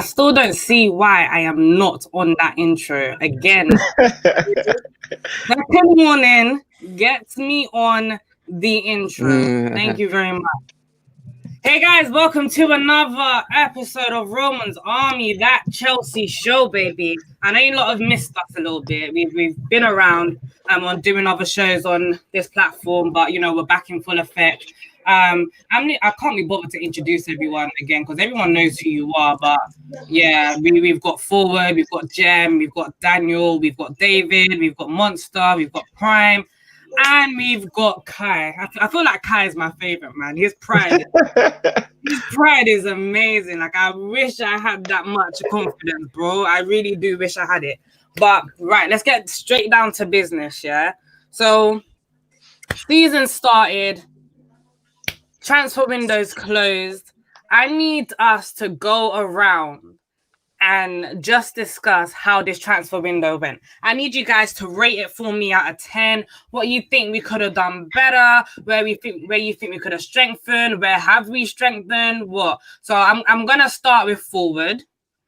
I still don't see why I am not on that intro again. Second morning gets me on the intro. Thank you very much. Hey guys, welcome to another episode of Roman's Army, that Chelsea show, baby. I know a lot have missed us a little bit. We've been around on doing other shows on this platform, but we're back in full effect. I can't be bothered to introduce everyone again because everyone knows who you are. But yeah, we've got Forward, we've got Jem, we've got Daniel, we've got David, we've got Monster, we've got Prime. And we've got Kai. I feel like Kai is my favorite, man. His pride is amazing. Like, I wish I had that much confidence, bro. I really do wish I had it. But, right, let's get straight down to business, yeah? So, season started. Transfer window's closed. I need us to go around and just discuss how this transfer window went. I need you guys to rate it for me out of 10. What you think we could have done better, where you think we could have strengthened, where have we strengthened, what? So I'm gonna start with Forward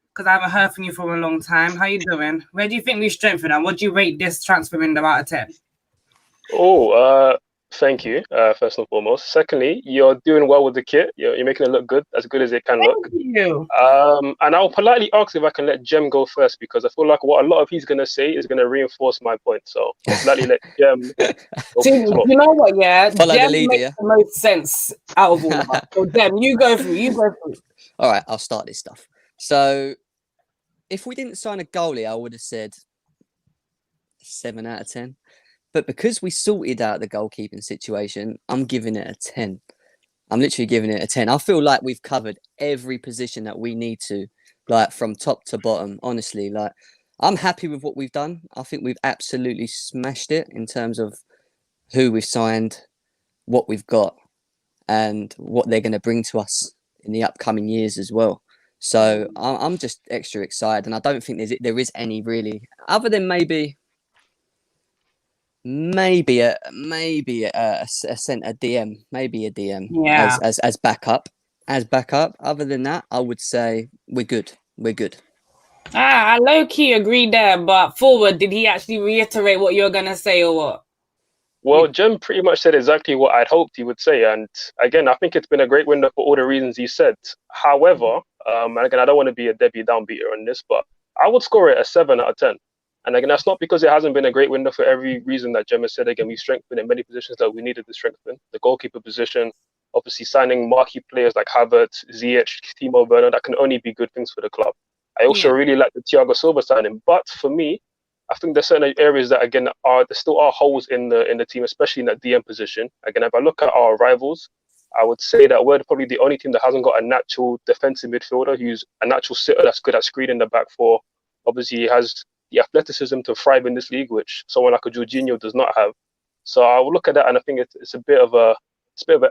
because I haven't heard from you for a long time. How you doing? Where do you think we strengthened and what do you rate this transfer window out of 10? Thank you, first and foremost. Secondly, you're doing well with the kit. You're making it look good as it can look. Thank you. And I'll politely ask if I can let Jem go first because I feel like what a lot of he's going to say is going to reinforce my point. So I'll politely let Jem go See, you know what, yeah? Follow Jem the leader, makes the most sense out of all of us. So Jem, you go through. All right, I'll start this stuff. So if we didn't sign a goalie, I would have said 7 out of 10. But because we sorted out the goalkeeping situation, I'm giving it a 10. I'm literally giving it a 10. I feel like we've covered every position that we need to, like from top to bottom. Honestly, like I'm happy with what we've done. I think we've absolutely smashed it in terms of who we've signed, what we've got, and what they're going to bring to us in the upcoming years as well. So I'm just extra excited, and I don't think there is any really, other than maybe a centre DM, maybe a DM, Yeah. as backup. Other than that, I would say we're good. I low-key agree there, but Forward, did he actually reiterate what you're gonna say or what? Well, Jem pretty much said exactly what I'd hoped he would say. And again, I think it's been a great window for all the reasons he said. However, and again, I don't want to be a Debbie downbeater on this, but I would score it a 7 out of 10. And again, that's not because it hasn't been a great window for every reason that Jem has said. Again, we strengthened in many positions that we needed to strengthen. The goalkeeper position, obviously signing marquee players like Havertz, Ziyech, Timo Werner, that can only be good things for the club. I also really like the Thiago Silva signing. But for me, I think there's certain areas that, again, there still are holes in the team, especially in that DM position. Again, if I look at our rivals, I would say that we're probably the only team that hasn't got a natural defensive midfielder who's a natural sitter that's good at screening the back four. Obviously, he has the athleticism to thrive in this league, which someone like a Jorginho does not have. So I will look at that, and I think it's a bit of an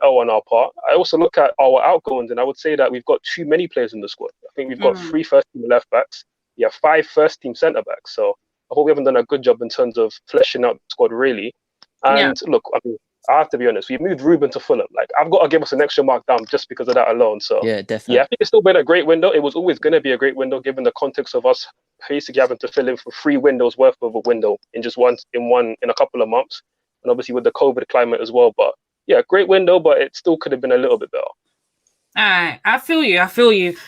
L on our part. I also look at our outgoings, and I would say that we've got too many players in the squad. I think we've got 3 first-team left-backs. We have 5 first-team centre-backs. So I hope we haven't done a good job in terms of fleshing out the squad, really. And look, I mean, I have to be honest, we moved Ruben to Fulham. Like, I've got to give us an extra mark down just because of that alone. So yeah, definitely. Yeah, I think it's still been a great window. It was always going to be a great window, given the context of us basically having to fill in for 3 windows worth of a window in just in a couple of months, and obviously with the COVID climate as well. But yeah, great window, but it still could have been a little bit better. All right, I feel you.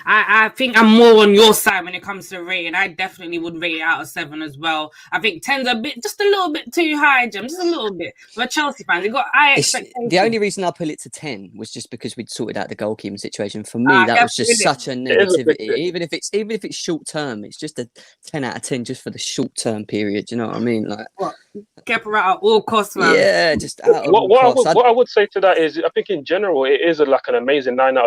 I think I'm more on your side when it comes to rating. I definitely would rate it out of 7 as well. I think 10's just a little bit too high, Jim. Just a little bit. We're Chelsea fans. We got high expectations. The only reason I put it to 10 was just because we'd sorted out the goalkeeping situation. For me, that was just such a negativity. Even if it's short term, it's just a 10 out of 10 just for the short term period. Do you know what I mean? Like, kept her out at all costs, man. Yeah, just out of all costs. What I would say to that is, I think in general it is like an amazing 10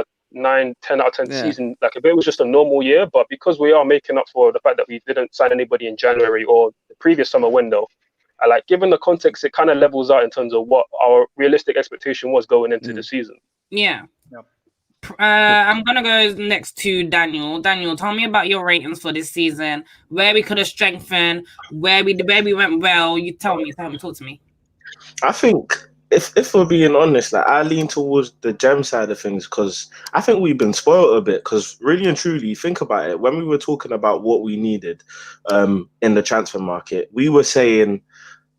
out of 10 season. Like if it was just a normal year, but because we are making up for the fact that we didn't sign anybody in January or the previous summer window, given the context, it kind of levels out in terms of what our realistic expectation was going into the season. Yeah. I'm gonna go next to Daniel. Daniel, tell me about your ratings for this season. Where we could have strengthened, where we went well. You tell me, talk to me. I think if we're being honest, like I lean towards the gem side of things because I think we've been spoiled a bit. Because really and truly, think about it. When we were talking about what we needed, in the transfer market, we were saying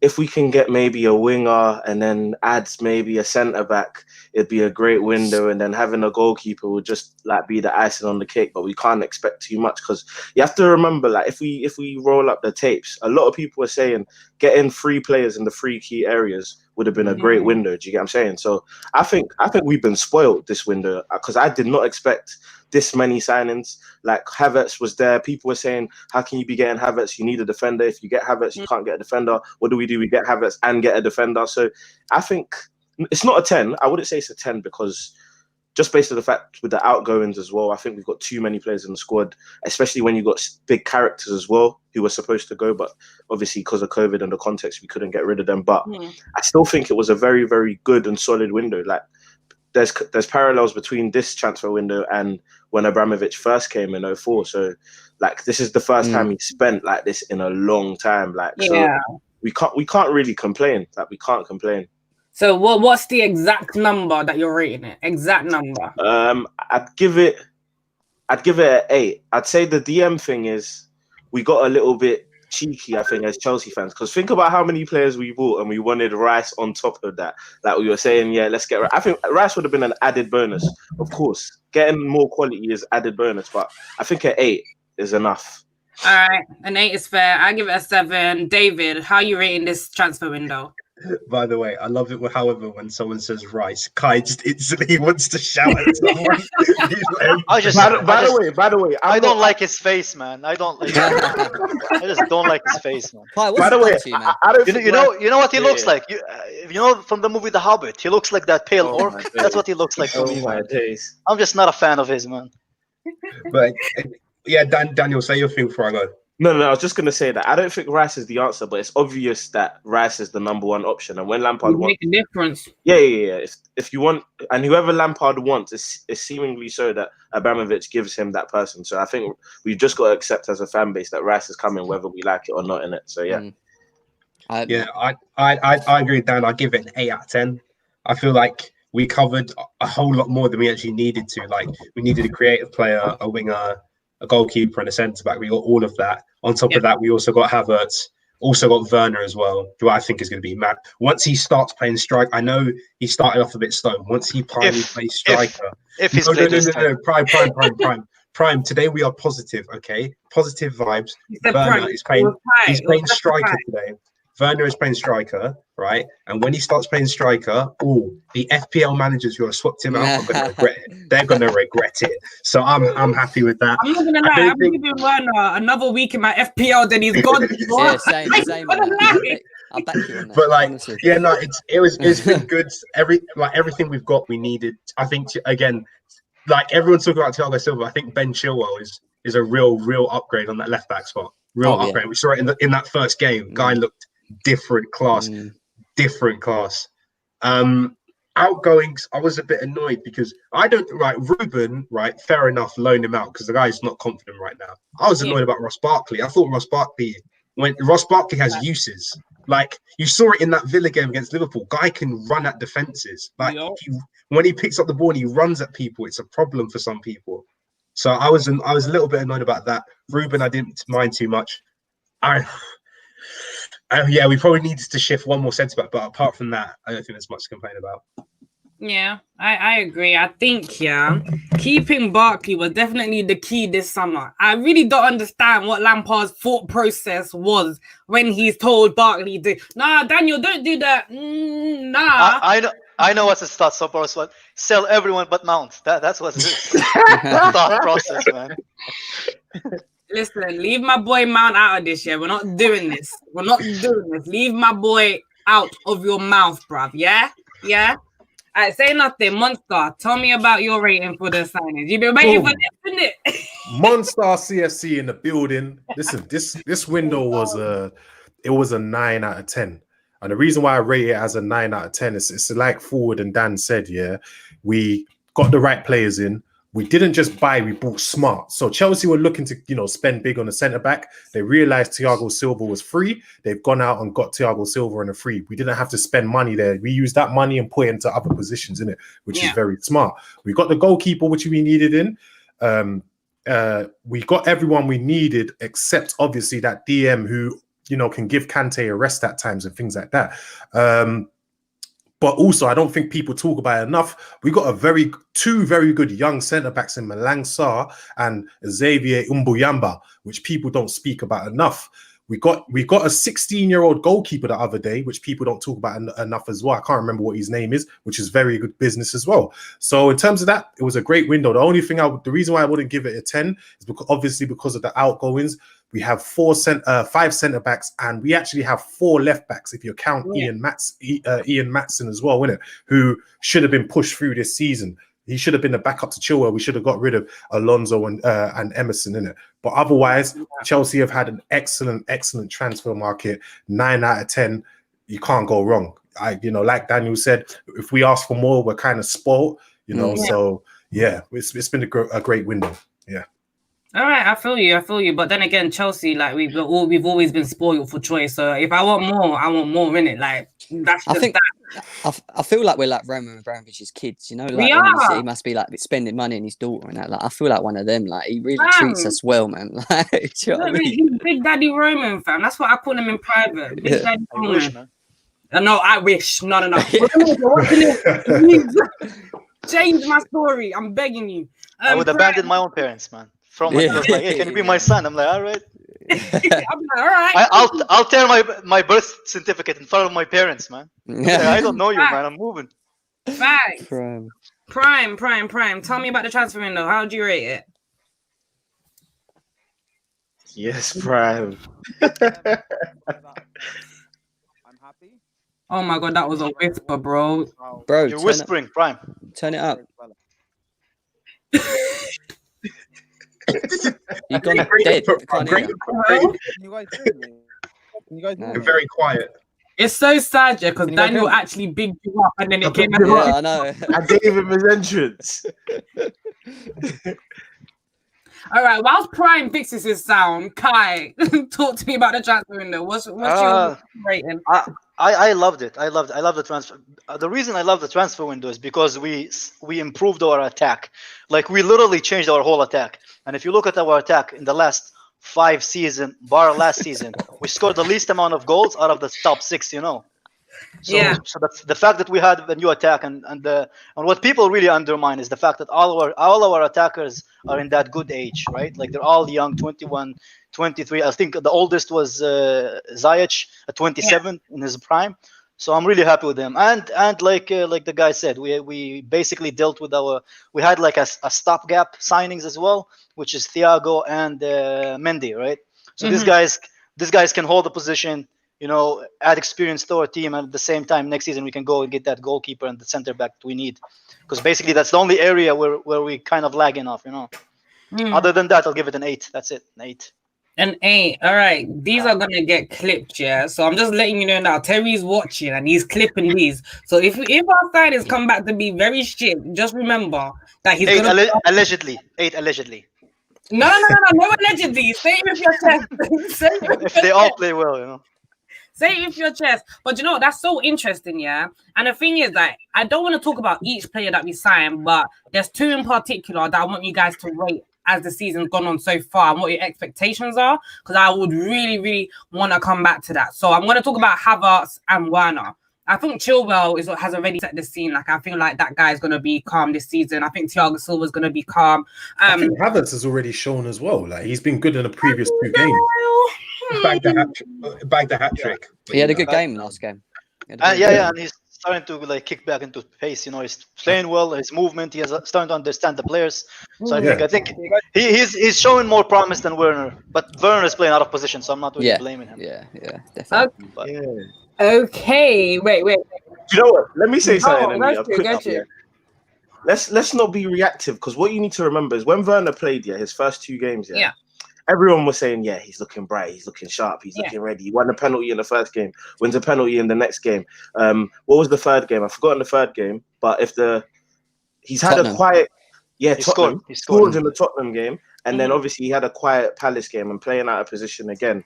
if we can get maybe a winger and then add maybe a centre back, it'd be a great window. And then having a goalkeeper would just like be the icing on the cake. But we can't expect too much because you have to remember, like if we roll up the tapes, a lot of people are saying getting 3 players in the 3 key areas would have been a great window. Do you get what I'm saying? So I think we've been spoiled this window because I did not expect this many signings. Like Havertz was there. People were saying, how can you be getting Havertz? You need a defender. If you get Havertz, you can't get a defender. What do? We get Havertz and get a defender. So I think it's not a 10. I wouldn't say it's a 10 because just based on the fact with the outgoings as well, I think we've got too many players in the squad, especially when you've got big characters as well who were supposed to go. But obviously because of COVID and the context, we couldn't get rid of them. But I still think it was a very, very good and solid window. Like there's parallels between this transfer window and when Abramovich first came in 2004. So like this is the first time he spent like this in a long time. Like so we can't really complain. Like we can't complain. So what's the exact number that you're rating it? Exact number. I'd give it an 8. I'd say the DM thing is we got a little bit cheeky, I think, as Chelsea fans, because think about how many players we bought and we wanted Rice on top of that. Like we were saying, yeah, let's get Rice. I think Rice would have been an added bonus, of course. Getting more quality is added bonus, but I think an 8 is enough. All right, an 8 is fair. I give it a 7. David, how are you rating this transfer window? By the way, I love it. However, when someone says Rice, Kai just instantly wants to shout at someone. By the way, I don't like his face, man. I just don't like his face, man. By the way, you know what he looks like. You know from the movie The Hobbit, he looks like that pale orc. That's what he looks like to me, man. I'm just not a fan of his, man. But yeah, Daniel, say your thing before I go. No, I was just going to say that I don't think Rice is the answer, but it's obvious that Rice is the number 1 option. And when Lampard wants... make a difference. Yeah. If you want... And whoever Lampard wants, it's seemingly so that Abramovich gives him that person. So I think we've just got to accept as a fan base that Rice is coming, whether we like it or not in it. So, yeah. I agree with Dan. I give it an 8 out of 10. I feel like we covered a whole lot more than we actually needed to. Like, we needed a creative player, a winger, a goalkeeper and a centre back. We got all of that. On top of that, we also got Havertz, also got Werner as well, who I think is going to be mad. Once he starts playing strike, I know he started off a bit slow. Once he plays striker. If he's Prime. Today we are positive, okay? Positive vibes. Werner is playing striker today. Werner is playing striker, right? And when he starts playing striker, the FPL managers who have swapped him out are going to regret it. They're going to regret it. So I'm happy with that. I'm not going to lie. I'm giving Werner another week in my FPL, then he's gone. Yeah, same. I'll back you on that. But like, honestly. Yeah, no, it's been good. Everything we've got, we needed. I think again, like everyone's talking about Thiago Silva. I think Ben Chilwell is a real upgrade on that left back spot. Upgrade. We saw it in that first game. Guy looked different class. Outgoings, I was a bit annoyed because Ruben, fair enough, loan him out because the guy's not confident right now. I was annoyed about Ross Barkley. I thought Ross Barkley has uses. Like you saw it in that Villa game against Liverpool. Guy can run at defenses. When he picks up the ball and he runs at people, it's a problem for some people. So I was a little bit annoyed about that. Ruben, I didn't mind too much. We probably needed to shift one more centre back, but apart from that, I don't think there's much to complain about. Yeah, I agree. I think, keeping Barkley was definitely the key this summer. I really don't understand what Lampard's thought process was when he's told Barkley to, Daniel, don't do that. I know what's the thought process. Sell everyone but Mount. That's what's the thought process, man. Listen, leave my boy Mount out of this, yeah? We're not doing this. Leave my boy out of your mouth, bruv, yeah? Yeah? All right, say nothing. Monster, tell me about your rating for the signings. You've been waiting for this, isn't it? Monster CFC in the building. Listen, this window was a 9 out of 10. And the reason why I rate it as a 9 out of 10 is it's like Forward and Dan said, we got the right players in, we didn't just buy, we bought smart. So Chelsea were looking to, you know, spend big on a centre-back. They realised Thiago Silva was free. They've gone out and got Thiago Silva on a free. We didn't have to spend money there. We used that money and put it into other positions, in it, which is very smart. We got the goalkeeper, which we needed in. We got everyone we needed, except obviously that DM who, you know, can give Kante a rest at times and things like that. But also, I don't think people talk about it enough. We got two very good young centre-backs in Malang Sarr and Xavier Mbuyamba, which people don't speak about enough. We got a 16-year-old goalkeeper the other day, which people don't talk about enough as well. I can't remember what his name is, which is very good business as well. So in terms of that, it was a great window. The reason why I wouldn't give it a 10 is because of the outgoings. We have 5 centre-backs, and we actually have 4 left-backs if you count Ian Maatsen as well, innit? Who should have been pushed through this season. He should have been the backup to Chilwell. We should have got rid of Alonso and Emerson, innit? But otherwise, Chelsea have had an excellent transfer market. 9 out of 10, you can't go wrong. Like Daniel said, if we ask for more, we're kind of spoiled, you know. So yeah, it's been a great window. Yeah. All right, I feel you. But then again, Chelsea, like we've always been spoiled for choice. So if I want more, innit? Like that's just that. I feel like we're like Roman Abramovich's kids, you know. Like we are. He must be like spending money on his daughter and that. Like I feel like one of them. Like he really treats us well, man. Like, do you know what I mean? He's Big Daddy Roman, fam. That's what I call him in private. Big Daddy Roman. I wish, man. No, I wish. No. Change my story. I'm begging you. I would abandon my own parents, man. From when he was like, hey, can you be my son? I'm like, all right. I'm like, all right. I'll tear my birth certificate in front of my parents, man. I don't know you, man. I'm moving. Facts. Prime. Tell me about the transfer window. How would you rate it? Yes, Prime. I'm happy. Oh my god, that was a whisper, bro. Bro, you're whispering, Prime. Turn it up. You've gone dead. You guys are very quiet. It's so sad, yeah, because Daniel actually bigged you up and then it came out. Yeah, I know. I gave him his entrance. All right, whilst Prime fixes his sound, Kai, talk to me about the transfer window. What's your rating? I loved it. I love the transfer. The reason I love the transfer window is because we improved our attack. Like we literally changed our whole attack. And if you look at our attack in the last 5 seasons, bar last season, we scored the least amount of goals out of the top 6. You know. So that's the fact that we had a new attack, and what people really undermine is the fact that all our attackers are in that good age, right? Like they're all young, 21, 23. I think the oldest was Ziyech at 27 in his prime. So I'm really happy with him. And like the guy said, we basically dealt with we had like a stopgap signings as well, which is Thiago and Mendy, right? So these guys can hold the position. You know, add experience to our team, and at the same time, next season we can go and get that goalkeeper and the center back we need, because basically that's the only area where we kind of lagging off. You know, other than that, I'll give it an 8. That's it, an 8. An 8. All right, these are gonna get clipped, yeah. So I'm just letting you know now. Terry's watching and he's clipping these. So if our signings come back to be very shit, just remember that he's 8 gonna allegedly. 8 allegedly. No, allegedly. Say it with your chest. If they all play well, you know. Say it with your chest. But you know, that's so interesting, yeah? And the thing is that I don't want to talk about each player that we sign, but there's 2 in particular that I want you guys to rate as the season's gone on so far and what your expectations are, because I would really, really want to come back to that. So I'm going to talk about Havertz and Werner. I think Chilwell has already set the scene. Like, I feel like that guy is going to be calm this season. I think Thiago Silva is going to be calm. I think Havertz has already shown as well. Like, he's been good in the previous 2 games. Bagged the hat trick. He had a good game last game. And he's starting to like kick back into pace. You know, he's playing well. His movement, he has starting to understand the players. So I think he's showing more promise than Werner. But Werner is playing out of position, so I'm not really blaming him. Yeah, definitely. Okay, wait. Do you know what? Let me say something. Let's not be reactive, because what you need to remember is when Werner played, his first 2 games, everyone was saying, he's looking bright, he's looking sharp, he's looking ready. He won a penalty in the first game, wins a penalty in the next game. What was the third game? I've forgotten the third game, but he's had a quiet Yeah, He Tottenham. scored. He Scored scored. in the Tottenham game, and then obviously he had a quiet Palace game and playing out of position again.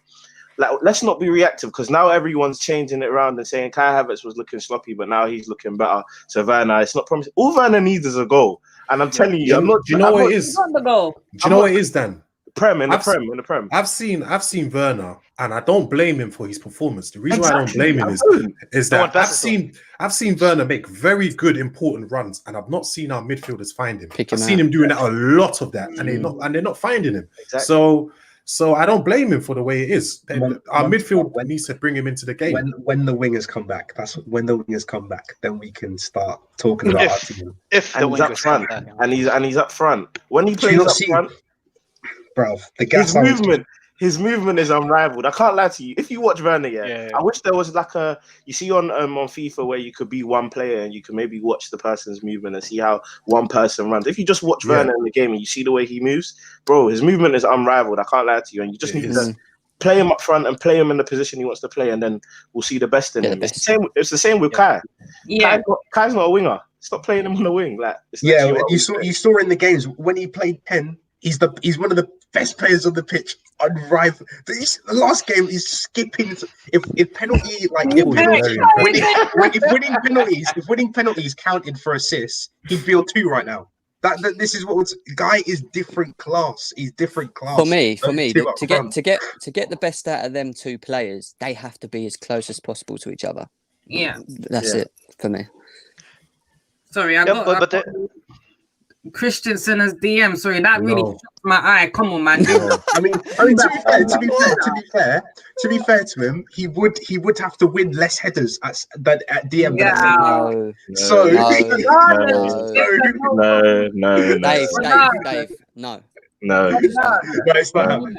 Like, let's not be reactive because now everyone's changing it around and saying Kai Havertz was looking sloppy, but now he's looking better. So Werner, it's not promising. All Werner needs is a goal, and I'm telling you, I'm not. Do you know what it is? He's got the goal. Do you know what it is, Dan? In the I've Prem. I've seen Werner, and I don't blame him for his performance. The reason why I don't Exactly, blame him I is No that one passes I've seen Werner make very good important runs, and I've not seen our midfielders find him. Pick him I've seen out. him doing a lot of that, and they're not finding him. Exactly. So I don't blame him for the way it is. Our midfield when- needs to bring him into the game. When the wingers come back, when the wingers come back, then we can start talking about our team. If the And he's up wingers come front, back. and he's up front. When he Do you plays not up see- front, Bro, the gas his movement is unrivaled. I can't lie to you. If you watch Werner, Yeah. I wish there was like you see on FIFA where you could be one player and you can maybe watch the person's movement and see how one person runs. If you just watch Werner in the game and you see the way he moves, bro, his movement is unrivaled. I can't lie to you. And you just need to play him up front and play him in the position he wants to play, and then we'll see the best in him. It's the same with Kai. Yeah. Kai's not a winger. Stop playing him on the wing. Like, it's Yeah, literally what we you say. saw in the games when he played 10. He's one of the best players on the pitch, unrivaled. The last game, he's skipping. If penalty if winning penalties counted for assists, he'd be on 2 right now. This is guy is different class. He's different class. For me, Two to get the best out of them two players, they have to be as close as possible to each other. Yeah. That's it for me. Sorry, I got Christensen as DM. Sorry, that really shocked my eye. Come on, man. I mean, to be fair to him, he would have to win less headers at DM. Yeah. No. So Dave, no. it's not happening.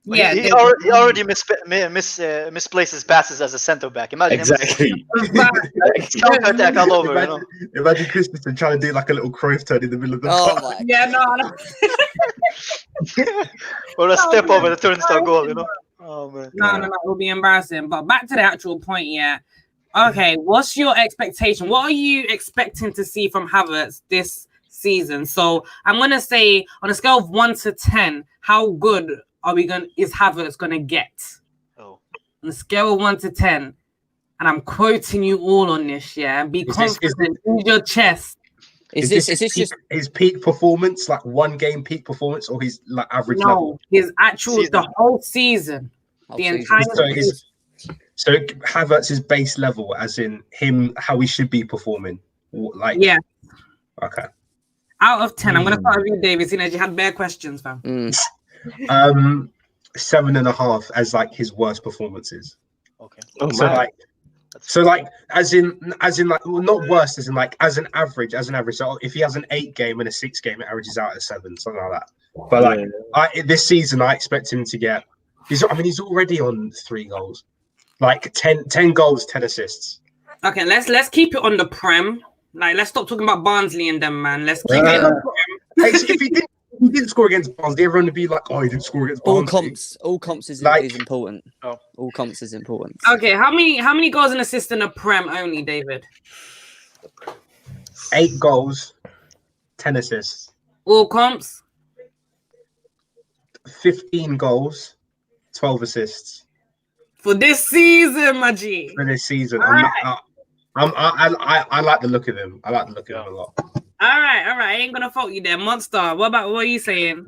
Yeah, he already misplaces passes as a centre back. Imagine Exactly. counter attack all over. Imagine Christensen trying to do like a little Cruyff turn in the middle of the Oh my. Yeah, no. Or a step over the turnstile goal. Oh man. No, it will be embarrassing. But back to the actual point, yeah. Okay, what's your expectation? What are you expecting to see from Havertz this season? So I'm gonna say on a scale of 1 to 10, how good is Havertz gonna get? Oh. On a scale of 1 to 10, and I'm quoting you all on this, yeah. Be confident in your chest. Is this just his peak performance, like one game peak performance, or his like average level? His actual season. The whole season. The entire season. So Havertz's base level, as in him, how he should be performing. Like okay. Out of 10, I'm gonna start with you, David, seeing as you had bare questions, fam. 7.5 as like his worst performances. Okay. So like as in like not worst, as in like as an average. So if he has an 8 game and a 6 game, it averages out at 7, something like that. But like this season, I expect him to get. He's already on 3 goals, like 10 goals, 10 assists. Okay, let's keep it on the Prem. Like, let's stop talking about Barnsley and them, man. Let's keep it on the Prem. Hey, so if he didn't score against Barnsley, everyone would be like, "Oh, he didn't score against Barnsley." All comps is important. Oh. All comps is important. Okay, how many goals and assists in a Prem only, David? 8 goals, 10 assists. All comps? 15 goals, 12 assists For this season, my G. for this season. All I like the look of him. I like the look of him a lot. All right. I ain't gonna fault you there, Monster. What are you saying?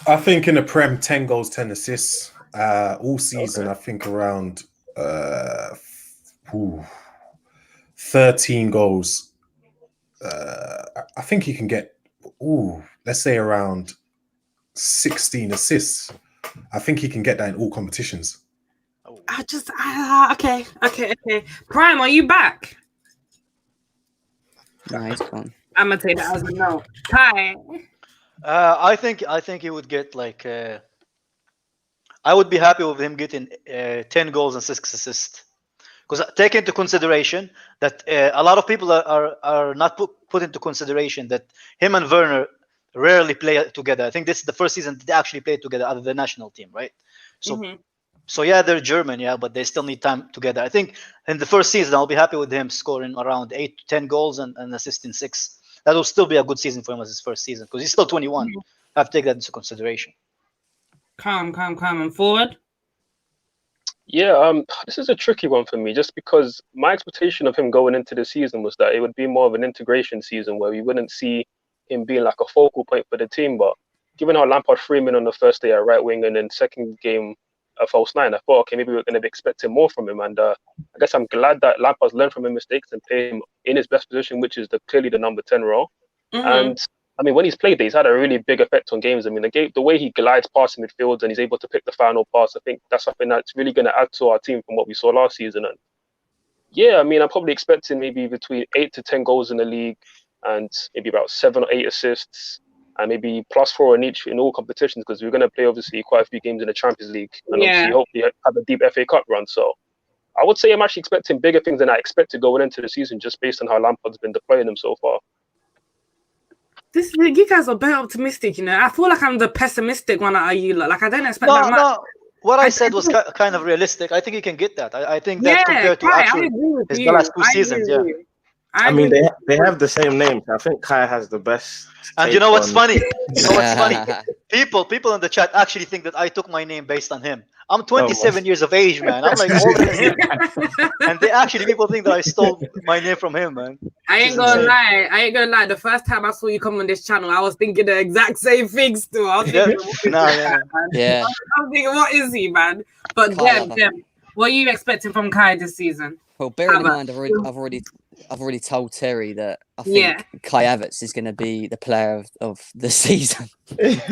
I think in the Prem, 10 goals, 10 assists. All season, I think around 13 goals. I think he can get, let's say around 16 assists. I think he can get that in all competitions. Okay. Prime, are you back? No, he's gone. I'm gonna take that as a no. Kai. I think he would get like. I would be happy with him getting 10 goals and 6 assists, because take into consideration that a lot of people are not put into consideration that him and Werner rarely play together. I think this is the first season they actually played together out of the national team, right? So. So yeah, they're German, but they still need time together. I think in the first season, I'll be happy with him scoring around 8 to 10 goals and assisting 6. that will still be a good season for him as his first season because he's still 21. I have to take that into consideration. Calm, and forward. Yeah, this is a tricky one for me, just because my expectation of him going into the season was that it would be more of an integration season where we wouldn't see him being like a focal point for the team. But given how Lampard threw him in on the first day at right wing and then second game a false nine, I thought, okay, maybe we're going to be expecting more from him. And I guess I'm glad that Lampard's learned from his mistakes and played him in his best position, which is clearly the number 10 role. And I mean, when he's played there, he's had a really big effect on games. I mean, the way he glides past midfield and he's able to pick the final pass, I think that's something that's really going to add to our team from what we saw last season. And yeah, I mean, I'm probably expecting maybe between 8 to 10 goals in the league and maybe about 7 or 8 assists and maybe +4 in all competitions, because we're going to play obviously quite a few games in the Champions League and obviously hopefully have a deep FA Cup run. So I would say I'm actually expecting bigger things than I expected going into the season, just based on how Lampard's been deploying them so far. You guys are very optimistic, you know. I feel like I'm the pessimistic one out of you. Like I don't expect that much. No, what I said was kind of realistic. I think he can get that. I think that's compared to actually his last 2 seasons. Yeah. I mean, they have the same names. I think Kai has the best. And you know what's funny? People in the chat actually think that I took my name based on him. I'm 27 years of age, man. I'm like older than him. And people think that I stole my name from him, man. I ain't gonna lie. The first time I saw you come on this channel, I was thinking the exact same thing still. I was thinking, I'm thinking, what is he, man? But Dem, what are you expecting from Kai this season? Well, bearing in mind, I've already told Terry that I think Kai Havertz is going to be the player of the season. Best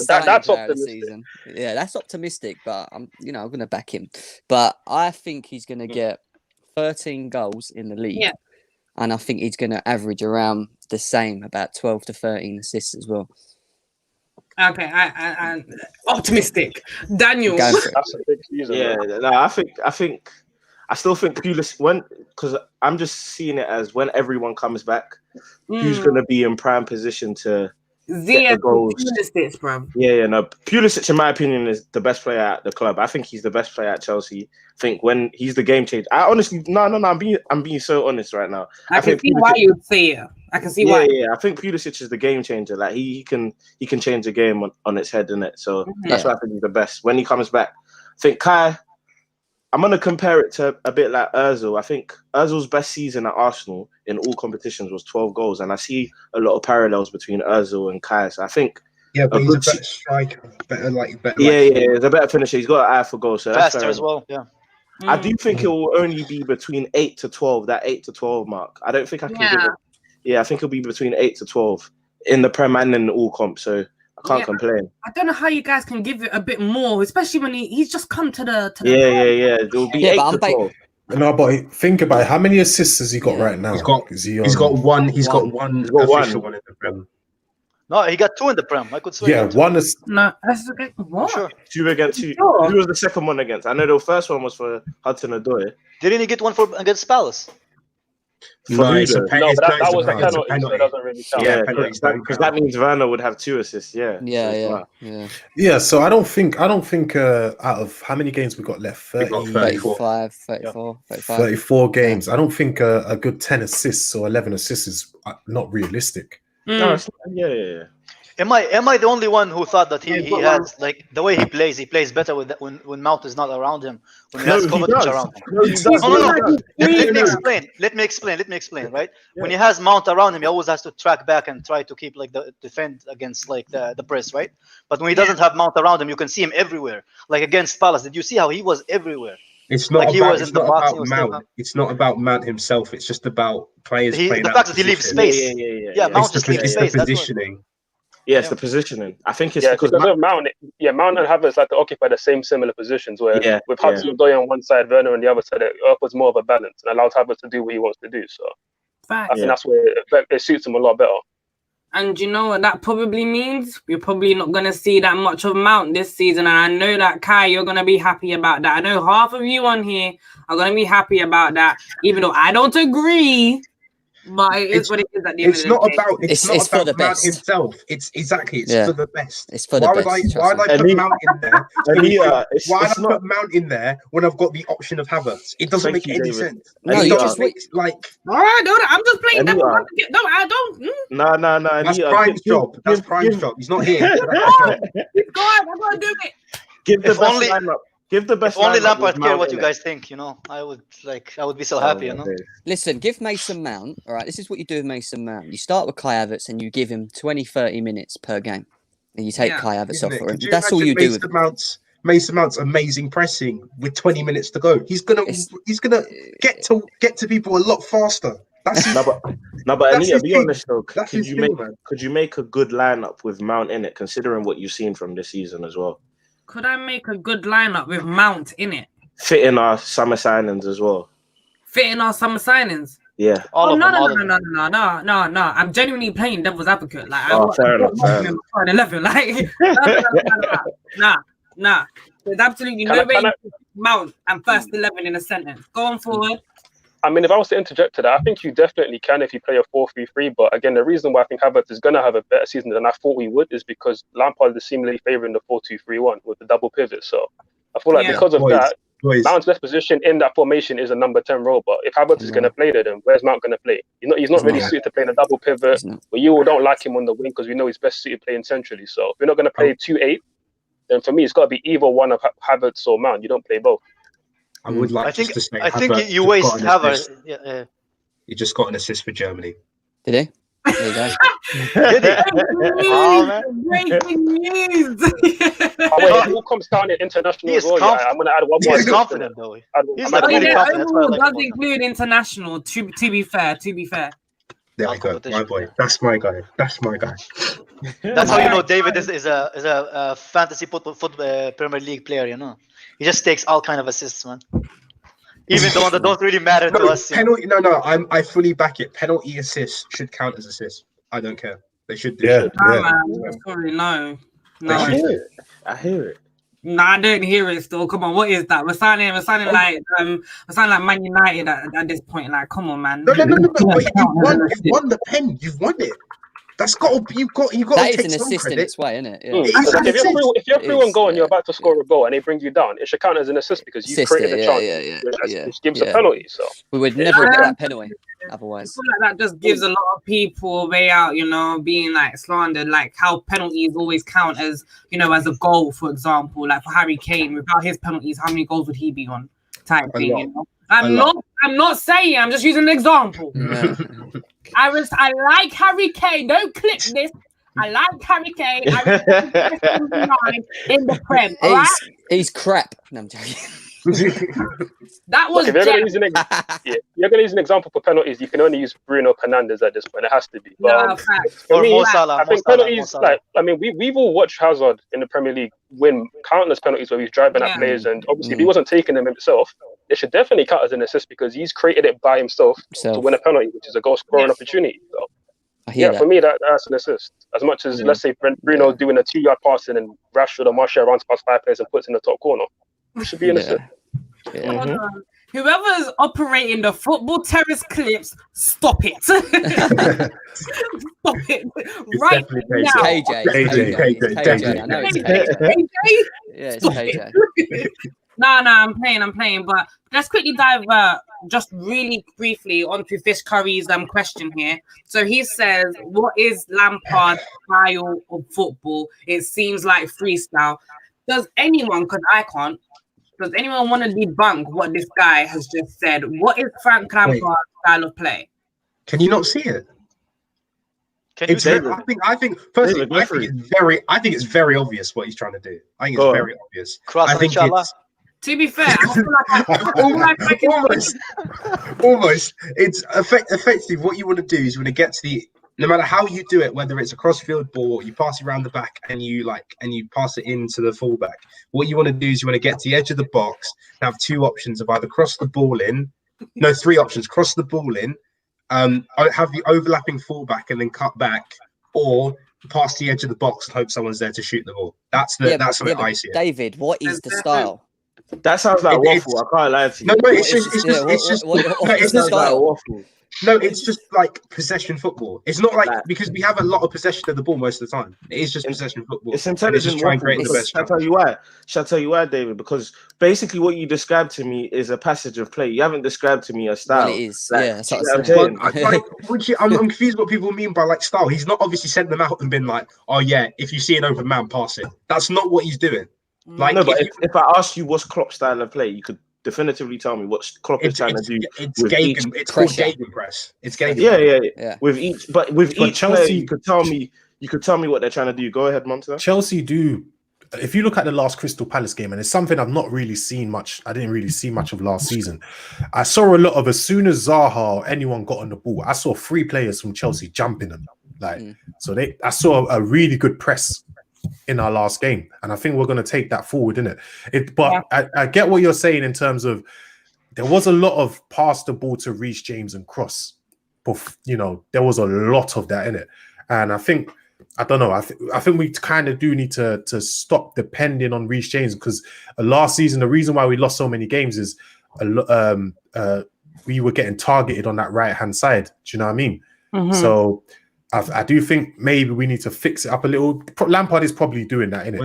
that's player of the season. Yeah, that's optimistic, but I'm going to back him. But I think he's going to get 13 goals in the league, and I think he's going to average around the same, about 12 to 13 assists as well. Okay, I optimistic. Daniel, that's a big season. Yeah, no, I still think Pulisic, because I'm just seeing it as when everyone comes back, who's going to be in prime position to get the goals. Pulisic, bro. No. Pulisic, in my opinion, is the best player at the club. I think he's the best player at Chelsea. I think when he's the game changer. I honestly, I'm being so honest right now. I can see why you would say it. I can see why. Yeah, I think Pulisic is the game changer. Like he can change the game on its head, innit? So that's why I think he's the best. When he comes back, I think Kai, I'm going to compare it to a bit like Ozil. I think Ozil's best season at Arsenal in all competitions was 12 goals. And I see a lot of parallels between Ozil and Kai. So I think... Yeah, but he's a better striker. He's a better finisher. He's got an eye for goals. So faster as well, I do think it will only be between 8 to 12, that 8 to 12 mark. I don't think I can give it... I think it'll be between 8 to 12 in the Prem and in all comp. So... I can't complain. I don't know how you guys can give it a bit more, especially when he's just come to the It'll be 8 to 12. No, but think about it. How many assists has he got right now? He's got one official one in the Prem. No, he got 2 in the Prem. I could say. Yeah, one is. No, that's okay. What? Sure. 2 against 2. Who was the second one against? I know the first one was for Hudson-Odoi. Didn't he get one against Palace? That was a penalty, so it doesn't really count. Yeah, because that means Werner would have 2 assists. Yeah. So I don't think out of how many games we got left? 34 games. I don't think a good 10 assists or 11 assists is not realistic. No, Am I the only one who thought that he has, like, the way he plays better when Mount is not around him, when he has Kovacic around him? No. Let me explain, right? Yeah. When he has Mount around him, he always has to track back and try to keep, like, defend against, like, the press, right? But when he doesn't have Mount around him, you can see him everywhere. Like against Palace, did you see how he was everywhere? It's not about Mount. It's not about Mount himself. It's just about players playing the fact that he leaves space. Mount just leaves space. The positioning. Yeah, it's the positioning. I think it's because of Mount. Mount and Havertz like to occupy the similar positions. Where with Hudson-Odoi on one side, Werner on the other side, it offers more of a balance and allows Havertz to do what he wants to do. So I think that's where it suits him a lot better. And you know what that probably means? We're probably not going to see that much of Mount this season. And I know that, Kai, you're going to be happy about that. I know half of you on here are going to be happy about that, even though I don't agree. But it is what it is at the end It's of the not day. about it's It's not for about the Mount best. himself. It's Yeah. for the best. It's for the Why best. would I put Mount in there? It's Why would I not. put Mount in there when I've got the option of Havertz? It doesn't Thank make you, any David. sense. No, It you doesn't just make like All right, dude, I'm just playing And devil you are- advocate. No, I don't. No. that's Anita, Prime's job. That's Prime's job. He's not here. That's his job. It's God, I gotta do it. Give the If best only- lineup. Give the best. If only lineup Lampard with cared Mount what in you it. guys think, I would be so happy, Listen, give Mason Mount. All right, this is what you do with Mason Mount. You start with Kai Havertz and you give him 20, 30 minutes per game, and you take Yeah. Kai Havertz Isn't off it? for him. Could you That's all imagine you do with Mason Mount's amazing pressing with 20 minutes to go. He's gonna get to people a lot faster. That's his, No, but That's Anita, his be thing. honest though. That's Could his you thing, make man. could you make a good lineup with Mount in it, considering what you've seen from this season as well? Could I make a good lineup with Mount in it? Fit in our summer signings as well. Fitting our summer signings. Yeah. all of them. all of them. No. I'm genuinely playing devil's advocate. Like, Fair enough. Starting 11. Like, nah. There's absolutely no way Can I- you put Mount and first 11 in a sentence. Going forward. I mean, if I was to interject to that, I think you definitely can if you play a 4-3-3. But again, the reason why I think Havertz is going to have a better season than I thought we would is because Lampard is seemingly favouring the 4-2-3-1 with the double pivot. So I feel like because of that, Mount's best position in that formation is a number 10 role. But if Havertz is going to play there, then where's Mount going to play? He's not really suited to playing a double pivot. But you all don't like him on the wing because we know he's best suited playing centrally. So if you're not going to play 2-8, then for me, it's got to be either one of Havertz or Mount. You don't play both. I would like I think just to say I think Havertz you just waste got an Havertz. assist. Yeah. He just got an assist for Germany. Did he? There you go. Did he? Oh, man. Breaking news. Oh, wait, it all comes down in international He is as well. Yeah, I'm going to add one more. He's assist confident to it. though. He's I'm like adding really one more. confident. That's why I Overall like does him. include international. To be fair. There we go, my boy. That's my guy. That's That's how you know David is a fantasy football Premier League player. He just takes all kind of assists, man. Even the ones that don't really matter to us. Penalty. No. I fully back it. Penalty assists should count as assists. I don't care. They should do. Yeah. Nah, man. Sorry, no. I hear it. No, I don't hear it still. Come on, what is that? We're signing like Man United at this point. Like, come on, man. No. But you've won the pen. You've won it. That's got. You've got. That to is take an some assist in credit. its way, isn't it? Yeah. It's an If you're through and go and yeah. you're about to score a goal and they bring you down, it should count as an assist because you Assist created it, a chance. yeah. Which gives a penalty. So We would never get that penalty otherwise. I feel like that just gives a lot of people a way out, being like slandered, like how penalties always count as, as a goal, for example. Like for Harry Kane, without his penalties, how many goals would he be on? Type thing, I'm not saying, I'm just using an example. Yeah. I like Harry Kane. Don't click this. I like Harry Kane. In the Prem. He's crap. No, I'm joking. That was if you're going to use an example for penalties, you can only use Bruno Fernandes at this point. It has to be. But, for me, I think penalties, we've all watched Hazard in the Premier League win countless penalties where he's driving at players, and obviously if he wasn't taking them himself, it should definitely count as an assist because he's created it by himself to win a penalty, which is a goal scoring opportunity. So, for me, that's an assist. As much as, let's say, Bruno doing a 2-yard pass and then Rashford or Martial runs past 5 players and puts in the top corner, it should be an assist. Yeah. Whoever's operating the Football Terrace clips, stop it. Stop it. Right now. KJ. I know it's KJ. Yeah, it's KJ. No, I'm playing. But let's quickly dive just really briefly onto Fish Curry's question here. So he says, what is Lampard's style of football? It seems like freestyle. Does anyone, because I can't, does anyone want to debunk what this guy has just said? What is Frank Lampard's style of play? Can you not see it? I think it's very obvious what he's trying to do. I think it's very obvious. To be fair, I feel like almost. It's effectively what you want to do is you want to get to the. No matter how you do it, whether it's a cross-field ball, you pass it around the back and you pass it into the fullback. What you want to do is you want to get to the edge of the box and have 2 options of either cross the ball in. No, 3 options. Cross the ball in, have the overlapping fullback and then cut back, or pass the edge of the box and hope someone's there to shoot the ball. That's what I see. David, what is the style? That sounds like waffle. I can't lie to you. No, it's just like waffle. No, it's just like possession football. It's not like because we have a lot of possession of the ball most of the time. It is just possession football. It's intelligent waffle. Shall I tell you why? Shall I tell you why, David? Because basically what you described to me is a passage of play. You haven't described to me a style. Well, it is. Like, Yeah, that's what I'm saying. I'm confused what people mean by like style. He's not obviously sent them out and been like, oh yeah, if you see an open man, pass it. That's not what he's doing. Like, no, but if I ask you what's Klopp's style of play, you could definitively tell me what Klopp is trying to do. It's called gegenpress. It's gegenpress. Yeah. With each Chelsea, player, you could tell me what they're trying to do. Go ahead, Monster. Chelsea do. If you look at the last Crystal Palace game, and it's something I've not really seen much. I didn't really see much of last season. I saw a lot of as soon as Zaha or anyone got on the ball, I saw 3 players from Chelsea jumping them. I saw a really good press in our last game, and I think we're going to take that forward, innit? I get what you're saying in terms of there was a lot of pass the ball to Reece James and cross, but there was a lot of that in it, and I think we kind of do need to stop depending on Reece James, because last season the reason why we lost so many games is we were getting targeted on that right hand side. Do you know what I mean? Mm-hmm. So I do think maybe we need to fix it up a little. Lampard is probably doing that, innit?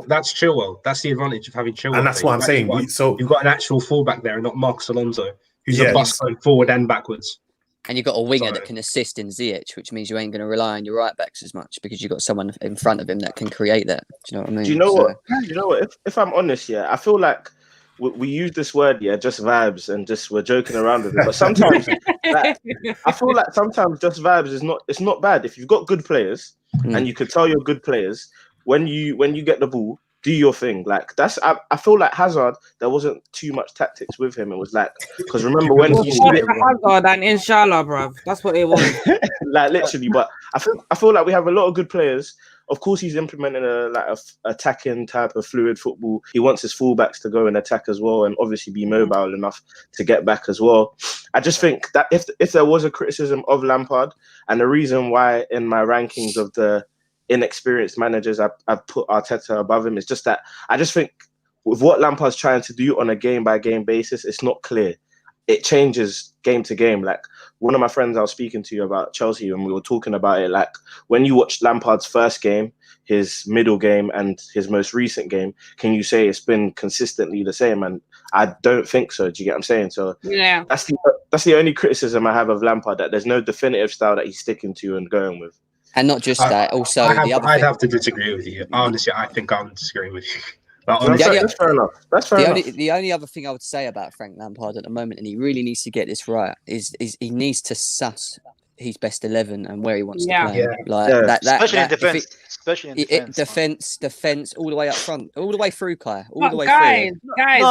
That's Chilwell. That's the advantage of having Chilwell. And that's what I'm saying. You've got an actual fullback there and not Marcus Alonso, who's a bust going forward and backwards. And you've got a winger that can assist in Ziyech, which means you ain't going to rely on your right backs as much because you've got someone in front of him that can create that. Do you know what I mean? Do you know what? If I'm honest, I feel like we use this word, just vibes, and just we're joking around with it. But sometimes, I feel like sometimes just vibes it's not bad if you've got good players and you could tell you're good players when you get the ball, do your thing. Like I feel like Hazard, there wasn't too much tactics with him. It was like, because remember when he Hazard and Inshallah, bruv. That's what it was. Like literally, but I feel like we have a lot of good players. Of course, he's implementing a attacking type of fluid football. He wants his fullbacks to go and attack as well, and obviously be mobile enough to get back as well. I just think that if there was a criticism of Lampard, and the reason why in my rankings of the inexperienced managers I've put Arteta above him, is just that I just think with what Lampard's trying to do on a game by game basis, it's not clear. It changes game to game. Like one of my friends I was speaking to about Chelsea, and we were talking about it, like when you watch Lampard's first game, his middle game, and his most recent game, can you say it's been consistently the same? And I don't think so. Do you get what I'm saying? So that's the only criticism I have of Lampard, that there's no definitive style that he's sticking to and going with. And not just that, also I'd have to disagree with you. Honestly, I think I'm disagreeing with you. That's fair enough. The only other thing I would say about Frank Lampard at the moment, and he really needs to get this right, is he needs to suss his best 11 and where he wants to play. Especially in defense. Defense, all the way up front, all the way through, Kai, all the way through. Guys,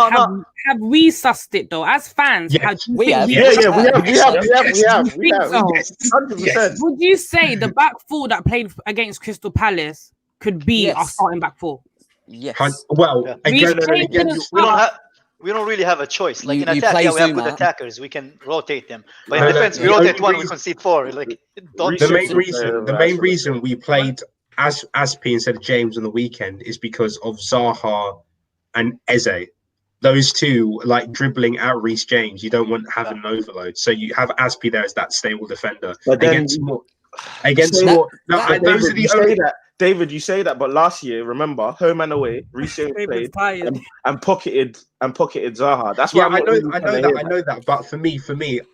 have we sussed it though? As fans, we have. 100%. Would you say the back four that played against Crystal Palace could be our starting back four? Yes. Well, again, we don't really have a choice. Like in attack, we have good attackers. We can rotate them. But in defense, we rotate one, we concede 4. Like the main reason we played Aspi instead of James on the weekend is because of Zaha and Eze. Those two, like dribbling at Reece James, you don't want having an overload. So you have Aspi there as that stable defender. But then, David, you say that, but last year, remember, home and away, Reece James played and pocketed Zaha. That's why I know that. But for me,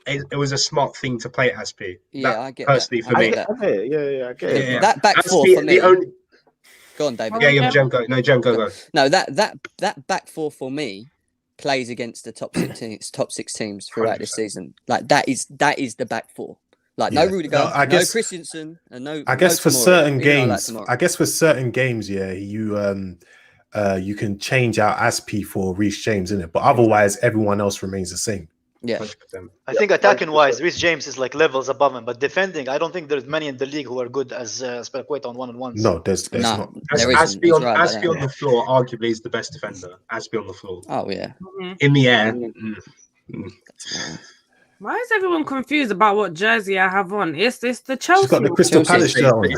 it was a smart thing to play Aspi. I get personally that. For me. I get it. That back four for me. Go on, David. Jem, go. No, Jem, go. No, that back four for me plays against the top 6 teams throughout this season. Like that is the back four. Like no Rudiger, no Christensen, and no. I guess for Tomori, certain games, you can change out Aspi for Reece James in it, but otherwise everyone else remains the same. Yeah, 100%. I think attacking wise, Reece James is like levels above him, but defending, I don't think there's many in the league who are good as Spelaqueta on 1-on-1s. No, there's not. Aspi on the floor, arguably, is the best defender. Aspi on the floor. Oh yeah. In the air. Why is everyone confused about what jersey I have on? It's the Chelsea. She's got the Crystal Palace jersey.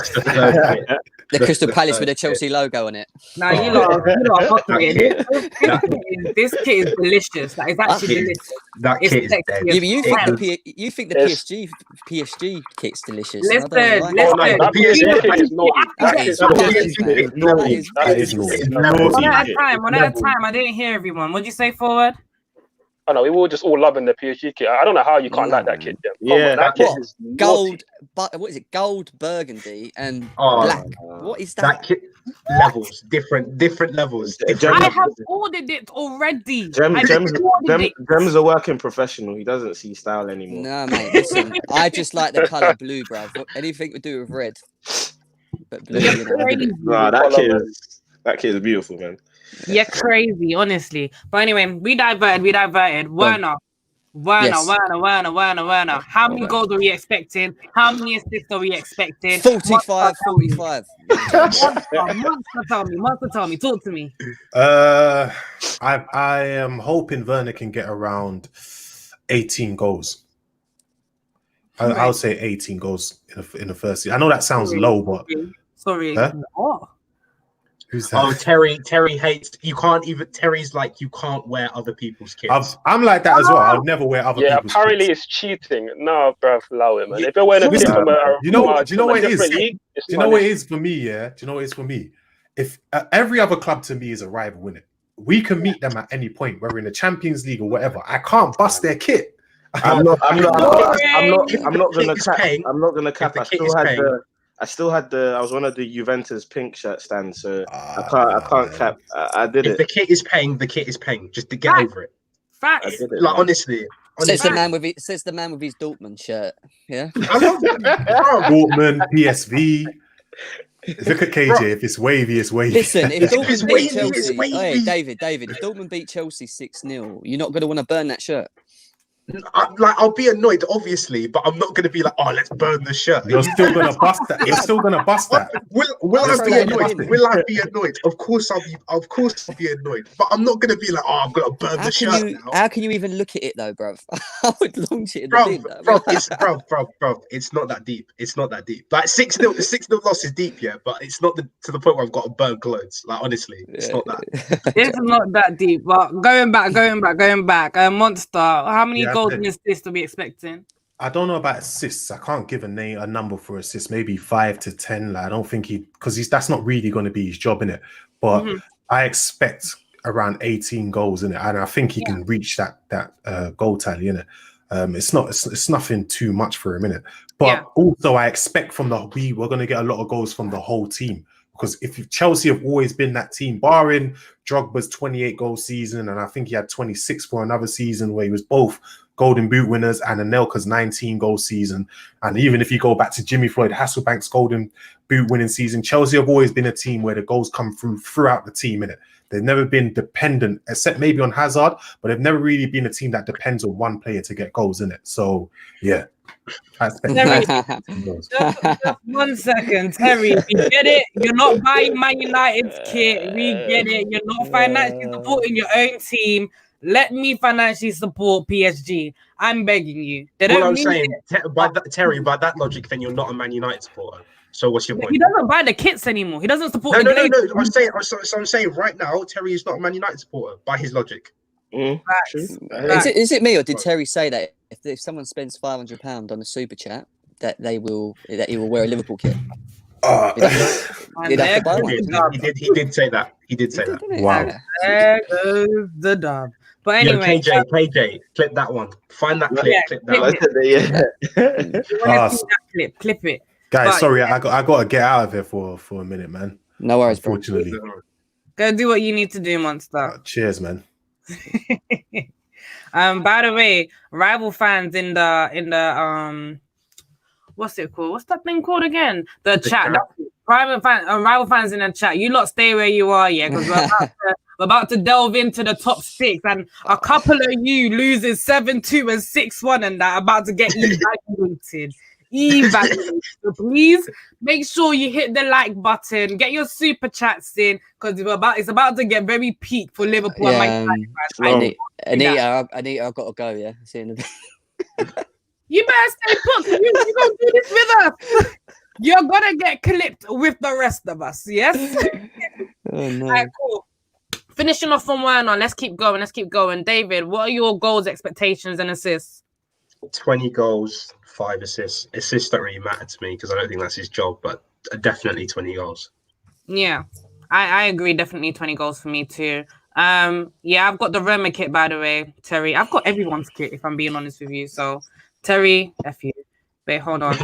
The Crystal Palace with the Chelsea logo on it. Nah, you lot are fucking it. This kit is delicious. Like, it's actually delicious. That It's kit is sexy dead. Yeah, but you think the Yes. PSG kit's delicious. Listen, I don't like listen. it. That PSG kit is naughty. That That is is naughty. That is naughty. One at a time. One at a time. I didn't hear everyone. What'd you say, Forward? I know we were just all loving the PSG kit. I don't know how you can't like that kit. Yeah, that kit what? is naughty. Gold, but what is it? Gold, burgundy, and black. What is that? That kit levels, different levels. Different I levels. have ordered it already. Jem's a working professional. He doesn't see style anymore. No, mate. Listen, I just like the color blue, bruv. Anything to do with red, but blue. You know, I did it. Nah, that kit is beautiful, man. You're crazy, honestly. But anyway, we diverted. Werner. Yes. Werner. How many goals are we expecting? How many assists are we expecting? 45. Monster, tell me. Talk to me. I am hoping Werner can get around 18 goals. I'll say 18 goals in the first season. I know that sounds low, but Sorry. Huh? What? who's that? Oh, Terry hates. You can't even. Terry's like, you can't wear other people's kits. I'm like that as well. I'll never wear other Yeah, people's apparently kits. it's cheating. No, bro, allow it, man. If you're wearing a kit from a, Do you know what it is? league, Do you know what it is for me? Yeah. Do you know what it is for me? If every other club to me is a rival, innit? We can meet them at any point, whether in the Champions League or whatever. I can't bust their kit. I'm not gonna cap. paying. I'm not gonna cap. If the kit is paying. I was one of the Juventus pink shirt stands, so I can't cap. I did If it. the kit is paying, the kit is paying. Just to get over it. I Facts. did it, Like man. honestly. Says the man with his Dortmund shirt. Yeah. I love it. Bro, Dortmund, PSV. Look at KJ. If it's wavy, it's wavy. Listen, if It's Dortmund wavy, beat it's Chelsea, wavy. hey, David, if Dortmund beat Chelsea 6-0, you're not going to want to burn that shirt. I'll be annoyed, obviously, but I'm not going to be like, oh, let's burn the shirt. You're still gonna bust that. You're still gonna bust that. Will That's I be fair annoyed? enough. Will I be annoyed? Of course I'll be annoyed. But I'm not gonna be like, oh, I'm gonna burn the shirt now. How can you even look at it though, bruv? I would launch it in the bin. Bro, it's not that deep. It's not that deep. Like 6-0, the 6-0 loss is deep, yeah, but it's not to the point where I've got to burn clothes. Like honestly, it's not that. It's not that deep, but going back. Monster, how many Yeah, goals okay. and assists are we expecting? I don't know about assists. I can't give a number for assists. Maybe 5 to 10. Like, I don't think that's not really going to be his job in it. But I expect around 18 goals in it, and I think he can reach that goal tally in it. It's nothing too much for him in it. But also, I expect we're going to get a lot of goals from the whole team. Because if Chelsea have always been that team, barring Drogba's 28 goal season, and I think he had 26 for another season where he was both Golden Boot winners, and Anelka's 19 goal season. And even if you go back to Jimmy Floyd Hasselbank's Golden Boot winning season, Chelsea have always been a team where the goals come throughout the team, innit? They've never been dependent, except maybe on Hazard, but they've never really been a team that depends on one player to get goals in it. So, yeah. Just 1 second, Terry. We get it. You're not buying Man United's kit. We get it. You're not financially supporting your own team. Let me financially support PSG. I'm begging you. They don't All I'm need saying, it. Terry, by that logic, then you're not a Man United supporter. So what's your point? He doesn't buy the kits anymore. He doesn't support No. the I'm saying right now, Terry is not a Man United supporter by his logic. Facts. Is it me, or did Terry say that if someone spends £500 on a super chat, that he will wear a Liverpool kit? He'd have to buy one. He did say that. He did say that. Wow. There goes the dub. But anyway, KJ, clip that one. Find that clip. Clip that one. you want to see that clip? Clip it. Guys, But- sorry, I got to get out of here for a minute, man. No worries, bro. Unfortunately. Go do what you need to do, Monster. Cheers, man. By the way, rival fans in the what's it called? What's that thing called again? The chat. Rival fans in the chat. You lot stay where you are, yeah, because we're about to delve into the top 6, and a couple of you losing 7-2 and 6-1 and that about to get evaluated. So please make sure you hit the like button, get your super chats in, because it's about to get very peak for Liverpool. Anita, I've got to go. Yeah, see you in a bit. You better stay put. You gonna do this with us? You're gonna get clipped with the rest of us, yes? Oh no. Alright, cool. Finishing off on Werner, let's keep going. David, what are your goals, expectations, and assists? 20 goals, 5 assists. Assists don't really matter to me because I don't think that's his job, but definitely 20 goals. Yeah, I agree. Definitely 20 goals for me too. Yeah, I've got the Roma kit, by the way, Terry. I've got everyone's kit, if I'm being honest with you. So, Terry, F you. Wait, hold on.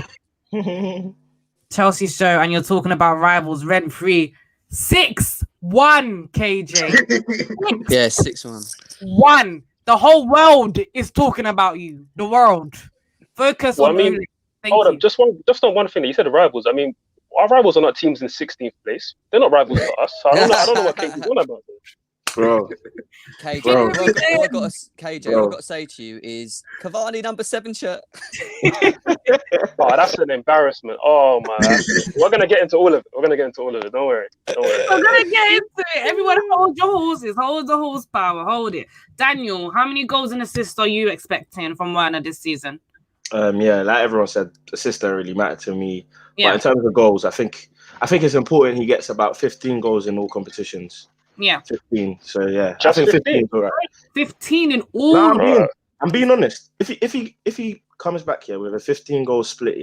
Chelsea show, and you're talking about rivals rent free. 6-1, KJ. Yeah, 6-1. 1. The whole world is talking about you. The world. Focus on. Thank hold you. up, just on one thing. You said the rivals. I mean, our rivals are not teams in 16th place. They're not rivals for us. So I don't know what KJ's on about. Bro. KJ, Bro. what I got to say to you is Cavani number 7 shirt. Oh, that's an embarrassment. Oh my! We're gonna get into all of it. Don't worry. We're gonna get into it. Everyone, hold your horses. Hold the horsepower. Hold it. Daniel, how many goals and assists are you expecting from Werner this season? Yeah, like everyone said, assists don't really matter to me. Yeah. But in terms of goals, I think it's important he gets about 15 goals in all competitions. Yeah. 15. So yeah, Just I think 15 is all right. 15 in all. No, I'm being honest. If he comes back here with a 15-goal split,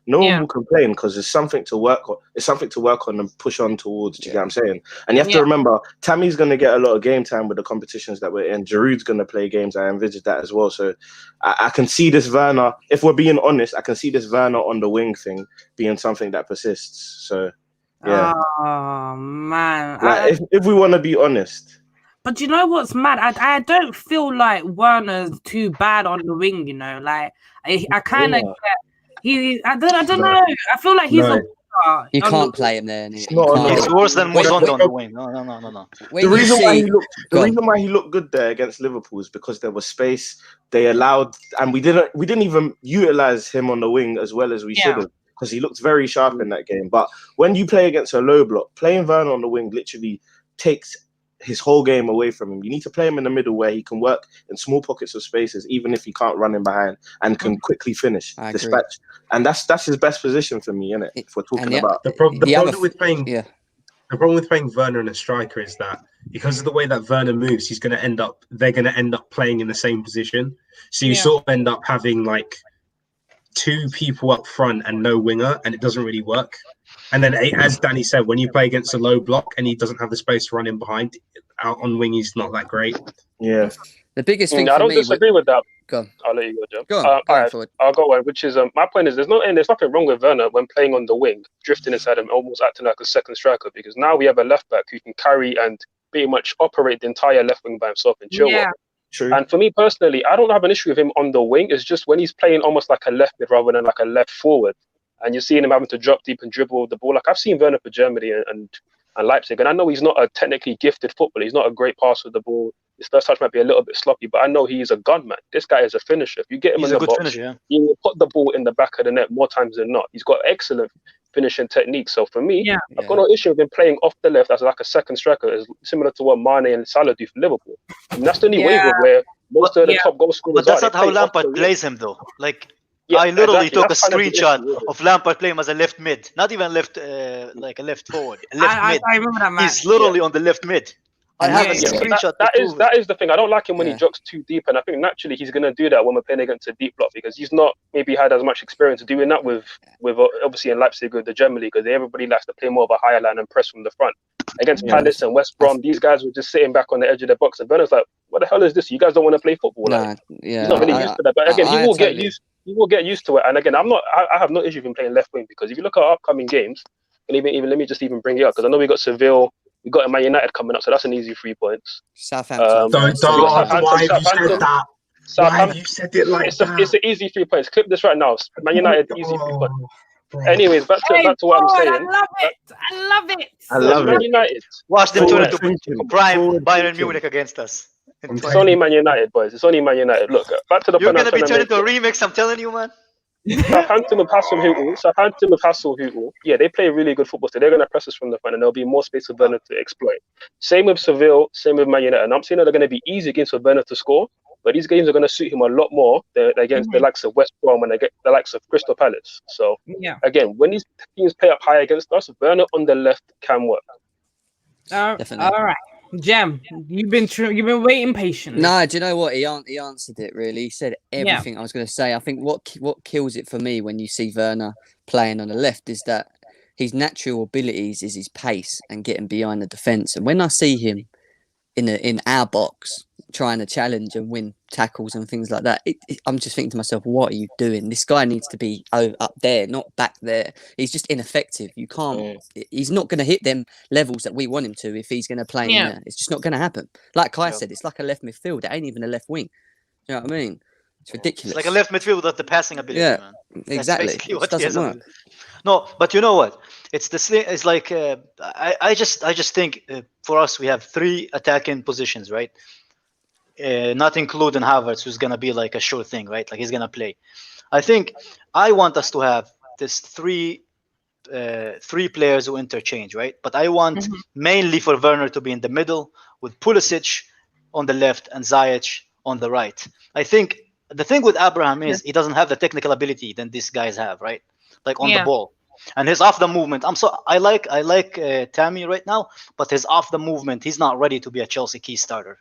no one will complain because it's something to work on. It's something to work on and push on towards. Do you get what I'm saying? And you have to remember, Tammy's going to get a lot of game time with the competitions that we're in. Giroud's going to play games. I envisage that as well. So I can see this Werner. If we're being honest, I can see this Werner on the wing thing being something that persists. So yeah. Oh man. Like if we want to be honest. But you know what's mad? I don't feel like Werner's too bad on the wing, you know. Like I kind of get I don't know. I feel like he's you can't play him there. It's worse than Moisondo on the wing. No. The reason why he looked good there against Liverpool is because there was space. They allowed, and we didn't even utilize him on the wing as well as we should have, because he looked very sharp in that game. But when you play against a low block, playing Werner on the wing literally takes his whole game away from him. You need to play him in the middle where he can work in small pockets of spaces, even if he can't run in behind, and can quickly finish, dispatch. And that's his best position for me, isn't it? If we're talking about the problem with playing Werner and a striker is that because of the way that Werner moves, they're going to end up playing in the same position. So you sort of end up having like 2 people up front and no winger, and it doesn't really work. And then, as Danny said, when you play against a low block and he doesn't have the space to run in behind, out on wing, he's not that great. Yeah. The biggest thing I don't disagree with that. Go on. I'll let you go, Joe. Go on. I'll go on, which is my point is there's nothing wrong with Werner when playing on the wing, drifting inside him, almost acting like a second striker, because now we have a left back who can carry and pretty much operate the entire left wing by himself and chill. Yeah. True. And for me personally, I don't have an issue with him on the wing. It's just when he's playing almost like a left mid rather than like a left forward, and you're seeing him having to drop deep and dribble the ball. Like I've seen Werner for Germany and Leipzig, and I know he's not a technically gifted footballer. He's not a great passer of the ball. His first touch might be a little bit sloppy, but I know he's a gunman. This guy is a finisher. If you get him in the box, he will put the ball in the back of the net more times than not. He's got excellent finishing technique. So for me, I've got no issue with him playing off the left as like a second striker, is similar to what Mane and Salah do for Liverpool. And that's the only way where most of the top goal scorers But that's not how Lampard plays him, though. Like, I literally took a screenshot of Lampard playing as a left mid, not even left, like a left forward, a left mid. I remember that, man. He's literally on the left mid. I have a screenshot. That is the thing. I don't like him when he drops too deep, and I think naturally he's going to do that when we're playing against a deep block, because he's not maybe had as much experience doing that with obviously in Leipzig with the German League, because everybody likes to play more of a higher line and press from the front. Against Palace and West Brom, these guys were just sitting back on the edge of the box, and Werner's like, "What the hell is this? You guys don't want to play football?" Like, he's not really used to that. But again, he will get used. He will get used to it. And again, I have no issue with him playing left wing, because if you look at our upcoming games, and even let me just even bring it up, because I know we got Seville. We got Man United coming up, so that's an easy 3 points. Southampton. Why have you said that? Why have you said it like that? It's an easy 3 points. Clip this right now. Man United, easy 3 points. Anyways, back to what I'm saying. I love it. Man United. Watch them turn into prime Bayern Munich against us. It's only Man United, boys. It's only Man United. Look, back to the You're going to be turned into a remix, I'm telling you, man. Southampton with Havertz. Yeah, they play really good football. So they're going to press us from the front, and there'll be more space for Werner to exploit. Same with Seville, same with Man United. And I'm saying that they're going to be easy against Werner to score, but these games are going to suit him a lot more against the likes of West Brom and the likes of Crystal Palace. So again, when these teams play up high against us, Werner on the left can work. Definitely. All right, Jem, you've been waiting patiently. No, do you know what? He answered it really. He said everything I was going to say. I think what kills it for me when you see Werner playing on the left is that his natural abilities is his pace and getting behind the defence. And when I see him in our box trying to challenge and win tackles and things like that, I'm just thinking to myself, what are you doing? This guy needs to be up there, not back there. He's just ineffective. You can't. He's not going to hit them levels that we want him to if he's going to play in there. It's just not going to happen. Like Kai said, it's like a left midfield. It ain't even a left wing. You know what I mean? It's ridiculous. It's like a left midfield without the passing ability. Man. Exactly. That's basically what doesn't work. No, but you know what? It's the same. It's like I just think for us we have 3 attacking positions, right? Not including Havertz, who's gonna be like a sure thing, right? Like he's gonna play. I think I want us to have this 3 players who interchange, right? But I want mainly for Werner to be in the middle with Pulisic on the left and Ziyech on the right. I think the thing with Abraham is he doesn't have the technical ability that these guys have, right? Like on the ball. And his off the movement, I like Tammy right now, but his off the movement, he's not ready to be a Chelsea key starter.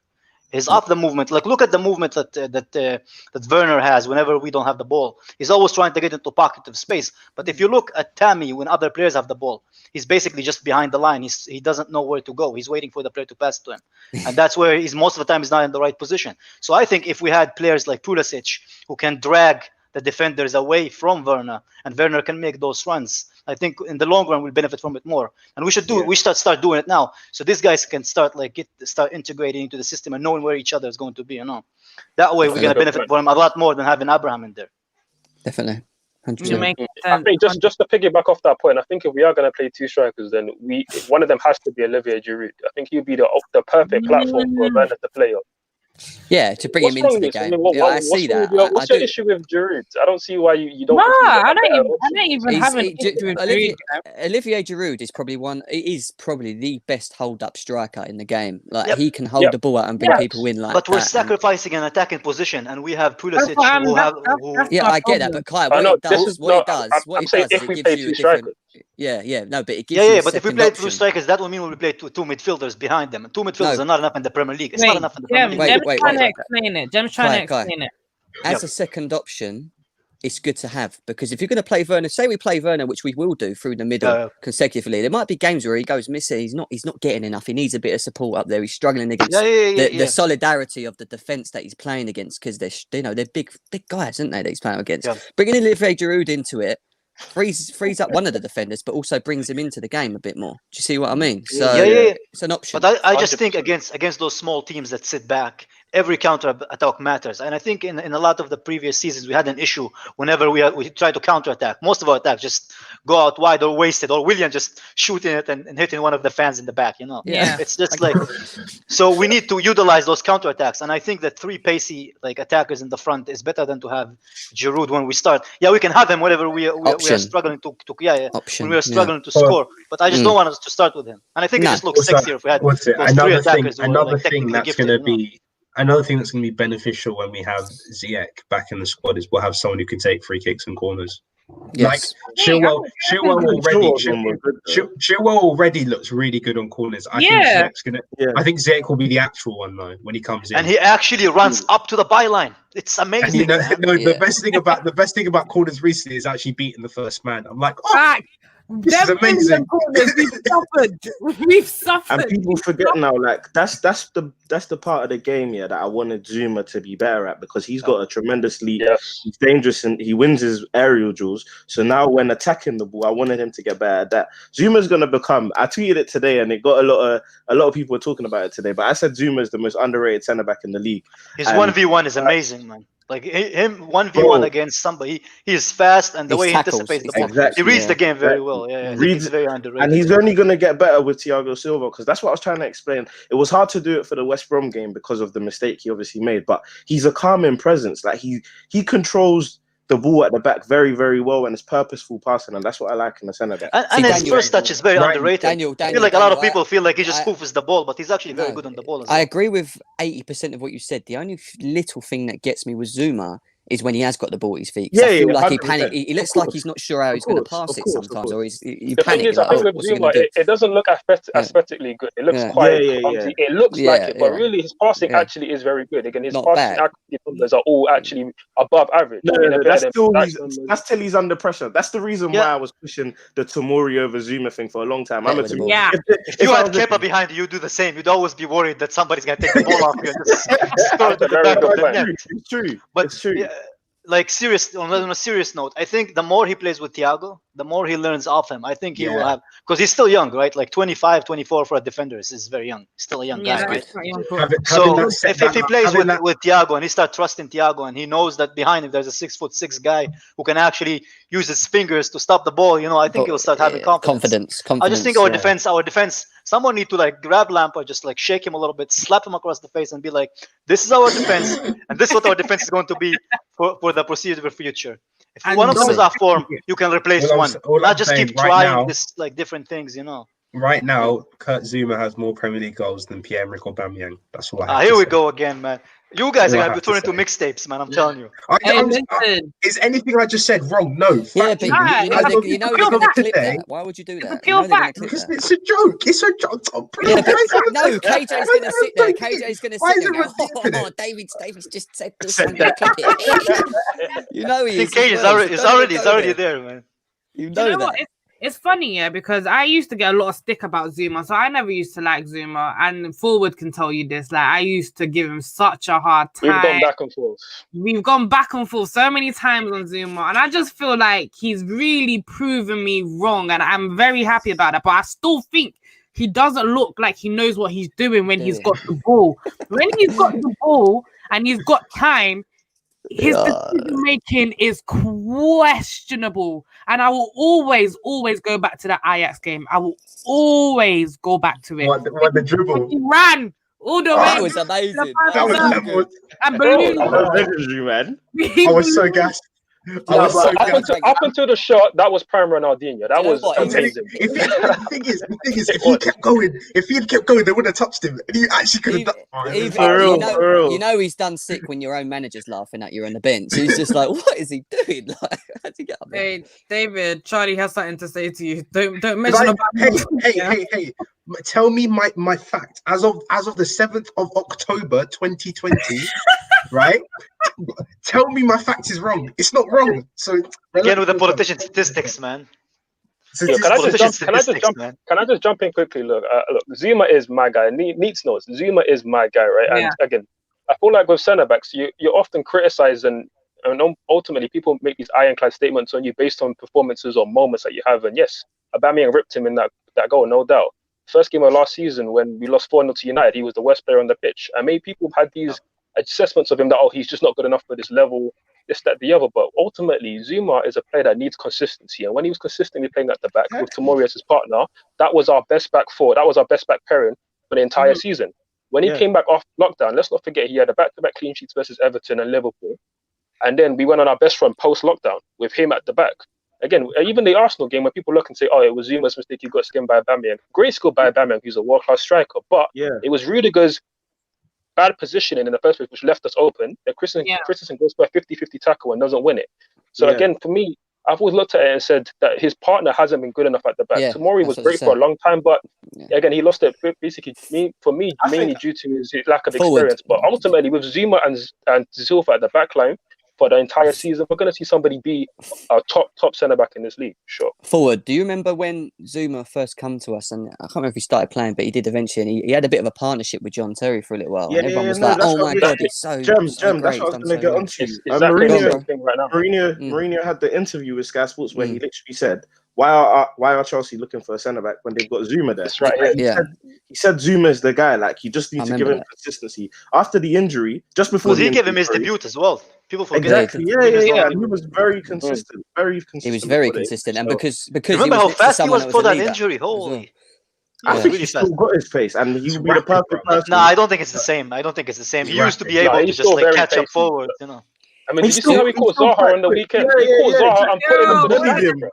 His off the movement, like look at the movement that Werner has whenever we don't have the ball. He's always trying to get into pocket of space. But if you look at Tammy when other players have the ball, he's basically just behind the line. He doesn't know where to go. He's waiting for the player to pass to him, and that's where he's most of the time he's not in the right position. So I think if we had players like Pulisic who can drag the defenders away from Werner, and Werner can make those runs, I think in the long run we'll benefit from it more. And we should do it. We should start doing it now, so these guys can start integrating into the system and knowing where each other is going to be. That way we're going to benefit from him a lot more than having Abraham in there. Definitely. 100%. I think just to piggyback off that point, I think if we are going to play 2 strikers, then one of them has to be Olivier Giroud. I think he'd be the perfect platform for Werner to play on. Yeah, to bring him into the game. I see that. What's your issue with Giroud? I don't see why you don't. No, I don't even have an issue with Giroud. Olivier Giroud is probably the best hold-up striker in the game. Like he can hold the ball out and bring people in like that. But we're sacrificing an attacking position, and we have Pulisic Yeah, I get that, but Kai, what it does is it gives you a different. No, but it gives you but if we play 2 strikers, that will mean we'll play 2 midfielders behind them. And 2 midfielders are not enough in the Premier League. It's not enough in the Premier League. Jem's trying to explain it. Jem's trying to explain it. As a second option, it's good to have, because if you're going to play Werner, say we play Werner, which we will do through the middle consecutively, there might be games where he goes missing. He's not getting enough. He needs a bit of support up there. He's struggling against the solidarity of the defense that he's playing against, because they're big guys, aren't they? That he's playing against. Bringing Olivier Giroud into it frees up one of the defenders, but also brings him into the game a bit more. Do you see what I mean? So it's an option. But I just think against those small teams that sit back, every counter attack matters. And I think in a lot of the previous seasons we had an issue whenever we try to counter attack. Most of our attacks just go out wide or wasted, or William just shooting it and hitting one of the fans in the back. It's just like, so we need to utilize those counter attacks. And I think that 3 pacey attackers in the front is better than to have Giroud when we start. We can have him whenever we are struggling to when we are struggling to score. But I just don't want us to start with him. And I think it just looks sexier if we had those 3 attackers. Another thing that's going to be beneficial when we have Ziyech back in the squad is we'll have someone who can take free kicks and corners. Yes. Chilwell already looks really good on corners. I think Ziyech will be the actual one though when he comes in. And he actually runs up to the byline. It's amazing. The best thing about corners recently is actually beating the first man. I'm like, this is amazing. We've suffered. And people forget now, that's the part of the game that I wanted Zouma to be better at, because he's got a tremendously he's dangerous and he wins his aerial duels. So now when attacking the ball, I wanted him to get better at that. Zuma's gonna become. I tweeted it today, and it got a lot of people were talking about it today. But I said Zuma's the most underrated centre back in the league. His 1v1 is amazing, man. Like him 1v1 against somebody, he's fast, and the way he anticipates the ball, he reads the game very well. He's very underrated. And he's only going to get better with Thiago Silva, because that's what I was trying to explain. It was hard to do it for the West Brom game because of the mistake he obviously made, but he's a calming presence. Like he controls the ball at the back very, very well, and it's purposeful passing, and that's what I like in the centre back. And his first touch is very underrated. Daniel, I feel like a lot of people feel like he just hoofs the ball, but he's actually very good on the ball as well. I agree with 80% of what you said. The only little thing that gets me with Zuma is when he has got the ball at his feet. I feel like he panicked. He looks like he's not sure how he's going to pass it sometimes, or he panics. I think with Zuma, it doesn't look aesthetically good. It looks quite clumsy. It looks like it, but really his passing actually is very good. Again, his passing accuracy numbers are all actually above average. That's till he's under pressure. That's the reason why I was pushing the Tomori over Zuma thing for a long time. If you had Kepa behind you, do the same. You'd always be worried that somebody's going to take the ball off you and just score to the back of the net. It's true. But it's true. Like on a serious note, I think the more he plays with Thiago, the more he learns off him. I think he will have, because he's still young, right? Like 25, 24 for a defender is very young. Still a young guy, right? So if he plays with Thiago and he starts trusting Thiago and he knows that behind him there's a 6'6" guy who can actually use his fingers to stop the ball, I think he'll start having confidence. I just think our defense, someone need to like grab Lamptey, just like shake him a little bit, slap him across the face and be like, this is our defense and this is what our defense is going to be for the foreseeable future. If one of them is off form, you can replace one. Not just keep trying this like different things, Right now, Kurt Zouma has more Premier League goals than Pierre-Emerick Aubameyang. That's all I have to here we say. go again, man. You guys are going to be turning into mixtapes, man. I'm telling you. Is anything I just said wrong? No. Yeah, but you know they're going to clip that. Why would you do that? Because it's a joke. It's a joke. Yeah, but no, KJ's going to sit there. KJ's going to sit there and go, David's just said this. I'm going to clip it. You know he is. KJ is already there, man. You know that. It's funny, because I used to get a lot of stick about Zouma, so I never used to like Zouma, and Forward can tell you this. Like, I used to give him such a hard time. We've gone back and forth. We've gone back and forth so many times on Zouma, and I just feel like he's really proven me wrong, and I'm very happy about that. But I still think he doesn't look like he knows what he's doing when he's got the ball. When he's got the ball and he's got time, his decision making is questionable, and I will always go back to the Ajax game. I will always go back to it. What the dribble? He ran all the way. That was amazing. I was so gassed. Up until the shot, that was prime Ronaldinho. That was amazing. The thing is, if he had kept going, they would have touched him. And he actually could have done. You know he's done sick when your own manager's laughing at you on the bench. He's just like, what is he doing? Like, how'd he get up there? Hey, David, Charlie has something to say to you. Don't mention about Hey. Tell me my fact. As of the 7th of October 2020, right? Tell me my fact is wrong. It's not wrong. So again with the politician statistics, man. Can I just jump in quickly? Look, Zouma is my guy. Neats knows Zouma is my guy, right? And again, I feel like with centre backs, you're often criticised and ultimately people make these ironclad statements on you based on performances or moments that you have. And yes, Aubameyang ripped him in that goal, no doubt. First game of last season when we lost 4-0 to United, he was the worst player on the pitch. I mean, people had these assessments of him that, he's just not good enough for this level, this, that, the other. But ultimately, Zouma is a player that needs consistency. And when he was consistently playing at the back with Tomori as his partner, that was our best back four. That was our best back pairing for the entire season. When he came back off lockdown, let's not forget he had a back-to-back clean sheets versus Everton and Liverpool. And then we went on our best run post-lockdown with him at the back. Again, even the Arsenal game, when people look and say, it was Zuma's mistake, he got skinned by Aubameyang. Great skill by Aubameyang, who's a world-class striker. But it was Rudiger's bad positioning in the first place, which left us open. Then Christensen goes for a 50-50 tackle and doesn't win it. So again, for me, I've always looked at it and said that his partner hasn't been good enough at the back. Tomori was great for a long time, but again, he lost it basically mainly due to his lack of experience. But ultimately, with Zouma and Silva at the back line, for the entire season, we're going to see somebody be a top centre back in this league. Sure. Forward. Do you remember when Zouma first come to us? And I can't remember if he started playing, but he did eventually. And he had a bit of a partnership with John Terry for a little while. And everyone was like, "Oh my god, it's so Gem, great." that's what I was going to get onto. Mourinho had the interview with Sky Sports where he literally said, "Why are Chelsea looking for a centre back when they've got Zouma there?" That's right. He said Zouma is the guy. Like, you just need to give him consistency. After the injury, just before he gave him his debut as well. People forget. Exactly. Yeah. He was very consistent. He was very consistent, and because remember how fast he was for that injury. Holy. I think he's still got his pace, and he would be the perfect person. No, I don't think it's the same. He used to be able to just like catch up forward, I mean, did you see how he caught Zaha on the weekend? He caught Zaha and put him into the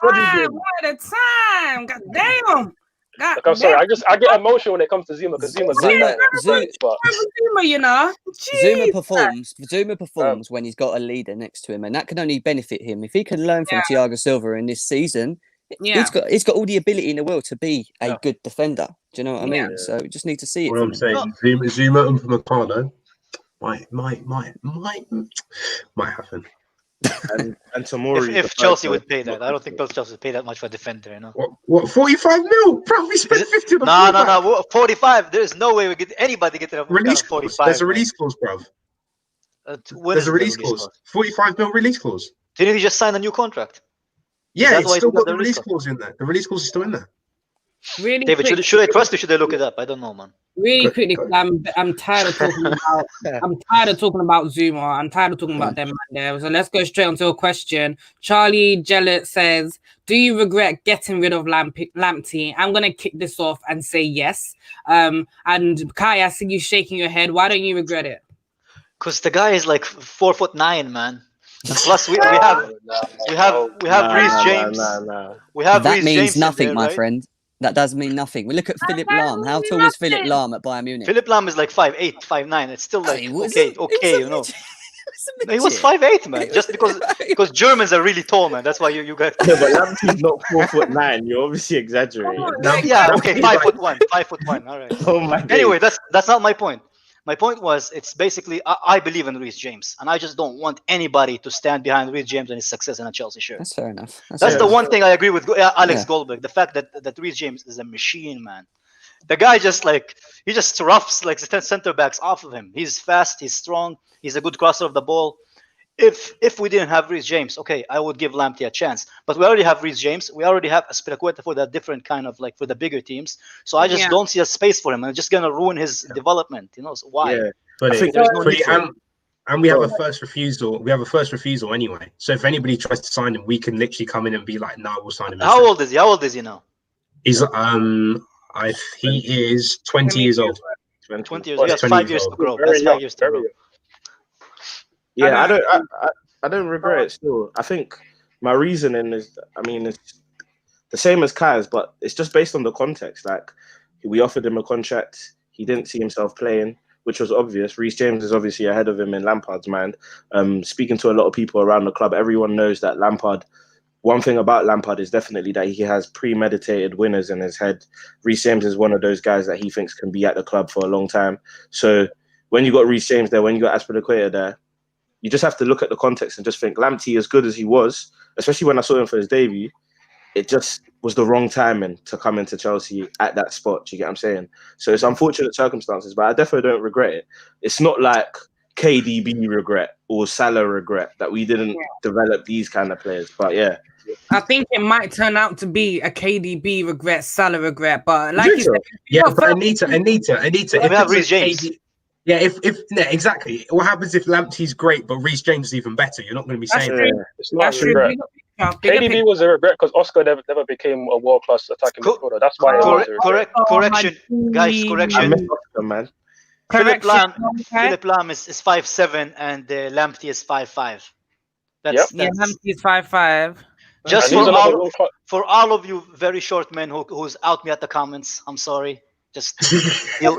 stand. One at a time. God damn. God Look, I'm sorry. I get emotional when it comes to Zouma because Zouma's Zouma, you know. Zouma performs when he's got a leader next to him, and that can only benefit him. If he can learn from Thiago Silva in this season, he's got all the ability in the world to be a good defender. Do you know what I mean? So we just need to see it. What I'm saying, Zouma and Upamecano might happen. And Tomori. If Chelsea would pay that, I don't think Chelsea would pay that much for a defender. You know what? 45 mil, bro. We spent 50 on the No. 45. There's no way we get anybody get a release 45. clause. There's a release clause, bro. There's a release clause. 45 mil release clause. Didn't he just sign a new contract? Yeah, it's still got the release clause in there. The release clause is still in there. Really, David, should I trust or should I look it up? I don't know, man. Really quickly, I'm tired of talking about. I'm tired of talking about Zouma. I'm tired of talking about them right there. So let's go straight onto a question. Charlie Gellert says, "Do you regret getting rid of Lamptey?" I'm gonna kick this off and say yes. And Kai, I see you shaking your head. Why don't you regret it? Because the guy is like 4'9", man. And plus, we have Reece James. We have that Reece means James nothing, there, my right? friend. That does mean nothing. We look at Philip Lahm. How tall was Philip Lahm at Bayern Munich? Philip Lahm is like 5'8", 5'9". It's still like okay, you know. He was 5'8", man. Just because Germans are really tall, man. That's why you got. Yeah, but Lamptey's not 4'9". You're obviously exaggerating. Yeah, okay, 5'1". 5'1". All right. Oh my God. Anyway, that's not my point. My point was, it's basically I believe in Reece James, and I just don't want anybody to stand behind Reece James and his success in a Chelsea shirt. That's fair enough. That's the one thing I agree with Alex Goldberg. The fact that Reece James is a machine, man. The guy just he just roughs like the center backs off of him. He's fast, he's strong, he's a good crosser of the ball. If we didn't have Reece James, okay, I would give Lamptey a chance. But we already have Reece James. We already have Aspilicueta for that different kind of for the bigger teams. So I just don't see a space for him. I'm just gonna ruin his development. You know, so why? Yeah, but and we have a first refusal. We have a first refusal anyway. So if anybody tries to sign him, we can literally come in and be like, "No, we'll sign him." How old is he? How old is he now? He's he is 20 years old. 20 years. He has 5 years to grow. That's 5 years to grow. Yeah, I don't regret it still. I think my reasoning is, it's the same as Kai's, but it's just based on the context. Like, we offered him a contract, he didn't see himself playing, which was obvious. Reece James is obviously ahead of him in Lampard's mind. Speaking to a lot of people around the club, everyone knows that Lampard. One thing about Lampard is definitely that he has premeditated winners in his head. Reece James is one of those guys that he thinks can be at the club for a long time. So when you got Reece James there, when you got Aspilicueta there, you just have to look at the context and just think Lamptey, as good as he was, especially when I saw him for his debut, it just was the wrong timing to come into Chelsea at that spot. Do you get what I'm saying? So it's unfortunate circumstances, but I definitely don't regret it. It's not like KDB regret or Salah regret that we didn't develop these kind of players. But yeah. I think it might turn out to be a KDB regret, Salah regret, but like you said, but Anita. We have Reece James. Yeah, exactly. What happens if Lamptey's great, but Reece James is even better? You're not going to be saying that. It's not a regret. KDB was a regret because Oscar never became a world-class attacking midfielder. That's why it was a regret. Correction, guys. Correction. Oscar, man. Philip Lahm is 5'7" and Lamptey is 5'5". Lamptey is 5'5". Just for all of you very short men who's out me at the comments, I'm sorry. Just live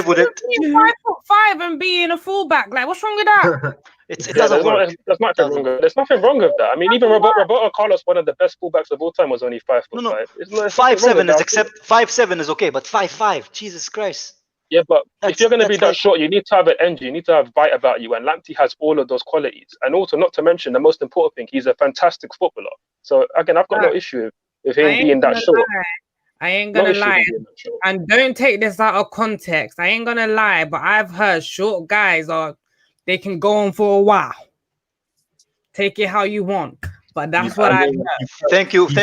with it. 5'5" and being a fullback, like what's wrong with that? It doesn't work. There's nothing wrong. There's nothing wrong with that. I mean, even Roberto Carlos, one of the best fullbacks of all time, was only 5'5". No. 5'7" is okay, but 5'5", Jesus Christ. Yeah, but if you're going to be that short, you need to have an engine. You need to have bite about you, and Lamptey has all of those qualities. And also, not to mention the most important thing, he's a fantastic footballer. So again, I've got no issue with him being that short. I ain't gonna lie, and don't take this out of context. I ain't gonna lie, but I've heard short guys they can go on for a while. Take it how you want, but that's what I heard. Thank you. I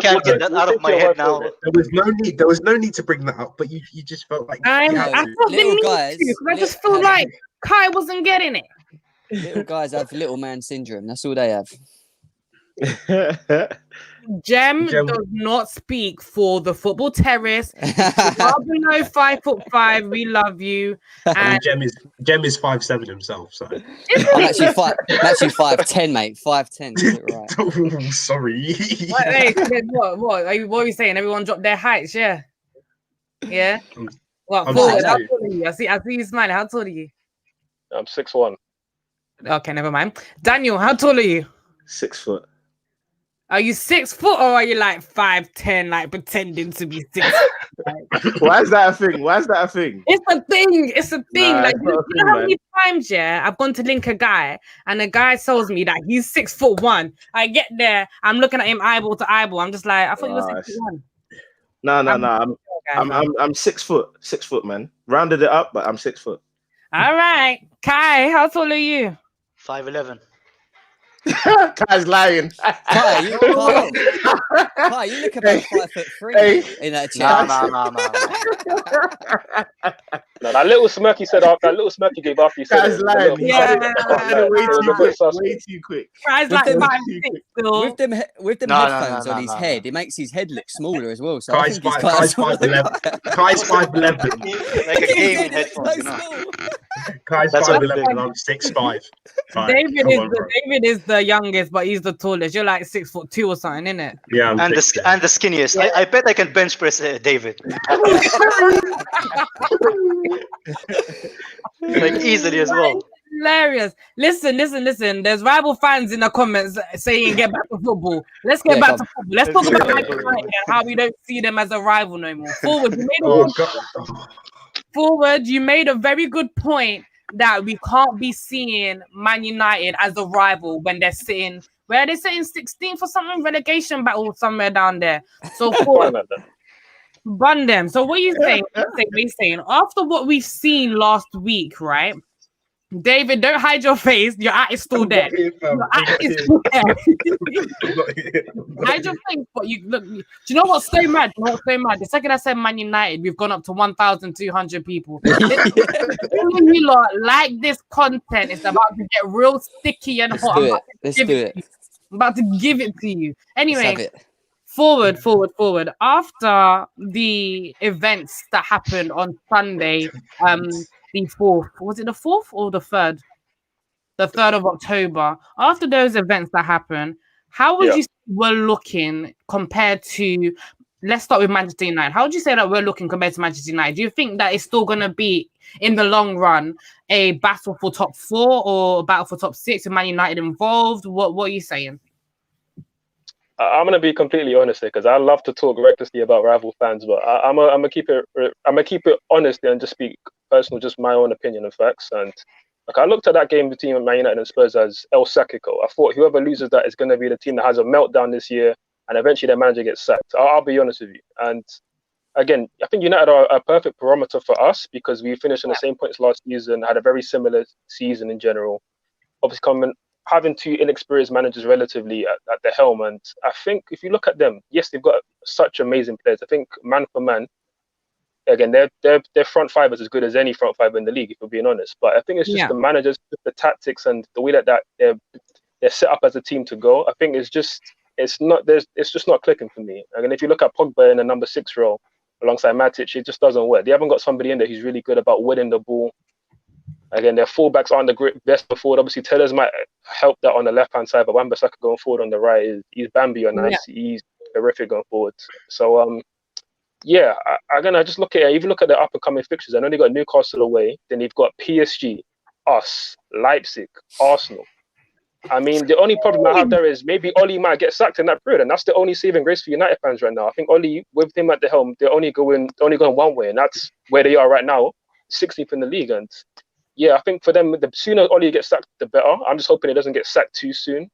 can't get that out of my head now. There was no need to bring that up, but you just felt like I felt the need to, because I just feel like Kai wasn't getting it. Little guys have little man syndrome. That's all they have. Jem Jem- does not speak for the Football Terrace. Far below 5'5", we love you. And And Jem is 5'7" himself. So I'm actually 5'10", mate. 5'10". Get it right. oh, sorry. what are you saying? Everyone dropped their heights, yeah. Yeah. Well, I'm forward. How 6'2". tall are you? I see you smiling. How tall are you? I'm 6'1". Okay, never mind. Daniel, how tall are you? 6 foot. Are you 6 foot or are you like 5'10", like pretending to be 6 foot? Why is that a thing? Why is that a thing? It's a thing. It's a thing. Nah, Like, it's you not a know thing, how man. many times, yeah, I've gone to link a guy and the guy tells me that he's 6'1". I get there, I'm looking at him eyeball to eyeball. I'm just like, I thought you were 6'1". No. I'm 6 foot. 6 foot, man. Rounded it up, but I'm 6 foot. All right. Kai, how tall are you? 5'11". Kai's lying. Kai, you look about 5'3" in that chair. No, that little smirk he said after that little smirk he gave after he said Kai's lying. He said it way too quick. Kai's like 5'6" still. With them headphones on his head, it makes his head look smaller as well. So I Kai's think he's 5'11". Kai's 5'11". Like a gaming headphones, you know. Kai's That's 5'11" and I'm 6'5". David is the youngest, but he's the tallest. You're like 6'2" or something, isn't it? Yeah, I'm And the 6'10". skinniest. I bet I can bench press David. Like easily as well. Hilarious. Listen. There's rival fans in the comments saying get back to football. Let's get back to football. Let's talk about Man United and how we don't see them as a rival no more. Forward, you made a very good point that we can't be seeing Man United as a rival when they're sitting 16th or something, relegation battle somewhere down there. So forward, bun them. So what are you saying? We're saying after what we've seen last week, right? David, don't hide your face. Your eye is still there. Hide your face, but you look. Do you know what's so mad? The second I said Man United, we've gone up to 1,200 people. You lot like this content. It's about to get real sticky and hot. Let's do it. I'm about to give it to you. Anyway, forward. After the events that happened on Sunday, the 4th, was it the 4th or the 3rd? The 3rd of October. After those events that happened, how would you say we're looking compared to, let's start with Manchester United. How would you say that we're looking compared to Manchester United? Do you think that it's still going to be, in the long run, a battle for top 4 or a battle for top 6 with Man United involved? What are you saying? I'm gonna be completely honest here because I love to talk recklessly about rival fans, but I'm gonna keep it honest and just speak personal, just my own opinion and facts. And I looked at that game between Man United and Spurs as El Sacico. I thought whoever loses that is going to be the team that has a meltdown this year, and eventually their manager gets sacked. I'll be honest with you. And again, I think United are a perfect barometer for us because we finished on the same points last season, had a very similar season in general. Obviously, having 2 inexperienced managers relatively at the helm. And I think if you look at them, yes, they've got such amazing players. I think man for man, again, their front five is as good as any front five in the league, if we're being honest. But I think it's just the managers, the tactics, and the way that they're set up as a team to go. I think it's just not clicking for me. Again, if you look at Pogba in the number 6 role alongside Matic, it just doesn't work. They haven't got somebody in there who's really good about winning the ball. Again, their fullbacks aren't the best forward. Obviously, Tellers might help that on the left-hand side, but Wan-Bissaka going forward on the right, he's Bambi on ice. He's terrific going forward. So, I just look at it. Even look at the up-and-coming fixtures. I know they got Newcastle away. Then they've got PSG, us, Leipzig, Arsenal. I mean, the only problem I have there is maybe Oli might get sacked in that period, and that's the only saving grace for United fans right now. I think Oli, with him at the helm, they're only going one way, and that's where they are right now, 16th in the league. And yeah, I think for them, the sooner Oli gets sacked, the better. I'm just hoping he doesn't get sacked too soon.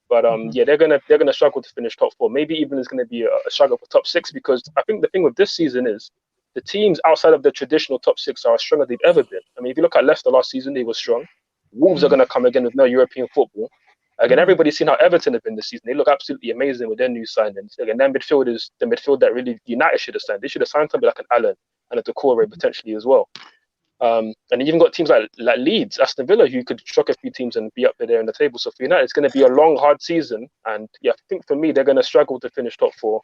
But they're gonna struggle to finish top 4. Maybe even it's gonna be a struggle for top 6 because I think the thing with this season is the teams outside of the traditional top 6 are as strong as they've ever been. I mean, if you look at Leicester last season, they were strong. Wolves are gonna come again with no European football. Again, everybody's seen how Everton have been this season. They look absolutely amazing with their new signings. Again, their midfield is the midfield that really United should have signed. They should have signed somebody like an Allen and a Decore potentially as well. And you even got teams like Leeds, Aston Villa, who could shock a few teams and be up there in the table. So for United, it's going to be a long, hard season. And yeah, I think for me, they're going to struggle to finish top 4.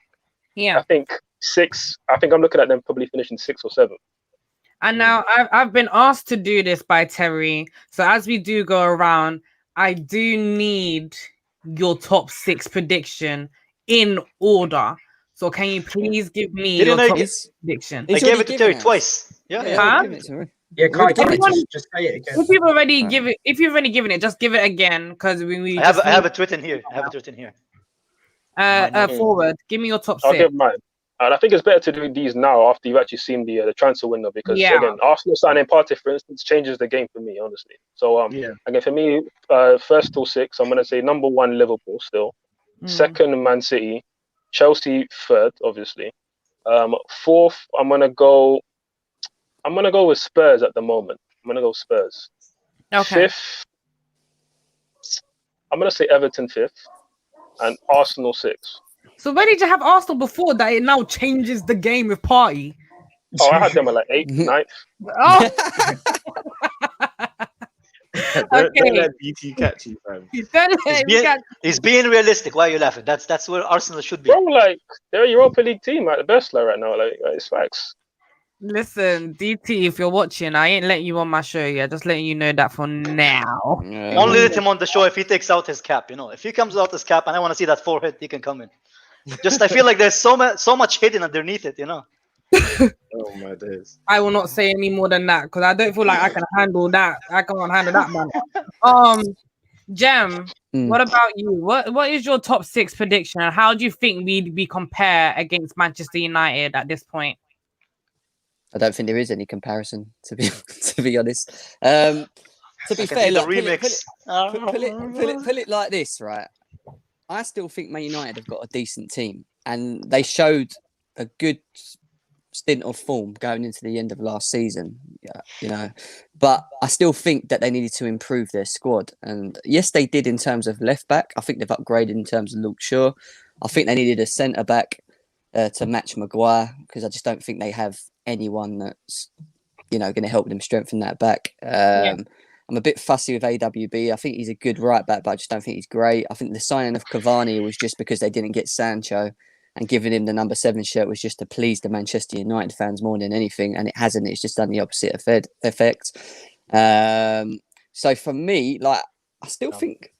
Yeah. I think 6. I think I'm looking at them probably finishing 6 or 7. And now I've been asked to do this by Terry. So as we do go around, I do need your top 6 prediction in order. So can you please give me your top prediction? I gave it to Terry twice. Yeah. Yeah, Kai, just say it again. If you've already given it, just give it again because I have it written here. Forward. Give me your top 6. I'll give mine. And I think it's better to do these now after you've actually seen the transfer window because again, Arsenal signing Partey, for instance, changes the game for me, honestly. So again, for me, first till 6, I'm gonna say number 1 Liverpool still, 2nd Man City, Chelsea 3rd, obviously. 4th, I'm gonna go with Spurs at the moment. I'm gonna go Spurs. Okay. 5th, I'm gonna say Everton 5th, and Arsenal 6th. So where did you have Arsenal before that? It now changes the game with Partey. Oh, I had them at like 8th, 9th. Oh. Don't let BT catch you, fam. He's being realistic. Why are you laughing? That's where Arsenal should be. Bro, like they're a Europa League team at the best right now. Like it's facts. Listen, DT, if you're watching, I ain't letting you on my show yet. Just letting you know that for now. Only let him on the show if he takes out his cap. If he comes out his cap and I want to see that forehead, he can come in. I feel like there's so much hidden underneath it. Oh my days. I will not say any more than that because I don't feel like I can handle that. I can't handle that, man. Jem, what about you? What is your top 6 prediction? And how do you think we compare against Manchester United at this point? I don't think there is any comparison, to be honest. To be fair, look, put it like this, right? I still think Man United have got a decent team, and they showed a good stint of form going into the end of last season. But I still think that they needed to improve their squad, and yes, they did in terms of left back. I think they've upgraded in terms of Luke Shaw. I think they needed a centre back to match Maguire because I just don't think they have anyone that's going to help them strengthen that back. I'm a bit fussy with AWB. I think he's a good right back, but I just don't think he's great. I think the signing of Cavani was just because they didn't get Sancho, and giving him the number 7 shirt was just to please the Manchester United fans more than anything, and it hasn't. It's just done the opposite effect. So for me, like I still think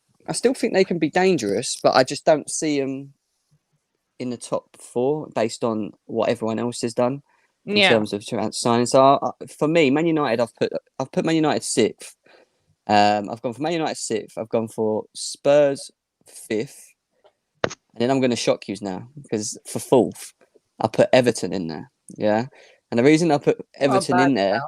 they can be dangerous, but I just don't see them in the top 4 based on what everyone else has done in terms of signings. So for me, Man United, I've put Man United 6th. I've gone for Man United 6th. I've gone for Spurs 5th. And then I'm going to shock you now because for 4th, I put Everton in there. Yeah. And the reason I put Everton in there,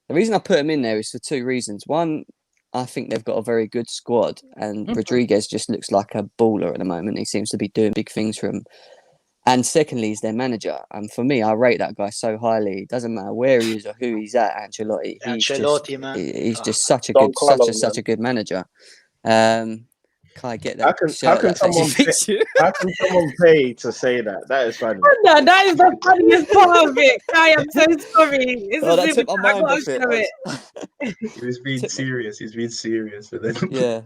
the reason I put them in there is for 2 reasons. One, I think they've got a very good squad, and Rodriguez just looks like a baller at the moment. He seems to be doing big things for him. And secondly, he's their manager. And for me, I rate that guy so highly. It doesn't matter where he is or who he's at. He's just such a good manager. Can I get that? How can someone pay to say that? That is funny. No, that is the funniest part of it. I am so sorry. That took my mind off it. He was being serious. But then... Yeah.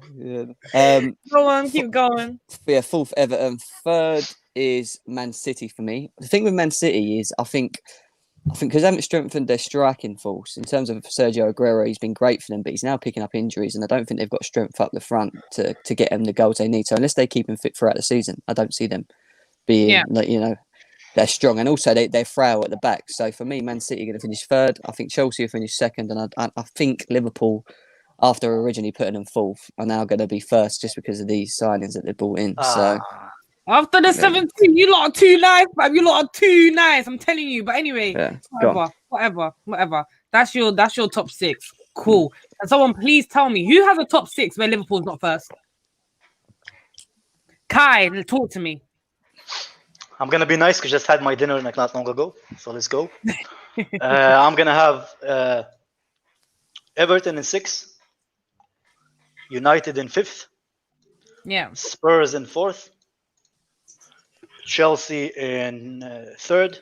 Go on, keep going. Yeah, 4th Everton. 3rd is Man City for me. The thing with Man City is I think because they haven't strengthened their striking force in terms of Sergio Aguero, he's been great for them, but he's now picking up injuries, and I don't think they've got strength up the front to get them the goals they need. So unless they keep him fit throughout the season, I don't see them being they're strong, and also they're frail at the back. So for me, Man City are going to finish 3rd. I think Chelsea will finish 2nd, and I think Liverpool, after originally putting them 4th, are now going to be 1st just because of these signings that they brought in. So. After the 17, you lot are too nice, man. You lot are too nice. I'm telling you. But anyway, whatever. That's your top 6. Cool. And someone please tell me who has a top 6 where Liverpool's not 1st. Kai, talk to me. I'm gonna be nice because I just had my dinner like not long ago. So let's go. I'm gonna have Everton in 6th, United in 5th, Spurs in 4th. Chelsea in 3rd,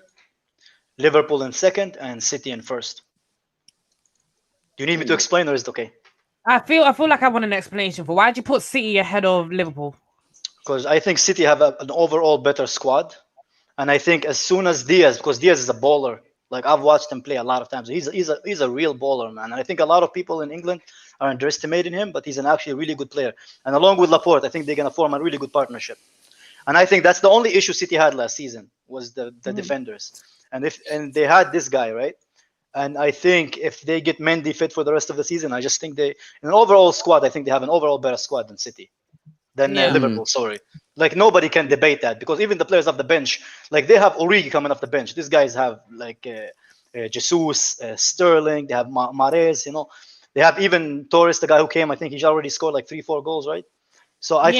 Liverpool in 2nd, and City in 1st. Do you need me to explain, or is it okay? I feel like I want an explanation for why did you put City ahead of Liverpool? Because I think City have an overall better squad, and I think as soon as Diaz, because Diaz is a baller, like I've watched him play a lot of times. He's a real baller, man. And I think a lot of people in England are underestimating him, but he's actually a really good player. And along with Laporte, I think they're gonna form a really good partnership. And I think that's the only issue City had last season was the defenders. And they had this guy, right? And I think if they get Mendy fit for the rest of the season, I just think in an overall squad, I think they have an overall better squad than City, than Liverpool. Sorry, like nobody can debate that because even the players off the bench, like they have Origi coming off the bench. These guys have like Jesus, Sterling. They have Mahrez. You know, they have even Torres, the guy who came. I think he's already scored like 3-4 goals, right? So I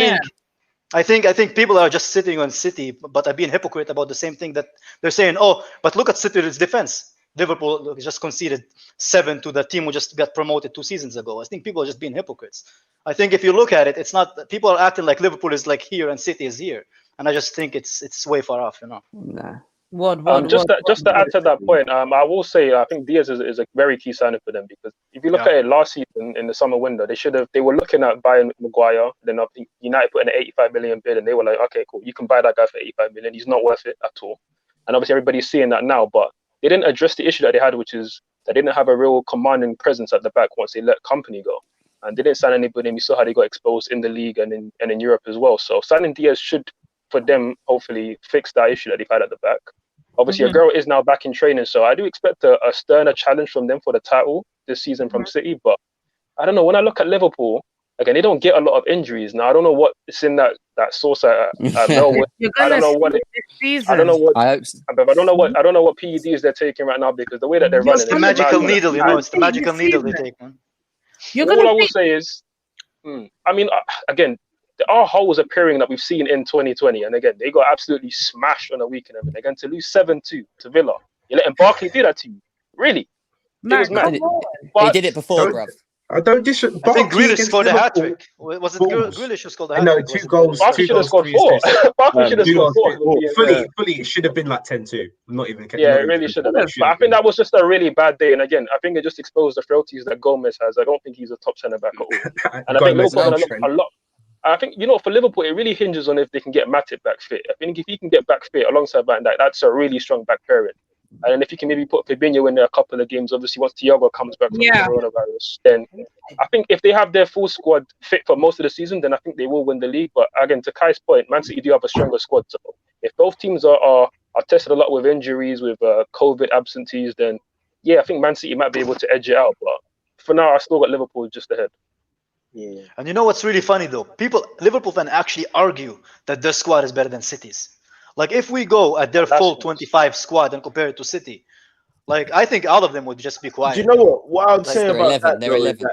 think people are just sitting on City, but are being hypocrite about the same thing that they're saying. Oh, but look at City's defense. Liverpool just conceded 7 to the team who just got promoted 2 seasons ago. I think people are just being hypocrites. I think if you look at it, it's not people are acting like Liverpool is like here and City is here, and I just think it's way far off, you know. Nah. Just to add to that point, I will say I think Diaz is a very key signing for them because if you look at it last season in the summer window, they were looking at buying Maguire. Then I think United put in an 85 million bid, and they were like, okay, cool, you can buy that guy for 85 million. He's not worth it at all. And obviously everybody's seeing that now, but they didn't address the issue that they had, which is they didn't have a real commanding presence at the back once they let Company go. And they didn't sign anybody, and we saw how they got exposed in the league and in Europe as well. So signing Diaz should, for them, hopefully fix that issue that they've had at the back. Obviously, Aguero is now back in training, so I do expect a sterner challenge from them for the title this season from City. But I don't know, when I look at Liverpool, again, they don't get a lot of injuries. Now, I don't know what is in that sauce. I don't know what I don't know what I don't know what PEDs they're taking right now because the way that they're running, it's the magical needle, you know. It's the magical needle they take, man. All I will say is, I mean, again, there are holes appearing that we've seen in 2020, and again, they got absolutely smashed on the weekend. I mean, again, to lose 7-2 to Villa, you're letting Barkley do that to you, really? It was mad. He did it before, bruv. I don't disagree. I think Grealish scored a hat trick. Was it Grealish who scored a hat trick? No, 2 goals. Barkley should have scored 4. Barkley should have scored 4. Fully, it should have been like 10-2. Not even. Yeah, it really should have been. But I think that was just a really bad day. And again, I think it just exposed the frailties that Gomez has. I don't think he's a top centre back at all. And I think Liverpool are going to look a lot. I think, for Liverpool, it really hinges on if they can get Matip back fit. I think if he can get back fit alongside Van Dijk, that's a really strong back pairing. And then if you can maybe put Fabinho in there a couple of games, obviously once Thiago comes back from the coronavirus, then I think if they have their full squad fit for most of the season, then I think they will win the league. But again, to Kai's point, Man City do have a stronger squad. So if both teams are tested a lot with injuries, with COVID absentees, then yeah, I think Man City might be able to edge it out. But for now, I still got Liverpool just ahead. Yeah. And you know what's really funny though? Liverpool fans actually argue that their squad is better than City's. Like if we go at their full 25 squad and compare it to City, like I think all of them would just be quiet. Do you know what? What I would say about 11, they're 11.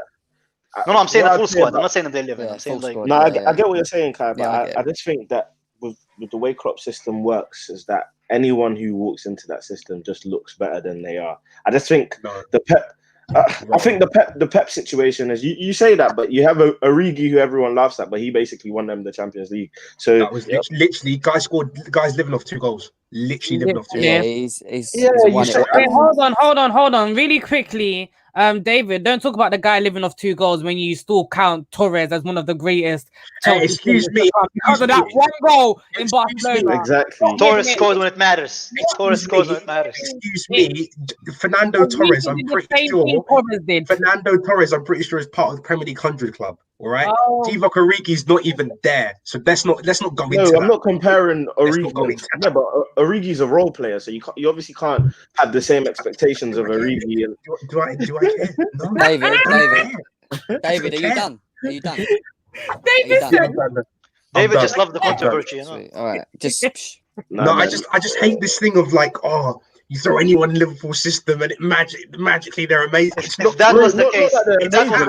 No, I'm saying the full squad. I'm not saying that they're 11. I'm saying like. No, I get what you're saying, Kai. But I just think that with the way Klopp's system works, is that anyone who walks into that system just looks better than they are. I just think the Pep. I think the Pep situation is you say that, but you have Origi who everyone laughs at, but he basically won them the Champions League. So that was literally guys living off 2 goals. Literally living off 2 goals. Wait, hold on, really quickly. David, don't talk about the guy living off 2 goals when you still count Torres as one of the greatest. Excuse me. Because of that 1 goal in Barcelona. Exactly. Torres scores when it matters. Excuse me. Fernando Torres, I'm pretty sure. Fernando Torres, I'm pretty sure is part of the Premier League 100 club. All right. Divock Origi's not even there, so let's not go into that. I'm not comparing Origi. Yeah, but Origi's a role player, so you obviously can't have the same expectations of Origi. Do I care? No. David, are you done? David just loved the controversy. You know? All right, I just hate this thing of like, you throw anyone in Liverpool system and it magically they're amazing. If that was the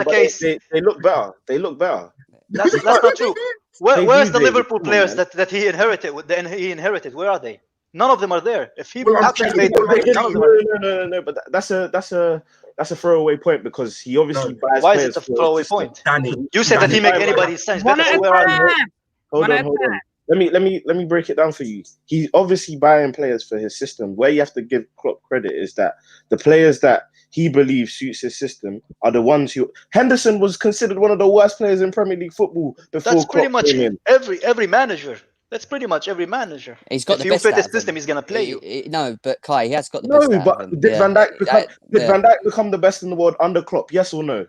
case, they look better. They look better. That's not true. Where's the Liverpool players that he inherited? Where are they? None of them are there. If he actually made no, but that's a throwaway point because he obviously buys. Why is it a throwaway point? Danny, you said that he make anybody's sense better. So where are they? Hold on. Let me break it down for you. He's obviously buying players for his system. Where you have to give Klopp credit is that the players that he believes suits his system are the ones who. Henderson was considered one of the worst players in Premier League football before. That's pretty Klopp much came in. every manager. That's pretty much every manager. He's got if the you best fit out his of him. system, he's gonna play you. No, but Kai, he has got the No, best out but of him. did Van Dijk become Van Dijk Dijk become the best in the world under Klopp? Yes or no?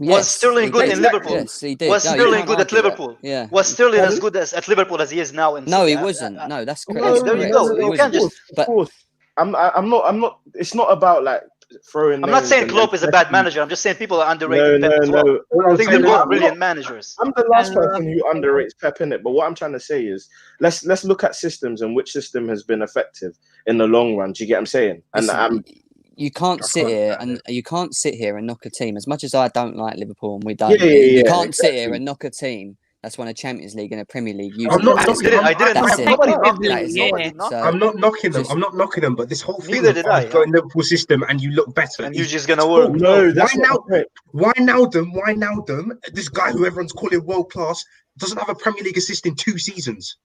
Was Sterling good in Liverpool? Yes, he did. Was Sterling good at Liverpool? Yeah. Was Sterling as good at Liverpool as he is now? In No, City? he wasn't. No, that's correct. No, there you go. You can't just. Of course. I'm not. It's not about like throwing. I'm not saying Klopp is a bad manager. I'm just saying people are underrating Pep as well. I think they're both brilliant managers. I'm the last person who underrates Pep in it. But what I'm trying to say is, let's look at systems and which system has been effective in the long run. Do you get what I'm saying? And Listen, you can't sit here and knock a team. As much as I don't like Liverpool, and we don't. You can't sit here and knock a team that's won a Champions League and a Premier League. I'm not knocking them. I'm not knocking them. But this whole thing of going Liverpool system and you look better, and you're just gonna work. No, why now them? This guy who everyone's calling world class doesn't have a Premier League assist in 2 seasons.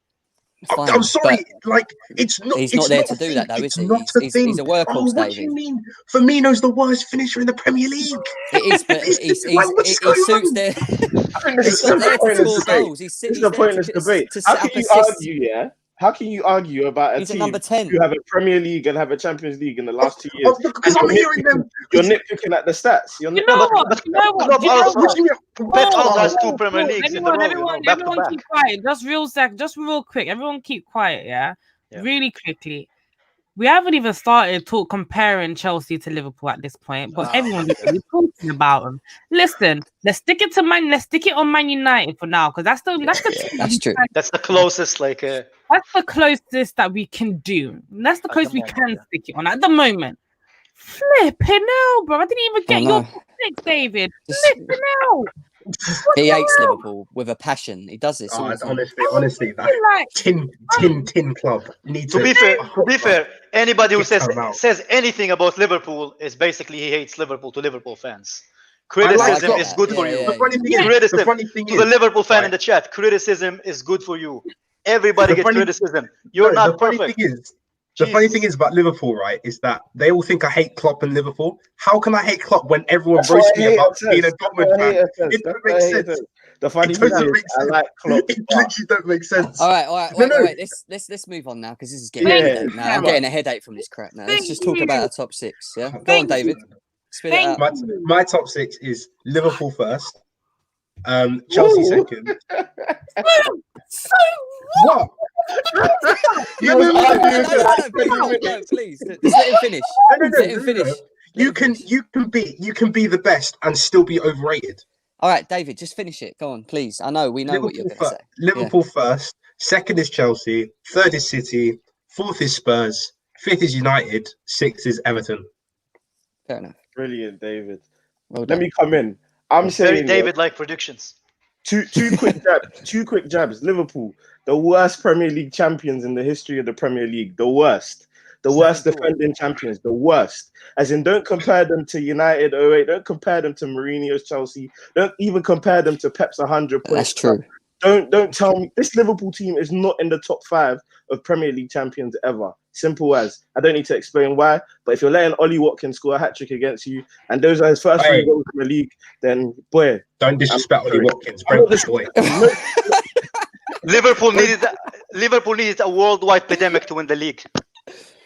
Fine, I'm sorry, like it's not. He's not there to do that, though, is he? He's a workhorse, What do you mean? Firmino's the worst finisher in the Premier League. It is, but he suits their. I think this is a pointless debate. This is a pointless debate. How can you argue? Yeah. How can you argue about a team number 10 who have a Premier League and have a Champions League in the last 2 years? Because I'm hearing them. You're nitpicking at the stats. You know what? Pep has 2 Premier Leagues in the row. Everyone keep quiet. Just real quick. Everyone keep quiet, yeah? Really quickly. We haven't even started comparing Chelsea to Liverpool at this point, but everyone's talking about them. Listen, let's stick it on Man United for now, because that's true. That's the closest, that's the closest that we can do. That's the closest we can stick it on at the moment. Flipping hell, bro! I didn't even get your pick, David. Flipping hell. He hates Liverpool with a passion. He does this. Honestly, that tin club needs to be fair. Anybody who says anything about Liverpool is basically he hates Liverpool to Liverpool fans. Criticism is good for you. The funny thing is, the Liverpool fan in the chat, criticism is good for you. Everybody gets criticism. You're not perfect. The funny thing is about Liverpool, right, is that they all think I hate Klopp and Liverpool. How can I hate Klopp when everyone roasts me about being a Dortmund fan? It doesn't make sense. The funny thing is, I like Klopp. It literally don't make sense. All right. Wait. Let's move on now, because this is getting a headache now. I'm getting a headache from this crap now. Let's just talk about our top 6. Yeah, go on, David. Spit it out. My top 6 is Liverpool first, Chelsea second. What? No, please. Just let him finish. Let him finish. You can be the best and still be overrated. All right, David, just finish it. Go on, please. I know we know what you're going to say. Liverpool first, second is Chelsea, third is City, fourth is Spurs, fifth is United, sixth is Everton. Fair enough. Brilliant, David. Well Let me come in. I'm saying David-like predictions. Two quick jabs. Liverpool, the worst Premier League champions in the history of the Premier League. The worst defending champions. The worst. As in, don't compare them to United 08. Don't compare them to Mourinho's Chelsea. Don't even compare them to Pep's 100 points. That's true. Don't tell me this Liverpool team is not in the top 5 of Premier League champions ever. Simple as. I don't need to explain why. But if you're letting Ollie Watkins score a hat-trick against you, and those are his first 3 goals in the league, then boy, don't disrespect Ollie Watkins. Liverpool needed a worldwide pandemic to win the league.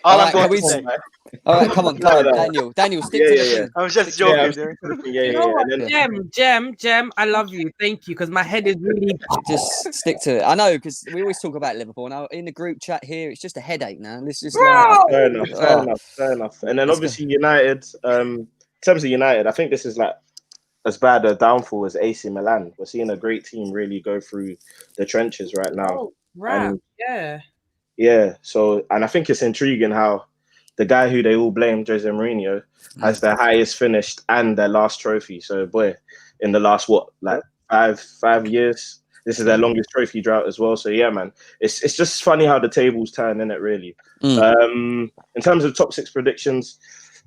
All right, come on, Daniel, stick to the thing. I'm just joking. Jem, I love you. Thank you, because my head is really... Just stick to it. I know, because we always talk about Liverpool. Now, in the group chat here, it's just a headache now. This is fair enough. And then obviously United, in terms of United, I think this is like as bad a downfall as AC Milan. We're seeing a great team really go through the trenches right now. Oh, right. Yeah, so, and I think it's intriguing how the guy who they all blame, Jose Mourinho, has their highest finished and their last trophy. So, boy, in the last, 5 years, this is their longest trophy drought as well. So, yeah, man, it's just funny how the tables turn, innit, really. In terms of top 6 predictions,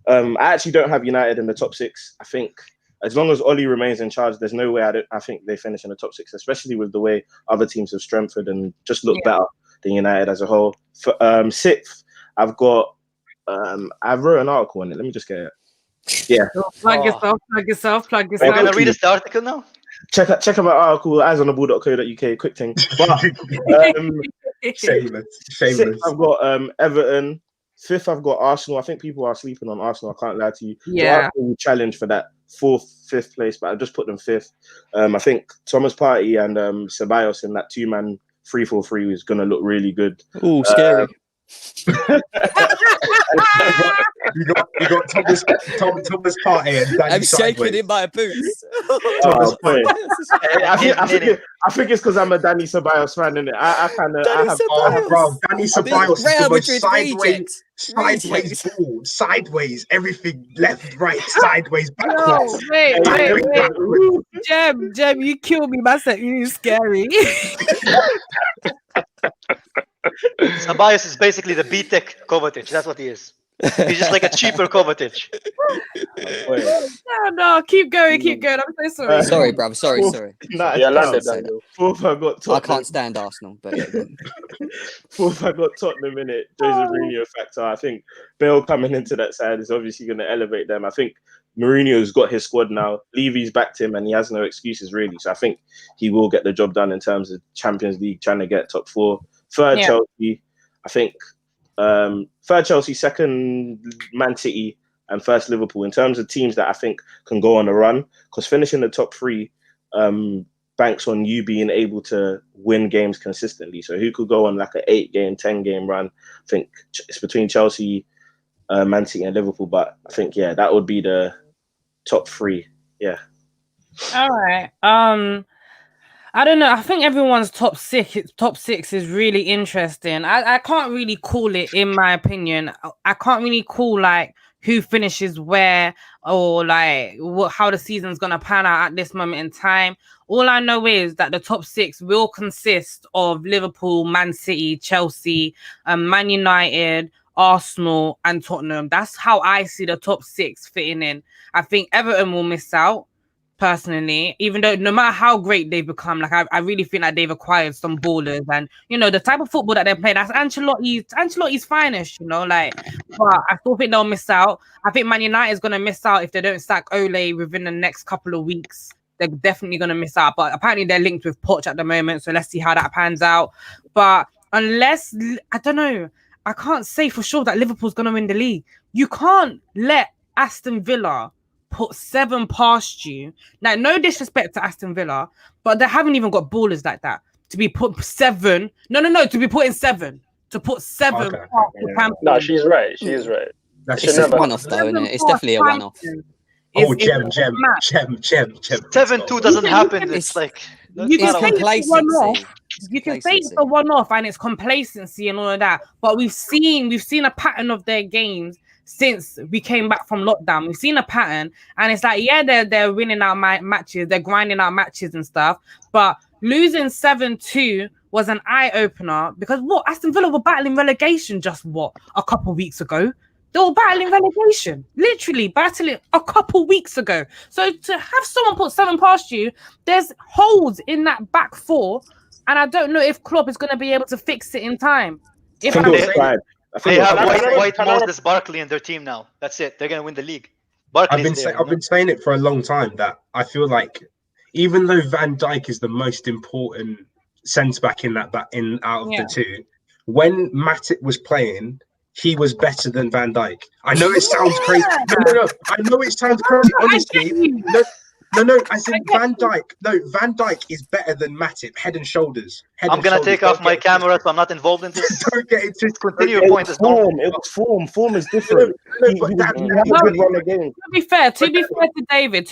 I actually don't have United in the top 6. I think as long as Ollie remains in charge, there's no way I think they finish in the top 6, especially with the way other teams have strengthened and just look better than United as a whole. For 6th, I've got I've wrote an article on it. Let me just get it. Yeah. So plug yourself. We're gonna read this article now. Check out my article, eyesontheball.co.uk. Quick thing. But Shameless. sixth, I've got Everton. Fifth, I've got Arsenal. I think people are sleeping on Arsenal. I can't lie to you. Yeah. So Arsenal will challenge for that fifth place, but I just put them fifth. I think Thomas Partey and Ceballos in that 2-man 3-4-3 is going to look really good. Oh, scary. You got Thomas Partey and Danny I'm shaking Sideways. in my boots. I think it's because I'm a Danny Ceballos fan, innit? I Danny Ceballos is Real the most Madrid sideways ball, sideways, everything, left, right, sideways, No, backwards. wait. Jem, you kill me, man. You scary. Ceballos is basically the B-Tech Kovacic. That's what he is. He's just like a cheaper Kovacic. No, keep going. I'm so sorry. Sorry, bruv. Sorry. Landed. Fourth, I got Tottenham. I can't stand Arsenal, but yeah. Fourth, I got Tottenham in it. Jose Mourinho factor. I think Bale coming into that side is obviously going to elevate them. I think Mourinho's got his squad now. Levy's backed him, and he has no excuses really. So I think he will get the job done in terms of Champions League, trying to get top 4. Third, Chelsea. I think third Chelsea, second Man City, and first Liverpool. In terms of teams that I think can go on a run, because finishing the top 3 banks on you being able to win games consistently. So who could go on like an 8-game, 10-game run? I think it's between Chelsea, Man City, and Liverpool. But I think that would be the top 3. Yeah. All right. I don't know. I think everyone's top six is really interesting. I can't really call it, in my opinion. I can't really call like who finishes where or like how the season's gonna pan out at this moment in time. All I know is that the top 6 will consist of Liverpool, Man City, Chelsea, Man United, Arsenal, and Tottenham. That's how I see the top 6 fitting in. I think Everton will miss out. Personally, even though no matter how great they've become, like I really think that they've acquired some ballers, and the type of football that they play, that's Ancelotti's finest, like. But I still think they'll miss out. I think Man United is gonna miss out if they don't sack Ole within the next couple of weeks. They're definitely gonna miss out. But apparently they're linked with Poch at the moment, so let's see how that pans out. But unless I don't know, I can't say for sure that Liverpool's gonna win the league. You can't let Aston Villa put 7 past you. Now, no disrespect to Aston Villa, but they haven't even got ballers like that to be put 7. No, to be put in 7. To put 7 past the champions. No, she's right. She is right. It's a one-off though, isn't it? It's definitely a one-off. Gem. 7-2 doesn't happen. It's like you can say it's a one-off. You can say it's a one-off and it's complacency and all of that. But we've seen a pattern of their games since we came back from lockdown. We've seen a pattern, and it's like, they're winning out matches, they're grinding out matches and stuff, but losing 7-2 was an eye-opener, because Aston Villa were battling relegation just a couple weeks ago. They were battling relegation, literally battling a couple weeks ago. So to have someone put 7 past you, there's holes in that back 4, and I don't know if Klopp is going to be able to fix it in time. They have White Moses Barkley in their team now. That's it. They're going to win the league. I've been saying it for a long time that I feel like even though Van Dijk is the most important centre back out of the 2, when Matip was playing, he was better than Van Dijk. I know it sounds crazy. No. I know it sounds crazy. Honestly, No, I said Van Dijk. No, Van Dijk is better than Matip, head and shoulders. I'm going to take off my camera so I'm not involved in this. Don't get into it. Continue your point. It was form. Form is different. To be fair to David,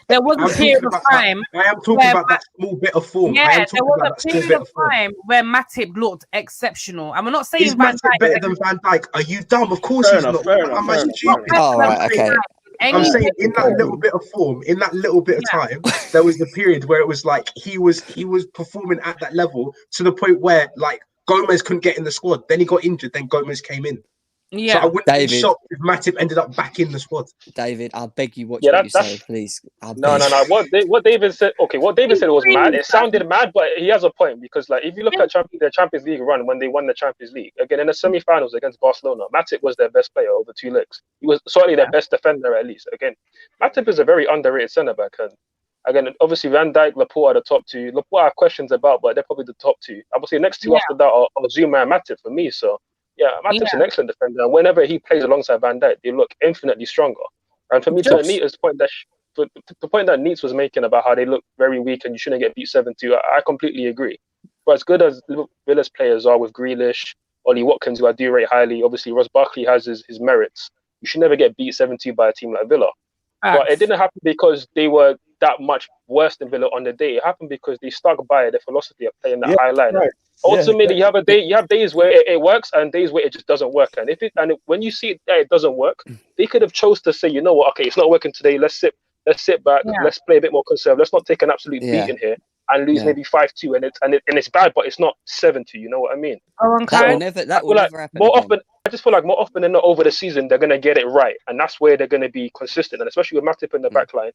there was a period of time. I am talking about that small bit of form. Yeah, there was a period of time where Matip looked exceptional. And we're not saying Van Dijk better than Van Dijk. Are you dumb? Of course he's not. I'm stupid. Oh, right, okay. I'm saying in that little bit of form, in that little bit of time, there was the period where it was like he was performing at that level to the point where like Gomez couldn't get in the squad. Then he got injured. Then Gomez came in. Yeah. So I wouldn't be David. shocked if Matip ended up back in the squad. David, I beg you, watch Yeah, what you that's- say, please. I No. beg. What David said. Okay, what David said was mad. It sounded mad, but he has a point because, like, if you look at the Champions League run when they won the Champions League again in the semi-finals against Barcelona, Matip was their best player over 2 legs. He was certainly their best defender at least. Again, Matip is a very underrated centre back, and again, obviously Van Dijk, Laporte are the top 2. Laporte I have questions about, but they're probably the top 2. I would say next 2 after that are Zouma and Matip for me. So yeah, Matip's an excellent defender, and whenever he plays alongside Van Dijk, they look infinitely stronger. And for me, to Anita's point the point that Neitz was making about how they look very weak and you shouldn't get beat 7-2, I completely agree. But as good as Villa's players are with Grealish, Ollie Watkins, who I do rate highly, obviously Ross Barkley has his merits, you should never get beat 7-2 by a team like Villa. But it didn't happen because they were that much worse than Villa on the day. It happened because they stuck by their philosophy of playing that high line. Right. Ultimately, you have days where it works and days where it just doesn't work. And when you see that it doesn't work, they could have chose to say, you know what, okay, it's not working today. Let's sit back. Let's play a bit more conservative. Let's not take an absolute beating here and lose maybe 5-2. And it's bad, but it's not 7-2. You know what I mean? That will never happen. More often, I just feel like more often than not over the season, they're gonna get it right, and that's where they're gonna be consistent. And especially with Matip in the back line,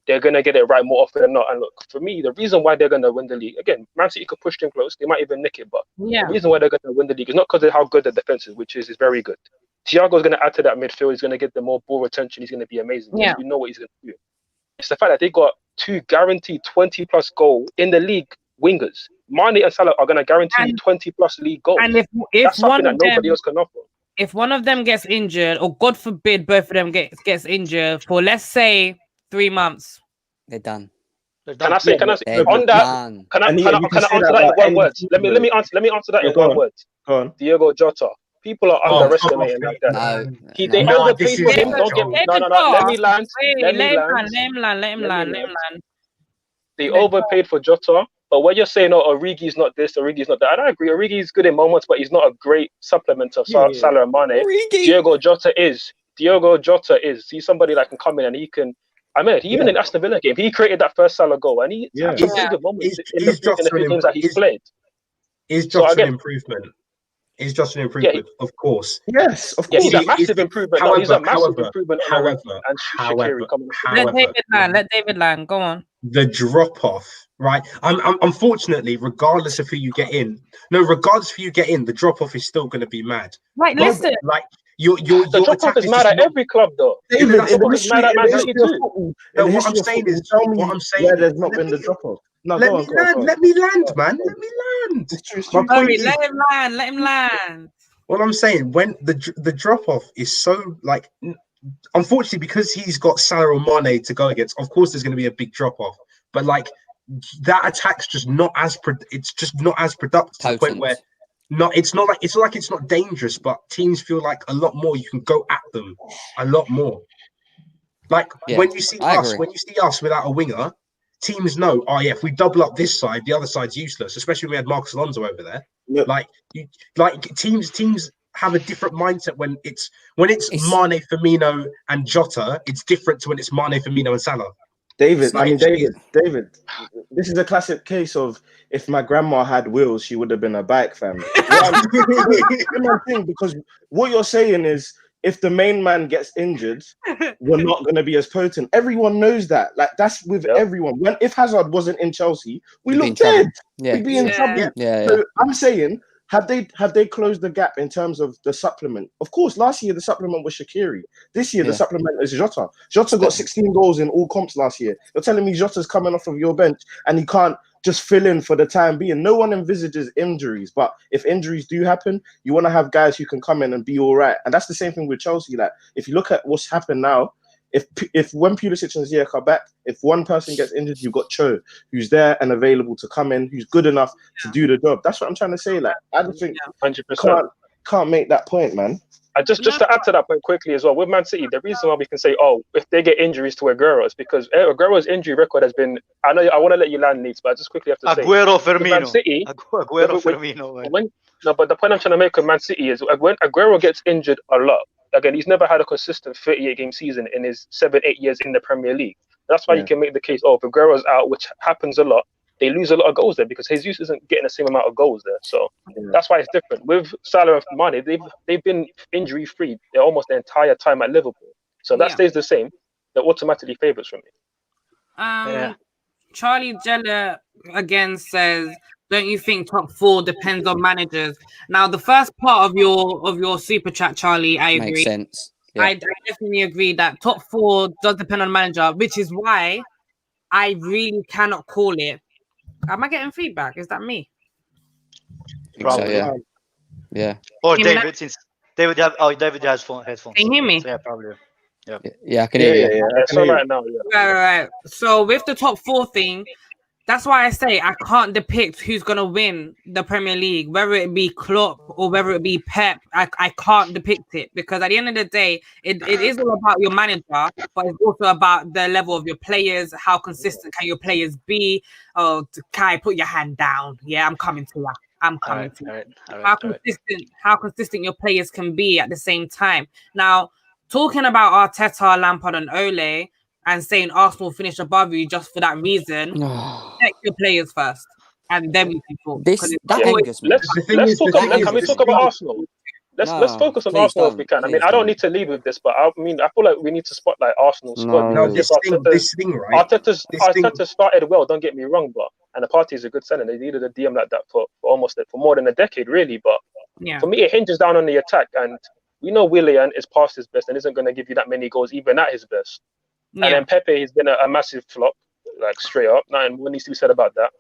they're gonna get it right more often than not. And look, for me, the reason why they're gonna win the league, again, Man City could push them close. They might even nick it, but the reason why they're gonna win the league is not because of how good the defense is, which is very good. Thiago's gonna add to that midfield. He's gonna get the more ball retention. He's gonna be amazing. Yeah. We know what he's gonna do. It's the fact that they got 2 guaranteed 20+ goal in the league wingers. Mane and Salah are going to guarantee 20+ league goals. And if that's one something that of them, nobody else can offer. If one of them gets injured, or God forbid, both of them gets injured for, let's say, 3 months, they're done. Can I say on that? Can I answer that in one word? Let me answer that in one word. Go on. Diego Jota. People are underestimating that guy. They overpaid for him. Don't get me. No. Let me land. Let him land. They overpaid for Jota. But when you're saying, Origi's not this, Origi's not that, and I agree, Origi's good in moments, but he's not a great supplement of Salah and Mane. Diego Jota is. He's somebody that can come in and he can. Even in Aston Villa game, he created that first Salah goal, and he had some really good moments in the few games that he's played. Is Jota an improvement? Is Jota an improvement? Of course. Yes, of course. Yeah, he's a massive improvement. He's a massive improvement. Let David land. Go on. The drop off, right? Unfortunately, regardless of who you get in, the drop off is still going to be mad. Right, listen. Like the drop off is mad at every club, though. David, that's what is mad at Man City too. What I'm saying, there's not been the drop off. No, let me land, man. Let me land. Let him land. What I'm saying, when the drop off is so like, unfortunately, because he's got Salah or Mane to go against, of course there's going to be a big drop off. But like that attack's just not as productive to the point where it's not dangerous, but teams feel like a lot more you can go at them a lot more. Like when you see us without a winger, teams know, if we double up this side, the other side's useless, especially when we had Marcus Alonso over there. Yep. Like teams have a different mindset when it's Mane, Firmino, and Jota. It's different to when it's Mane, Firmino, and Salah. David, this is a classic case of if my grandma had wheels, she would have been a bike, fam. Because what you're saying is, if the main man gets injured, we're not going to be as potent. Everyone knows that. Like, that's with everyone. If Hazard wasn't in Chelsea, we look dead. We'd be in trouble. So I'm saying, have they closed the gap in terms of the supplement? Of course, last year the supplement was Shaqiri. This year the supplement is Jota. Jota got 16 goals in all comps last year. You're telling me Jota's coming off of your bench and he can't just fill in for the time being. No one envisages injuries, but if injuries do happen, you want to have guys who can come in and be all right. And that's the same thing with Chelsea. Like, if you look at what's happened now, if when Pulisic and Ziyech are back, if one person gets injured, you've got Cho, who's there and available to come in, who's good enough to do the job. That's what I'm trying to say. Like, I just think 100%. Can't make that point, man. Just to add to that point quickly as well, with Man City, the reason why we can say, if they get injuries to Aguero is because Aguero's injury record has been. I know I want to let you land, Needs, but I just quickly have to say, Firmino. Man City, Firmino. But the point I'm trying to make with Man City is when Aguero gets injured a lot. Again, he's never had a consistent 38-game season in his 7-8 years in the Premier League. That's why you can make the case, if Aguero's out, which happens a lot, they lose a lot of goals there because Jesus isn't getting the same amount of goals there. So that's why it's different. With Salah and Mane, they've been injury free. They're almost the entire time at Liverpool. So that stays the same. They're automatically favourites for me. Charlie Jella again says, don't you think top 4 depends on managers? Now, the first part of your super chat, Charlie, I agree. Makes sense. Yeah. I definitely agree that top 4 does depend on manager, which is why I really cannot call it. Am I getting feedback? Is that me? Probably. So, yeah. Or David, since David has headphones. Can you hear me? So yeah, probably. Yeah, I can hear you. That's all right now. Right. So with the top 4 thing, that's why I say I can't depict who's gonna win the Premier League, whether it be Klopp or whether it be Pep. I can't depict it because at the end of the day, it is all about your manager, but it's also about the level of your players. How consistent can your players be? Oh, Kai, put your hand down. Yeah, I'm coming to that. I'm coming to that. How consistent your players can be at the same time. Now, talking about Arteta, Lampard, and Ole, and saying Arsenal finish above you just for that reason, check your players first, and then we can talk. Can we talk about Arsenal? Let's focus on Arsenal if we can. I mean, I don't need to lead with this, but I feel like we need to spotlight Arsenal's squad. No, this thing, right? Arteta started well. Don't get me wrong, and the party is a good signing. They needed a DM like that for more than a decade, really. But for me, it hinges down on the attack, and we know Willian is past his best and isn't going to give you that many goals even at his best. And then Pepe has been a massive flop, like straight up. Nothing needs to be said about that.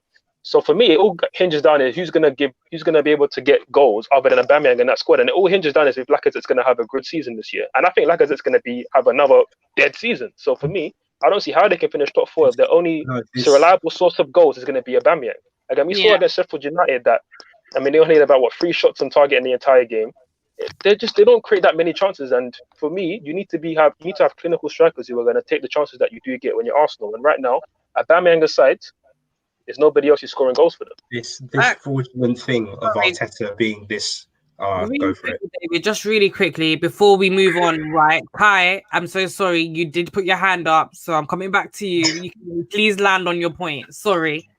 So for me, it all hinges down on who's going to be able to get goals other than Aubameyang in that squad. And it all hinges down if Lacazette's going to have a good season this year. And I think Lacazette's going to have another dead season. So for me, I don't see how they can finish top 4 if their only reliable source of goals is going to be Aubameyang. Again, we saw against Sheffield United that, I mean, they only had about 3 shots on target in the entire game. They don't create that many chances, and for me, you need to have clinical strikers who are going to take the chances that you do get when you're Arsenal. And right now, Aubameyang aside, there's nobody else who's scoring goals for them. This fraudulent thing of Arteta being this. Go for it, David. Just really quickly before we move on, right? Kai, I'm so sorry. You did put your hand up, so I'm coming back to you. You can please land on your point. Sorry.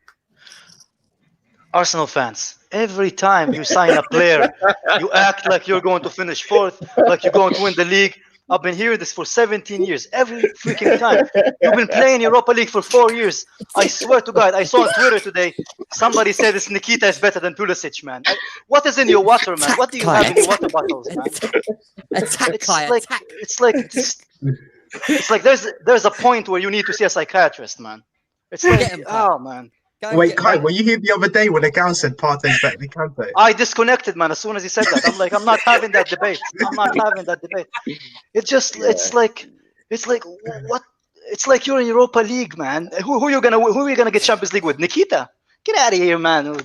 Arsenal fans, every time you sign a player, you act like you're going to finish 4th, like you're going to win the league. I've been hearing this for 17 years. Every freaking time. You've been playing Europa League for 4 years. I swear to God, I saw on Twitter today, somebody said this Nikita is better than Pulisic, man. What is in your water, man? What do you have in your water bottles, man? It's like there's a point where you need to see a psychiatrist, man. It's like, oh, man. Wait, Kai, were you here the other day when the gal said Partey's better than Kante? I disconnected, man, as soon as he said that. I'm like, I'm not having that debate. It's like what? It's like you're in Europa League, man. Who are you gonna get Champions League with? Nikita? Get out of here, man.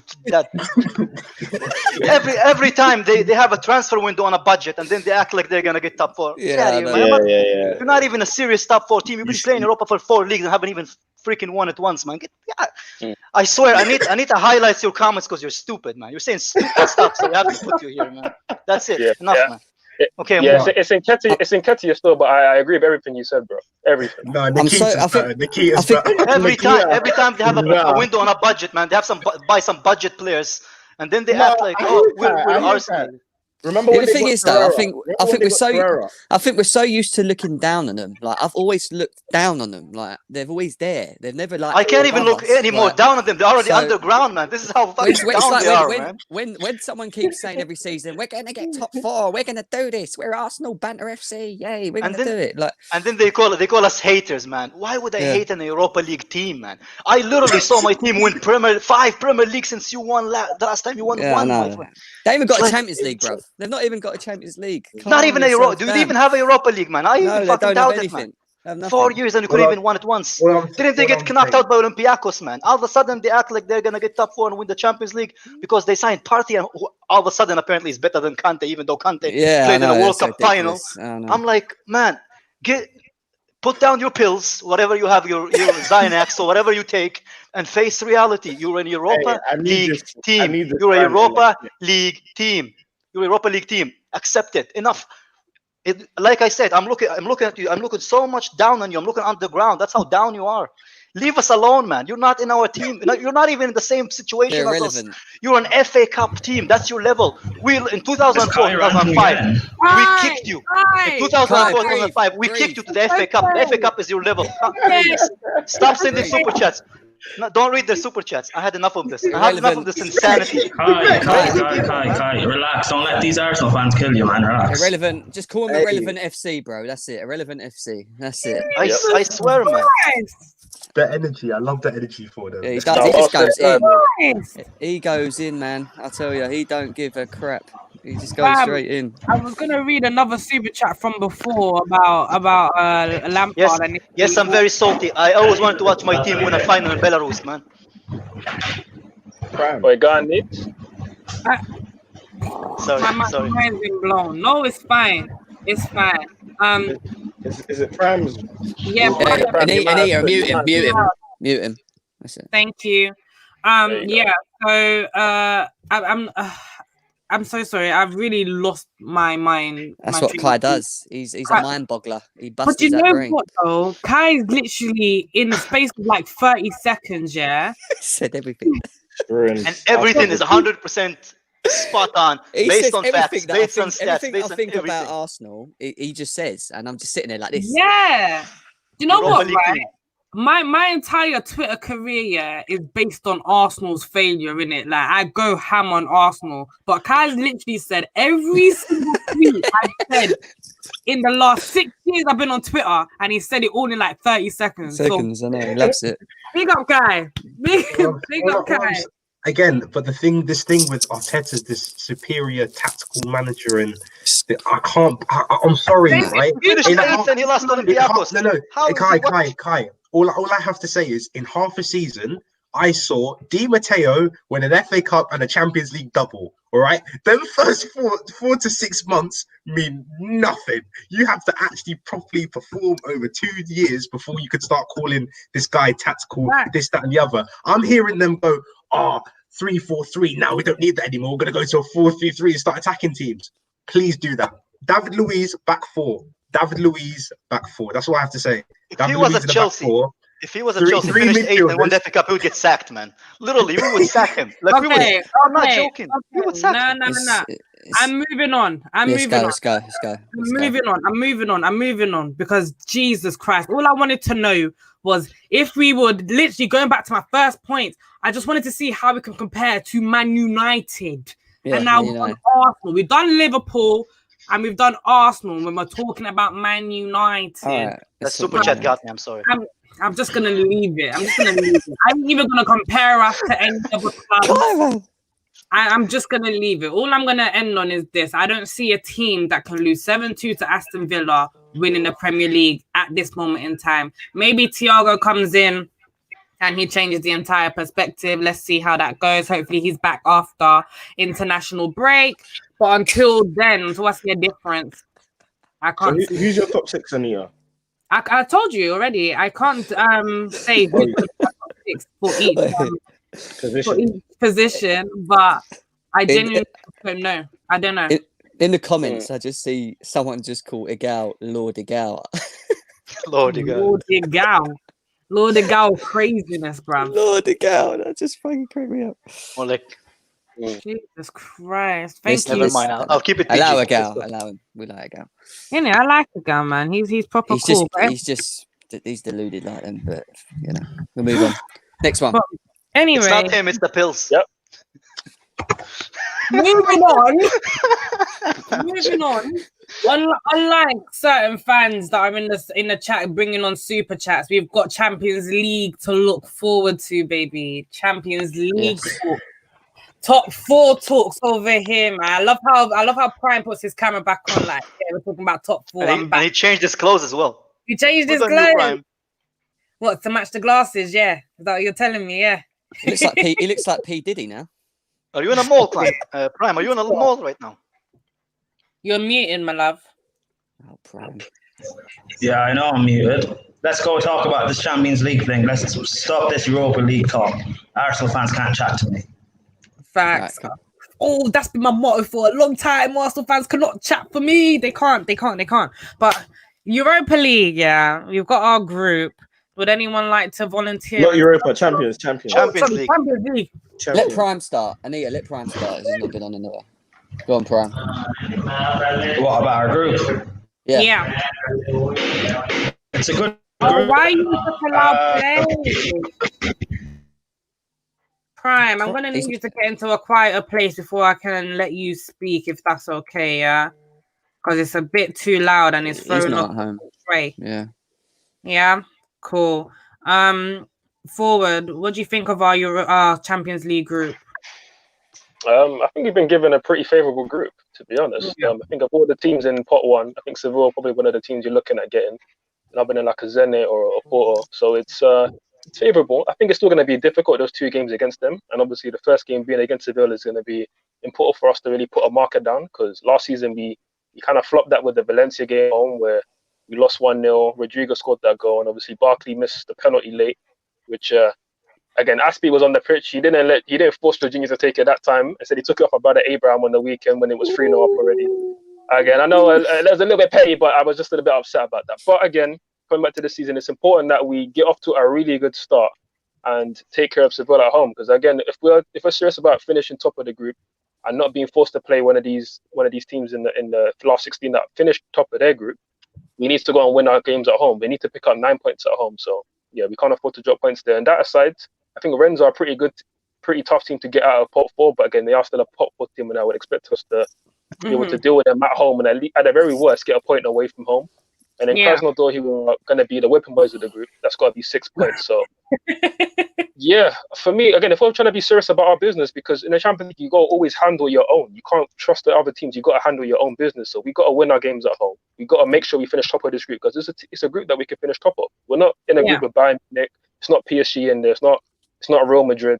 Every time they have a transfer window on a budget and then they act like they're gonna get top 4. Get out of here, man. You're not even a serious top 4 team. You've been playing Europa for 4 leagues and haven't even freaking won it once, man. I swear, Anita highlights your comments because you're stupid, man. You're saying stupid stuff, so we have to put you here, man. That's it. Enough, man. Okay, it's in Ketia still, but I agree with everything you said, bro. Everything. No, Nikita's better. Every time they have a window on a budget, man, they have buy some budget players, and then they act like, we're Arsenal. Remember the thing is though, I think we're so used to looking down on them. Like I've always looked down on them. Like they're always there. They've never like. I can't even look anymore down on them. They're already underground, man. This is how fucking down they are, man. When someone keeps saying every season, we're gonna get top 4, we're gonna do this, we're Arsenal banter FC, yay, we're gonna do it. Like, and then they call us haters, man. Why would I hate an Europa League team, man? I literally saw my team win 5 Premier League since you won the last time you won one. They even got a Champions League, bro. They've not even got a Champions League. Not even a Euro. Do they even have a Europa League, man? I even fucking doubt it, man. 4 years and you couldn't even won it once. Didn't they get knocked out by Olympiacos, man? All of a sudden they act like they're gonna get top 4 and win the Champions League because they signed Partey, and all of a sudden apparently is better than Kante, even though Kante played in a World Cup final. I'm like, man, put down your pills, whatever you have, your Xanax or whatever you take, and face reality. You're an Europa League team. You're a Europa League team. You're a Europa League team. Accept it. Enough. Like I said, I'm looking at you. I'm looking so much down on you. I'm looking underground. That's how down you are. Leave us alone, man. You're not in our team. You're not even in the same situation They're as us. irrelevant. You're an FA Cup team. That's your level. We in 2004, 2005, we kicked you. In 2004, 2005, we kicked you to the FA Cup. The FA Cup is your level. Stop sending super chats. No, don't read the super chats. I had enough of this. I had enough of this insanity. Kai, relax. Don't let these Arsenal fans kill you, man. Relax. Irrelevant. Just call him Irrelevant FC, bro. That's it. Irrelevant FC. That's it. I swear, man. The energy. I love the energy for them. Yeah, he does. He just goes in. He goes in, man. I tell you, he don't give a crap. He just goes straight in. I was gonna read another super chat from before about Lampard. Yes, I'm very salty. I always wanted to watch my team win a final in Belarus, man. Wait, go on, Nick. Sorry. My mind's been blown. No, it's fine. It's fine. Is it Prime's? Yeah. Anita, mute him. That's it. Thank you. Yeah. So I'm so sorry. I've really lost my mind. That's what Kai does. He's a mind boggler. He busts But you that know brain. what though? Kai's literally in the space of like 30 seconds. Yeah. Said everything. And everything is 100% spot on, He based says on everything facts, that based on everything stats, I based on think everything. about Arsenal. He just says, and I'm just sitting there like this. Yeah. Do you know what? Europa Right? League. My entire Twitter career is based on Arsenal's failure, innit? Like I go ham on Arsenal, but Kai's literally said every single tweet I said in the last 6 years I've been on Twitter, and he said it all in like 30 seconds. I know, he loves it. Big up, Kai. Big up, Kai. Again, but this thing with Arteta, this superior tactical manager, and I'm sorry, right? He finished eighth and he lost Olympiacos. Kai. All I have to say is, in half a season, I saw Di Matteo win an FA Cup and a Champions League double. All right, them first 4 to 6 months mean nothing. You have to actually properly perform over 2 years before you could start calling this guy tactical, this, that, and the other. I'm hearing them go, 3-4-3. Now we don't need that anymore. We're gonna go to a 4-3-3 and start attacking teams. Please do that. David Luiz back four. That's what I have to say. If he was at Chelsea, finished 8th and won the FA Cup, he would get sacked, man. Literally, we would sack him. Like I'm not joking. We would sack him. No. I'm moving on. Let's go. I'm moving on because Jesus Christ. All I wanted to know was if we would literally going back to my first point, I just wanted to see how we can compare to Man United. Yeah, and now we've done Arsenal. We've done Liverpool. And we've done Arsenal when we're talking about Man United. Right. That super chat got me. I'm sorry. I'm just gonna leave it. I'm even gonna compare us to any other club. I'm just gonna leave it. All I'm gonna end on is this: I don't see a team that can lose 7-2 to Aston Villa winning the Premier League at this moment in time. Maybe Thiago comes in and he changes the entire perspective. Let's see how that goes. Hopefully he's back after international break. But until then, so what's the difference? I can't. So who's your top 6, Anita? I told you already. I can't say who's the top 6 for each position, but I genuinely don't know. I don't know. In the comments, I just see someone just call Igal Lord Igal. Lord Igal craziness, bruv. Lord Igal, that just fucking cracked me up. Or like, Jesus Christ. Thank you. Never mind. I'll keep it PG. Allow him. We like Igal. Yeah, I like Igal, man. He's proper cool. He's deluded like them, but you know, we'll move on. Next one. But anyway, it's not him, it's the pills. Yep. Moving on. Unlike certain fans that are in the chat bringing on super chats, we've got Champions League to look forward to, baby. Champions League talk. Top 4 talks over here, man. I love how Prime puts his camera back on. Like, yeah, we're talking about top 4. And he changed his clothes as well. He changed his clothes. What, to match the glasses? Yeah, is that what you're telling me? Yeah. He looks like P Diddy now. Are you in a mall, Prime? Prime, are you in a mall right now? You're muted, my love. Oh, Prime. Yeah, I know I'm muted. Let's go talk about this Champions League thing. Let's stop this Europa League talk. Arsenal fans can't chat to me. Facts. Right. Oh, that's been my motto for a long time. Arsenal fans cannot chat for me. They can't. But Europa League, yeah, we've got our group. Would anyone like to volunteer? Not Europa, Champions. Champions League. Champions League. Let Prime start. Anita, let Prime start. He's not been on another. Go on, Prime. What about our group? Yeah. It's a good Oh, group. why are you such a loud play? Prime, I'm going to need you to get into a quieter place before I can let you speak, if that's okay, yeah? Because it's a bit too loud and it's He's thrown not off at home. Right. Yeah. Yeah, cool. Forward, what do you think of our Champions League group? I think you've been given a pretty favourable group, to be honest. I think of all the teams in pot one, I think Seville probably one of the teams you're looking at getting. And I've been in like a Zenit or a Porto, so it's favourable. I think it's still going to be difficult, those 2 games against them, and obviously the first game being against Seville is going to be important for us to really put a marker down, because last season we kind of flopped that with the Valencia game home where we lost 1-0. Rodrigo scored that goal, and obviously Barkley missed the penalty late, which again, Aspie was on the pitch. He didn't force Jorginho to take it that time. Instead, he took it off about Abraham on the weekend when it was 3-0 up already. Again, I know it was a little bit petty, but I was just a little bit upset about that. But again, coming back to the season, it's important that we get off to a really good start and take care of Seville at home. Because again, if we're serious about finishing top of the group and not being forced to play one of these teams in the last 16 that finished top of their group, we need to go and win our games at home. We need to pick up 9 points at home. So yeah, we can't afford to drop points there. And that aside, I think Rennes are a pretty tough team to get out of pot 4. But again, they are still a pot 4 team, and I would expect us to be able to deal with them at home and at the very worst get a point away from home. And then Krasnodar, who are going to be the whipping boys of the group, that's got to be 6 points. So yeah, for me, again, if we're trying to be serious about our business, because in the Champions League, you got to always handle your own. You can't trust the other teams. You got to handle your own business. So we got to win our games at home. We got to make sure we finish top of this group, because it's a group that we can finish top of. We're not in a group with Bayern Munich. It's not PSG in there. It's not Real Madrid.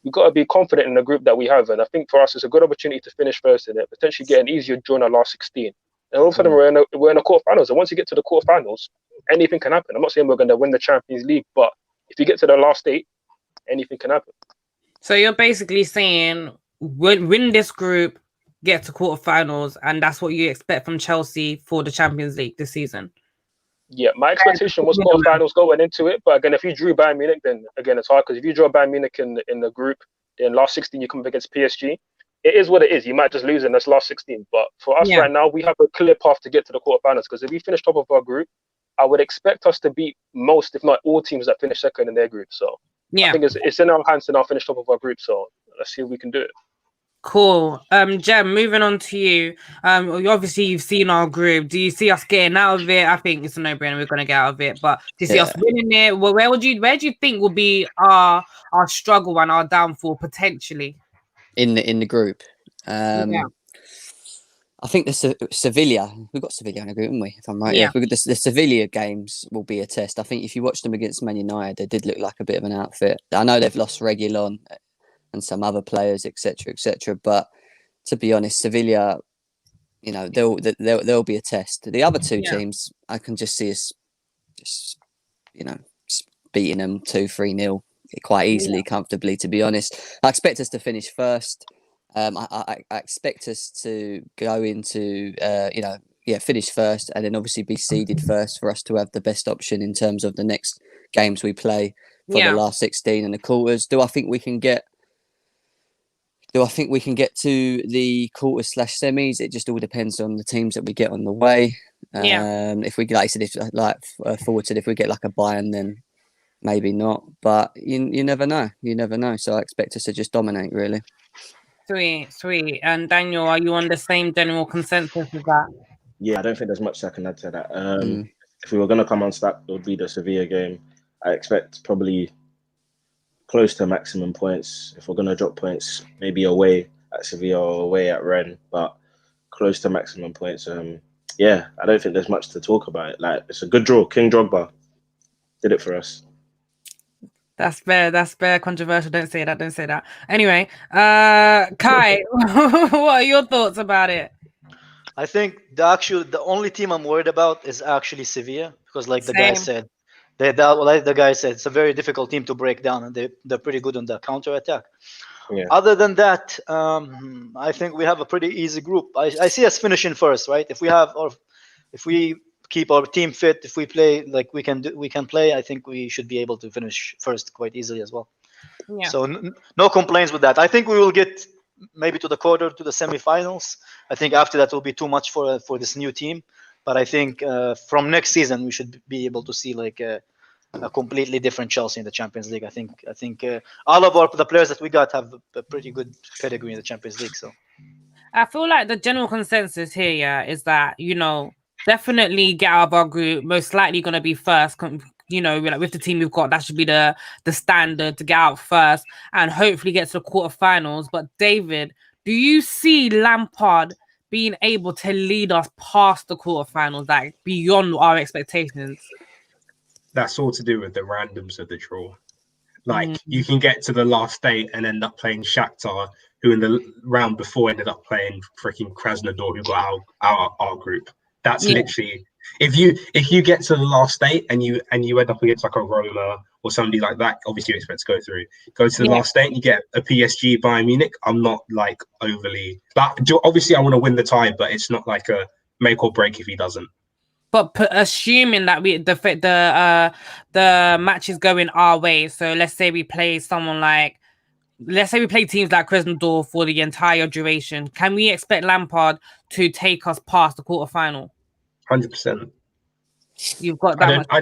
We've got to be confident in the group that we have. And I think for us, it's a good opportunity to finish first in it, potentially get an easier draw in our last 16. And all of a sudden, we're in the quarterfinals. And once you get to the quarterfinals, anything can happen. I'm not saying we're going to win the Champions League, but if you get to the last 8, anything can happen. So you're basically saying win this group, get to quarterfinals, and that's what you expect from Chelsea for the Champions League this season? Yeah, my expectation was quarterfinals going into it. But again, if you drew Bayern Munich, then again, it's hard, because if you draw Bayern Munich in the group, in last 16, you come up against PSG. It is what it is. You might just lose in this last 16. But for us right now, we have a clear path to get to the quarterfinals, because if we finish top of our group, I would expect us to beat most, if not all, teams that finish second in their group. So I think it's in our hands to now finish top of our group. So let's see if we can do it. Cool. Jem, moving on to you. Obviously you've seen our group. Do you see us getting out of it? I think it's a no-brainer. We're gonna get out of it. But do you see us winning it? Well, where do you think will be our struggle and our downfall potentially in the group? I think the Sevilla. We've got Sevilla in the group, haven't we? If I'm right, yeah. The Sevilla games will be a test. I think if you watch them against Man United, they did look like a bit of an outfit. I know they've lost Reguilon and some other players, etc. But to be honest, Sevilla, they'll be a test. The other 2 teams, I can just see us just beating them 2-3-0 quite easily, comfortably. To be honest, I expect us to finish first. I expect us to go into finish first, and then obviously be seeded first for us to have the best option in terms of the next games we play for the last 16 and the quarters. Do I think we can get to the quarters/semis? It just all depends on the teams that we get on the way. If we, like I said, Forward said, if we get like a Bayern, then maybe not. But you never know. You never know. So I expect us to just dominate, really. Sweet. And Daniel, are you on the same general consensus with that? Yeah, I don't think there's much I can add to that. If we were going to come unstuck, it would be the Sevilla game. I expect probably close to maximum points. If we're going to drop points, maybe away at Sevilla or away at Rennes, but close to maximum points. I don't think there's much to talk about. Like, it's a good draw. King Drogba did it for us. That's fair. Controversial. Don't say that. Anyway, Kai, what are your thoughts about it? I think the only team I'm worried about is actually Sevilla, because like the guy said, it's a very difficult team to break down, and they're pretty good on the counter attack. Yeah. Other than that, I think we have a pretty easy group. I see us finishing first, right? If we keep our team fit, if we play like we can play, I think we should be able to finish first quite easily as well. Yeah. So no complaints with that. I think we will get maybe to the quarter, to the semifinals. I think after that will be too much for this new team. But I think from next season we should be able to see like a completely different Chelsea in the Champions League. I think all of the players that we got have a pretty good pedigree in the Champions League. So I feel like the general consensus here, yeah, is that, you know, definitely get out of our group. Most likely going to be first. You know, like with the team we've got, that should be the standard, to get out first and hopefully get to the quarterfinals. But David, do you see Lampard being able to lead us past the quarterfinals, like beyond our expectations? That's all to do with the randoms of the draw. Like you can get to the last day and end up playing Shakhtar, who in the round before ended up playing freaking Krasnodar, who got our group. That's literally, if you get to the last day and you end up against like a Roma or somebody like that, obviously you expect to go through. Go to the last day and you get a PSG Bayern Munich. I'm not like overly, like, obviously I want to win the tie, but it's not like a make or break if he doesn't. But assuming that the match is going our way, so let's say we play teams like Krasnodar for the entire duration, can we expect Lampard to take us past the quarterfinal? 100%. You've got that. I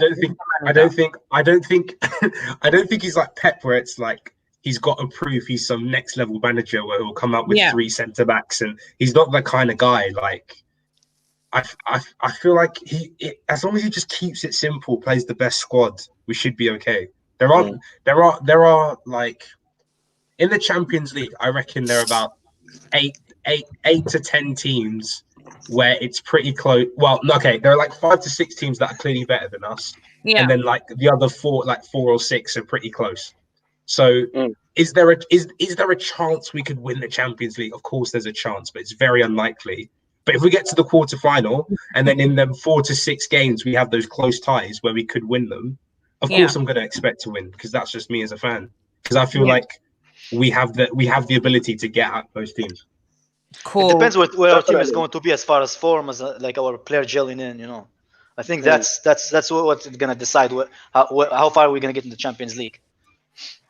don't think he's like Pep, where it's like he's got to prove he's some next level manager where he'll come up with 3 centre backs, and he's not that kind of guy. Like I feel like as long as he just keeps it simple, plays the best squad, we should be okay. There are like in the Champions League, I reckon there are about 8 to 10 teams where it's pretty close. Well, okay, there are like 5 to 6 teams that are clearly better than us, and then like the other 4 or 6 are pretty close. So, is there a chance we could win the Champions League? Of course, there's a chance, but it's very unlikely. But if we get to the quarterfinal and then in them 4 to 6 games we have those close ties where we could win them, of course I'm going to expect to win, because that's just me as a fan. Because I feel like we have the ability to get at those teams. Cool. It depends where our team is going to be as far as form, as like our player gelling in. You know, I think that's what's going to decide how far we're going to get in the Champions League.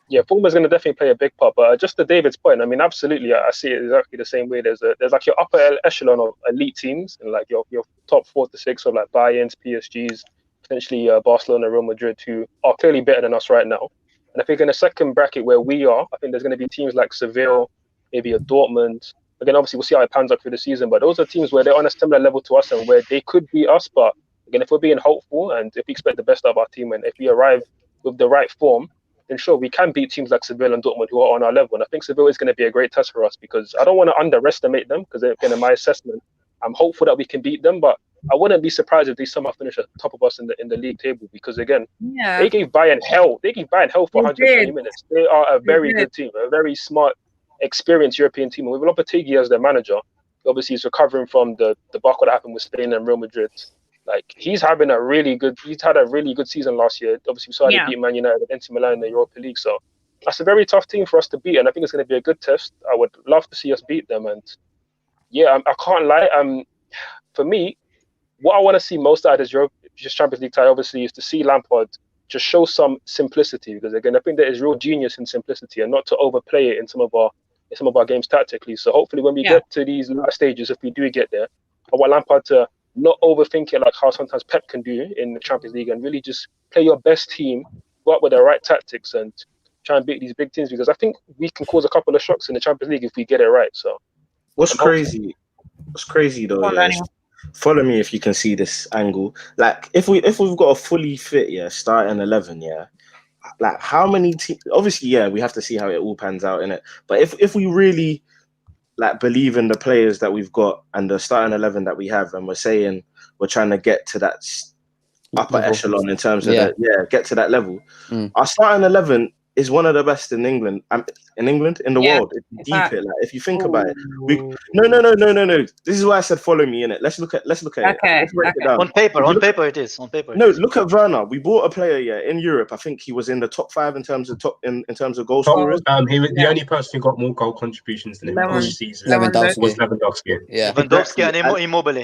Yeah, form is going to definitely play a big part. But just to David's point, I mean, absolutely, I see it exactly the same way. There's like your upper echelon of elite teams, and like your top 4 to 6 of like Bayern's, PSG's, potentially Barcelona, Real Madrid, who are clearly better than us right now. And I think in the second bracket where we are, I think there's going to be teams like Seville, maybe a Dortmund. Again, obviously, we'll see how it pans out through the season. But those are teams where they're on a similar level to us and where they could beat us. But again, if we're being hopeful and if we expect the best out of our team, and if we arrive with the right form, then sure, we can beat teams like Seville and Dortmund who are on our level. And I think Seville is going to be a great test for us, because I don't want to underestimate them, because again, in my assessment, I'm hopeful that we can beat them, but I wouldn't be surprised if they somehow finish at the top of us in the league table, because again, they gave Bayern hell. They gave Bayern hell for 120 minutes. They are a very good team, a very smart, experienced European team. And with Lopetegui as their manager, obviously he's recovering from the debacle that happened with Spain and Real Madrid. Like, he's had a really good season last year. Obviously, we saw they beat Man United and Inter Milan in the Europa League. So that's a very tough team for us to beat, and I think it's going to be a good test. I would love to see us beat them. And yeah, I can't lie. For me, what I want to see most out of this Champions League tie, obviously, is to see Lampard just show some simplicity. Because again, I think there is real genius in simplicity, and not to overplay it in some of our games tactically. So hopefully, when we get to these last stages, if we do get there, I want Lampard to not overthink it like how sometimes Pep can do in the Champions League, and really just play your best team, go out with the right tactics, and try and beat these big teams, because I think we can cause a couple of shocks in the Champions League if we get it right. So what's crazy though, follow me if you can see this angle. Like, if we've got a fully fit starting 11, like how many teams? Obviously, we have to see how it all pans out in it. But if we really like believe in the players that we've got and the starting 11 that we have, and we're saying we're trying to get to that upper echelon in terms of get to that level. Our starting 11 is one of the best in England, in the world. If you deep it, like if you think about it, no. This is why I said follow me in it. Let's look at it. Let's break it down. On paper it is. No, look at Werner. We bought a player in Europe. I think he was in the top 5 in terms of goal scorers. He was the only person who got more goal contributions than him this season. Lewandowski. Was Lewandowski. Yeah, Lewandowski and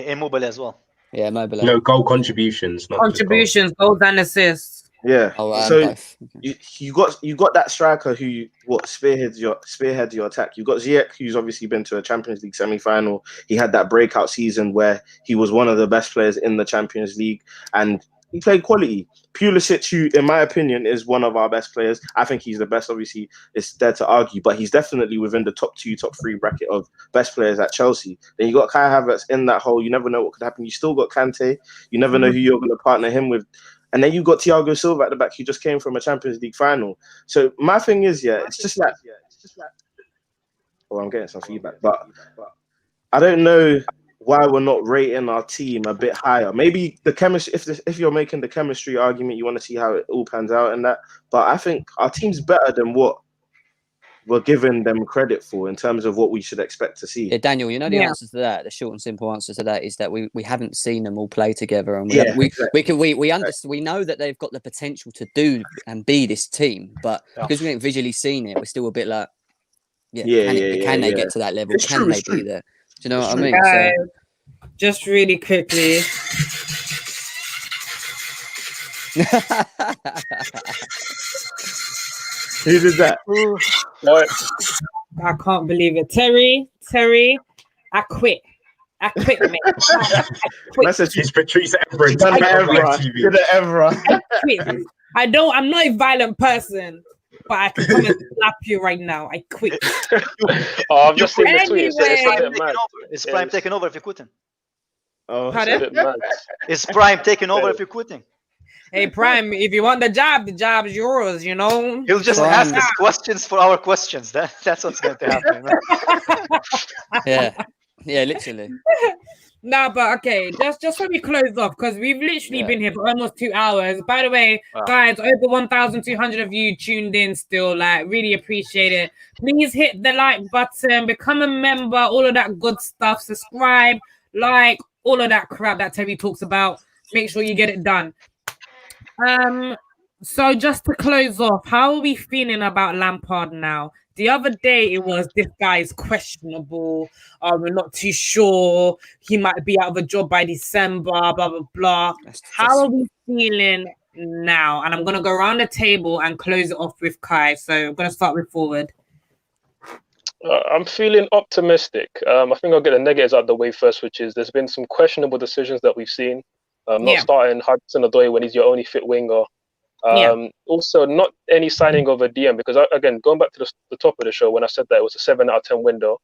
Immobile as well. Yeah, Mobile. No, goal contributions, not just Contributions, goals and assists. Yeah. Oh, So both. Okay. you got that striker who spearheads your attack. You got Ziyech, who's obviously been to a Champions League semi-final. He had that breakout season where he was one of the best players in the Champions League, and he played quality. Pulisic, who in my opinion is one of our best players. I think he's the best. Obviously, it's dead to argue, but he's definitely within the top 2, top 3 bracket of best players at Chelsea. Then you got Kai Havertz in that hole. You never know what could happen. You still got Kante. You never know who you're going to partner him with. And then you got Thiago Silva at the back, who just came from a Champions League final. So my thing is, it's just like, oh, I'm getting some feedback, but I don't know why we're not rating our team a bit higher. Maybe the chemistry, if you're making the chemistry argument, you want to see how it all pans out and that. But I think our team's better than what we're giving them credit for in terms of what we should expect to see. Yeah, Daniel, the answer to that, the short and simple answer to that is that we haven't seen them all play together, and we know that they've got the potential to do and be this team, but because we haven't visually seen it, we're still a bit like, can they get to that level? Can they be there? Do you know what I mean? So, just really quickly. Who did that? What? I can't believe it. Terry, I quit, mate. I quit. Message is Patrice Evra. I quit. I'm not a violent person, but I can come and slap you right now. I quit. I've just seen the tweet. Is Prime taking over if you're quitting? Oh, Is Prime taking over if you're quitting? Hey, Prime, if you want the job is yours, you know? He'll just ask us questions for our questions. That's what's going to happen. Yeah, literally. No, but okay, just so we close off, because we've literally been here for almost 2 hours. By the way, guys, over 1,200 of you tuned in still. Like, really appreciate it. Please hit the like button, become a member, all of that good stuff. Subscribe, like, all of that crap that Terry talks about. Make sure you get it done. So just to close off, how are we feeling about Lampard now? The other day it was, this guy is questionable. We're not too sure. He might be out of a job by December, blah, blah, blah. How are we feeling now? And I'm going to go around the table and close it off with Kai. So I'm going to start with forward. I'm feeling optimistic. I think I'll get the negatives out of the way first, which is there's been some questionable decisions that we've seen. Not starting Hudson-Odoi when he's your only fit winger. Also, not any signing of a DM, because again, going back to the top of the show when I said that it was a 7 out of 10 window,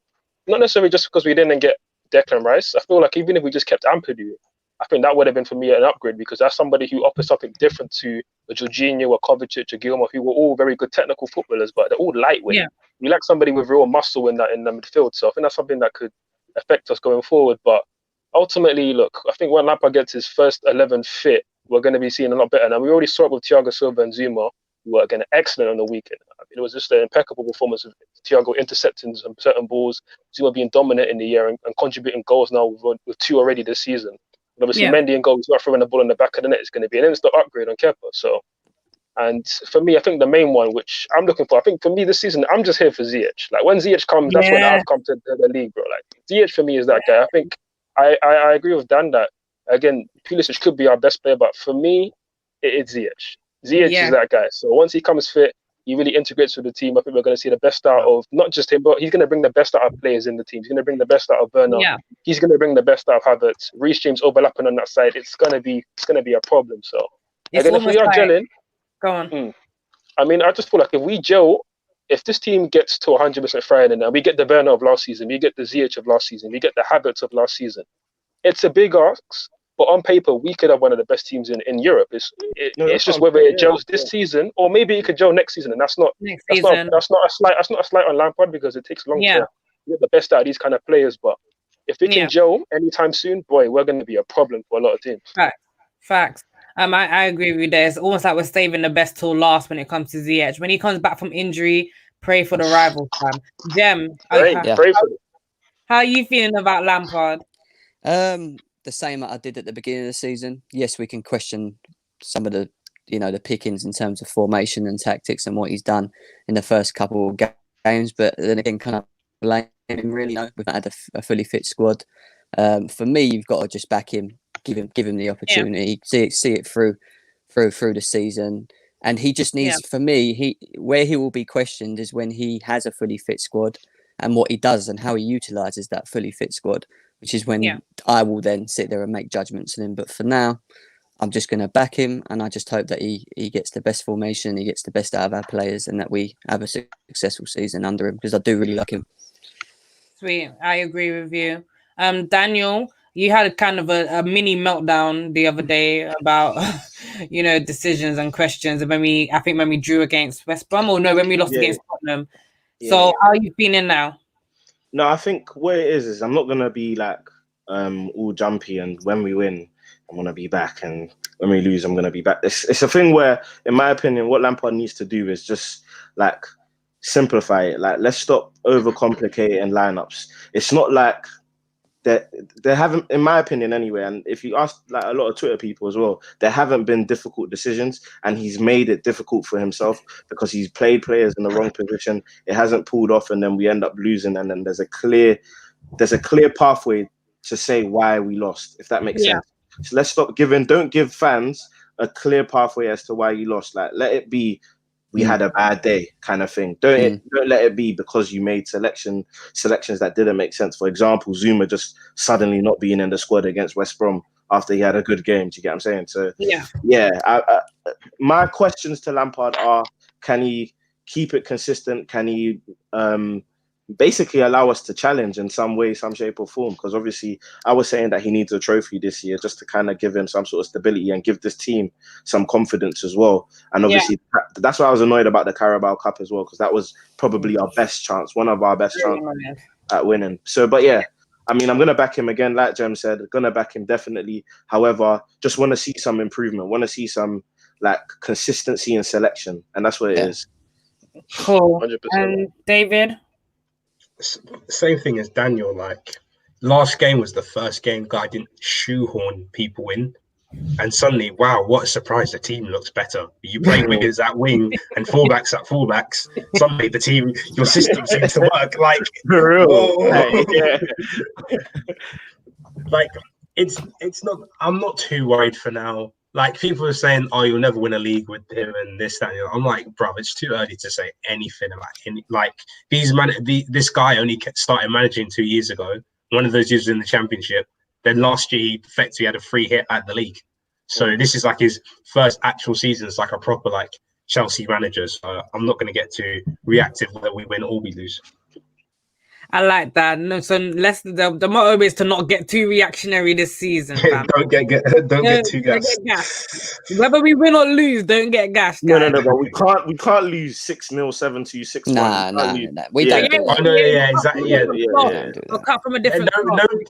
not necessarily just because we didn't get Declan Rice. I feel like even if we just kept Ampadu, I think that would have been for me an upgrade, because that's somebody who offers something different to a Jorginho, a Kovacic, a Gilmore, who were all very good technical footballers, but they're all lightweight. We like somebody with real muscle in the midfield, so I think that's something that could affect us going forward. But ultimately, look, I think when Lampard gets his first 11 fit, we're going to be seeing a lot better. And we already saw it with Thiago Silva and Zouma, who were again excellent on the weekend. I mean, it was just an impeccable performance of Thiago intercepting some certain balls, Zouma being dominant in the year and contributing goals now with 2 already this season. And obviously, Mendy and goals, not throwing the ball in the back of the net, is going to be an instant upgrade on Kepa. So, and for me, I think the main one, which I'm looking for, I think for me this season, I'm just here for Ziyech. Like when Ziyech comes, that's when I've come to the league, bro. Like Ziyech for me is that guy. I think I agree with Dan that, again, Pulisic could be our best player, but for me, it's Ziyech. Ziyech is that guy. So once he comes fit, he really integrates with the team. I think we're going to see the best out of not just him, but he's going to bring the best out of players in the team. He's going to bring the best out of Werner. He's going to bring the best out of Havertz. Reece James overlapping on that side. It's going to be a problem. So again, if we are gelling, go on. I mean, I just feel like if we gel, if this team gets to 100% firing and we get the Werner of last season, we get the Ziyech of last season, we get the Havertz of last season, it's a big ask. But on paper, we could have one of the best teams in Europe. It's just whether it gels this season or maybe it could gel next season. And that's not a slight on Lampard, because it takes long to get the best out of these kind of players. But if they can gel anytime soon, boy, we're going to be a problem for a lot of teams. Facts. I agree with you there. It's almost like we're saving the best till last when it comes to Ziyech. When he comes back from injury, pray for the rival fam. Jem, pray for it. How are you feeling about Lampard? The same that I did at the beginning of the season. Yes, we can question some of the, the pickings in terms of formation and tactics and what he's done in the first couple of games, but then again, kind of blame him really. We've not had a fully fit squad. For me, you've got to just back him give him the opportunity, see it through the season. And he just needs, for me, where he will be questioned is when he has a fully fit squad and what he does and how he utilises that fully fit squad, which is when I will then sit there and make judgments on him. But for now, I'm just going to back him, and I just hope that he gets the best formation, he gets the best out of our players, and that we have a successful season under him, because I do really like him. Sweet. I agree with you. Daniel, you had kind of a mini meltdown the other day about, decisions and questions. When we drew against West Brom, or no, when we lost against Tottenham. So how are you feeling now? No, I think what it is I'm not going to be like all jumpy, and when we win, I'm going to be back, and when we lose, I'm going to be back. It's a thing where, in my opinion, what Lampard needs to do is just like simplify it. Like, let's stop overcomplicating lineups. It's not like there haven't, in my opinion anyway, and if you ask like a lot of Twitter people as well, there haven't been difficult decisions, and he's made it difficult for himself because he's played players in the wrong position. It hasn't pulled off, and then we end up losing, and then there's a clear pathway to say why we lost, if that makes sense. So let's stop don't give fans a clear pathway as to why you lost. Like, let it be, we had a bad day kind of thing. Don't let it be because you made selections that didn't make sense. For example, Zouma just suddenly not being in the squad against West Brom after he had a good game. Do you get what I'm saying? So my questions to Lampard are: can he keep it consistent? Can he basically allow us to challenge in some way, some shape or form? Because obviously I was saying that he needs a trophy this year just to kind of give him some sort of stability and give this team some confidence as well. And obviously that's why I was annoyed about the Carabao Cup as well, because that was probably our best chance, one of our best chances at winning. So, but yeah, I mean, I'm going to back him again, like Jem said, going to back him definitely. However, just want to see some improvement, want to see some like consistency in selection, and that's what it is. Cool. 100%. And David? Same thing as Daniel. Like, last game was the first game guy didn't shoehorn people in, and suddenly, wow, what a surprise! The team looks better. You play wingers at wing and fullbacks at fullbacks. Suddenly, the team, your system seems to work. Like, For real. Like, it's not. I'm not too worried for now. Like, people are saying, "Oh, you'll never win a league with him," and this, that. I'm like, bro, it's too early to say anything about him. Like, this guy only started managing 2 years ago. One of those years was in the Championship. Then last year, he effectively had a free hit at the league. So this is like his first actual season as like a proper like Chelsea manager. So I'm not going to get too reactive whether we win or we lose. I like that. No, so the motto is to not get too reactionary this season. Fam. don't get too gassed. Whether we win or lose, don't get gassed. No, but we can't lose 6-0, 7-2, 6-1. Nah. We don't do that. Oh no, yeah, exactly. Yeah. We'll cut from a different.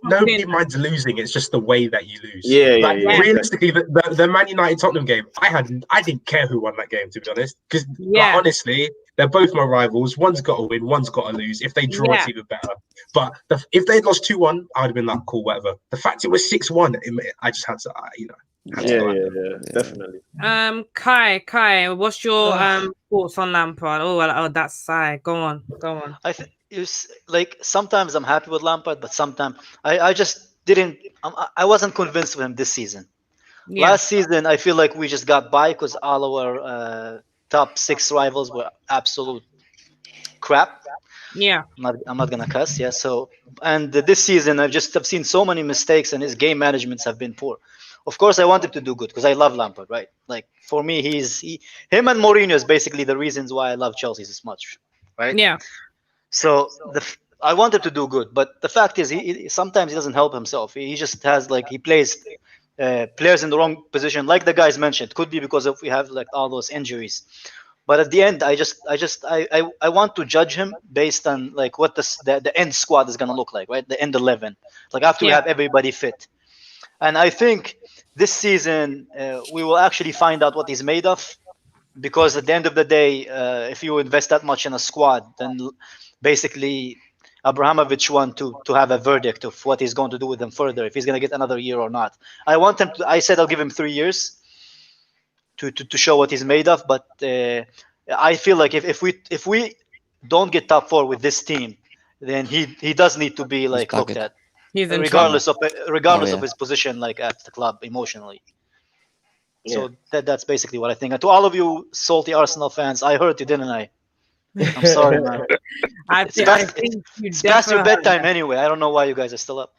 Nobody minds losing. It's just the way that you lose. Realistically, the Man United Tottenham game, I didn't care who won that game, to be honest, because honestly, they're both my rivals. One's got to win, one's got to lose. If they draw, it's even better. But if they'd lost 2-1, I would have been like, cool, whatever. The fact it was 6-1, I just had to, definitely. Kai, what's your thoughts on Lampard? Oh, that's Sai. Go on. I think it's like sometimes I'm happy with Lampard, but sometimes I just didn't. I wasn't convinced with him this season. Last season, I feel like we just got by because all our top 6 rivals were absolute crap. Yeah, I'm not gonna cuss. Yeah. So, and this season, I've seen so many mistakes, and his game managements have been poor. Of course, I want him to do good because I love Lampard, right? Like, for me, him and Mourinho is basically the reasons why I love Chelsea this much, right? Yeah. So I want him to do good, but the fact is, he sometimes he doesn't help himself. He just has he plays players in the wrong position, like the guys mentioned. Could be because we have like all those injuries. But at the end, I want to judge him based on like what the end squad is gonna look like, right? The end 11, like after we have everybody fit. And I think this season we will actually find out what he's made of, because at the end of the day, if you invest that much in a squad, then basically Abramovich wants to have a verdict of what he's going to do with them further, if he's going to get another year or not. I said I'll give him 3 years to show what he's made of, but I feel like if we don't get top 4 with this team, then he does need to be like looked at. He's in regardless of yeah. his position, like at the club emotionally. Yeah. So that's basically what I think. And to all of you salty Arsenal fans, I heard you, didn't I? I'm sorry, man. It's past your bedtime anyway. I don't know why you guys are still up.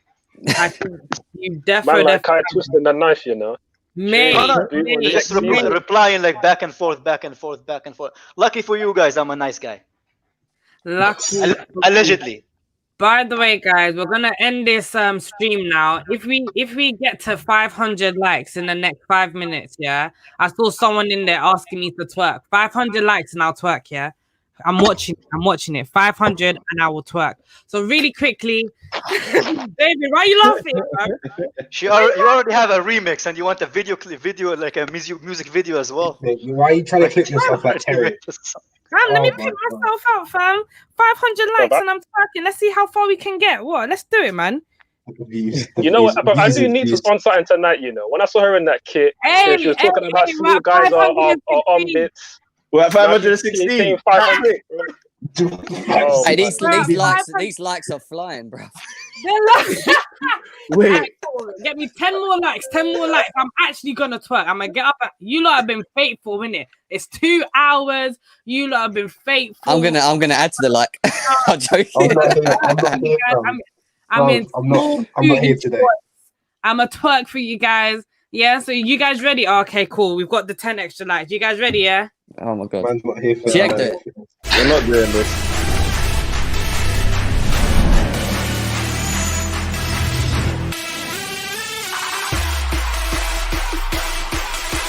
I think you Man, definitely. like Kai twisting the knife, you know. Mate, They're just replying like back and forth. Lucky for you guys, I'm a nice guy. lucky. Allegedly. By the way, guys, we're gonna end this stream now. If we get to 500 likes in the next 5 minutes, yeah, I saw someone in there asking me to twerk. 500 likes and I'll twerk, yeah. I'm watching it. 500 and I will twerk. So really quickly, David, why are you laughing, bro? You already have a remix and you want a video like a music video as well. Why are you trying to clip yourself like Terry? Fam, let me pick myself out, fam. 500 likes and I'm twerking. Let's see how far we can get. What? Let's do it, man. You know what? I do need to sponsor something tonight. You know, when I saw her in that kit, she was talking about small guys are on bits. We're at 516. Hey, these likes are flying, bro. Wait. Right, cool. Get me 10 more likes. I'm actually gonna twerk. I'm gonna get up. You lot have been faithful, innit? It's 2 hours. You lot have been faithful. I'm gonna add to the like. I'm joking. I'm not here today. I'm a twerk for you guys. Yeah, so you guys ready? Okay, cool. We've got the 10 extra likes. You guys ready? Yeah. Oh my god. Man's not here for Check that. it. We're not doing this.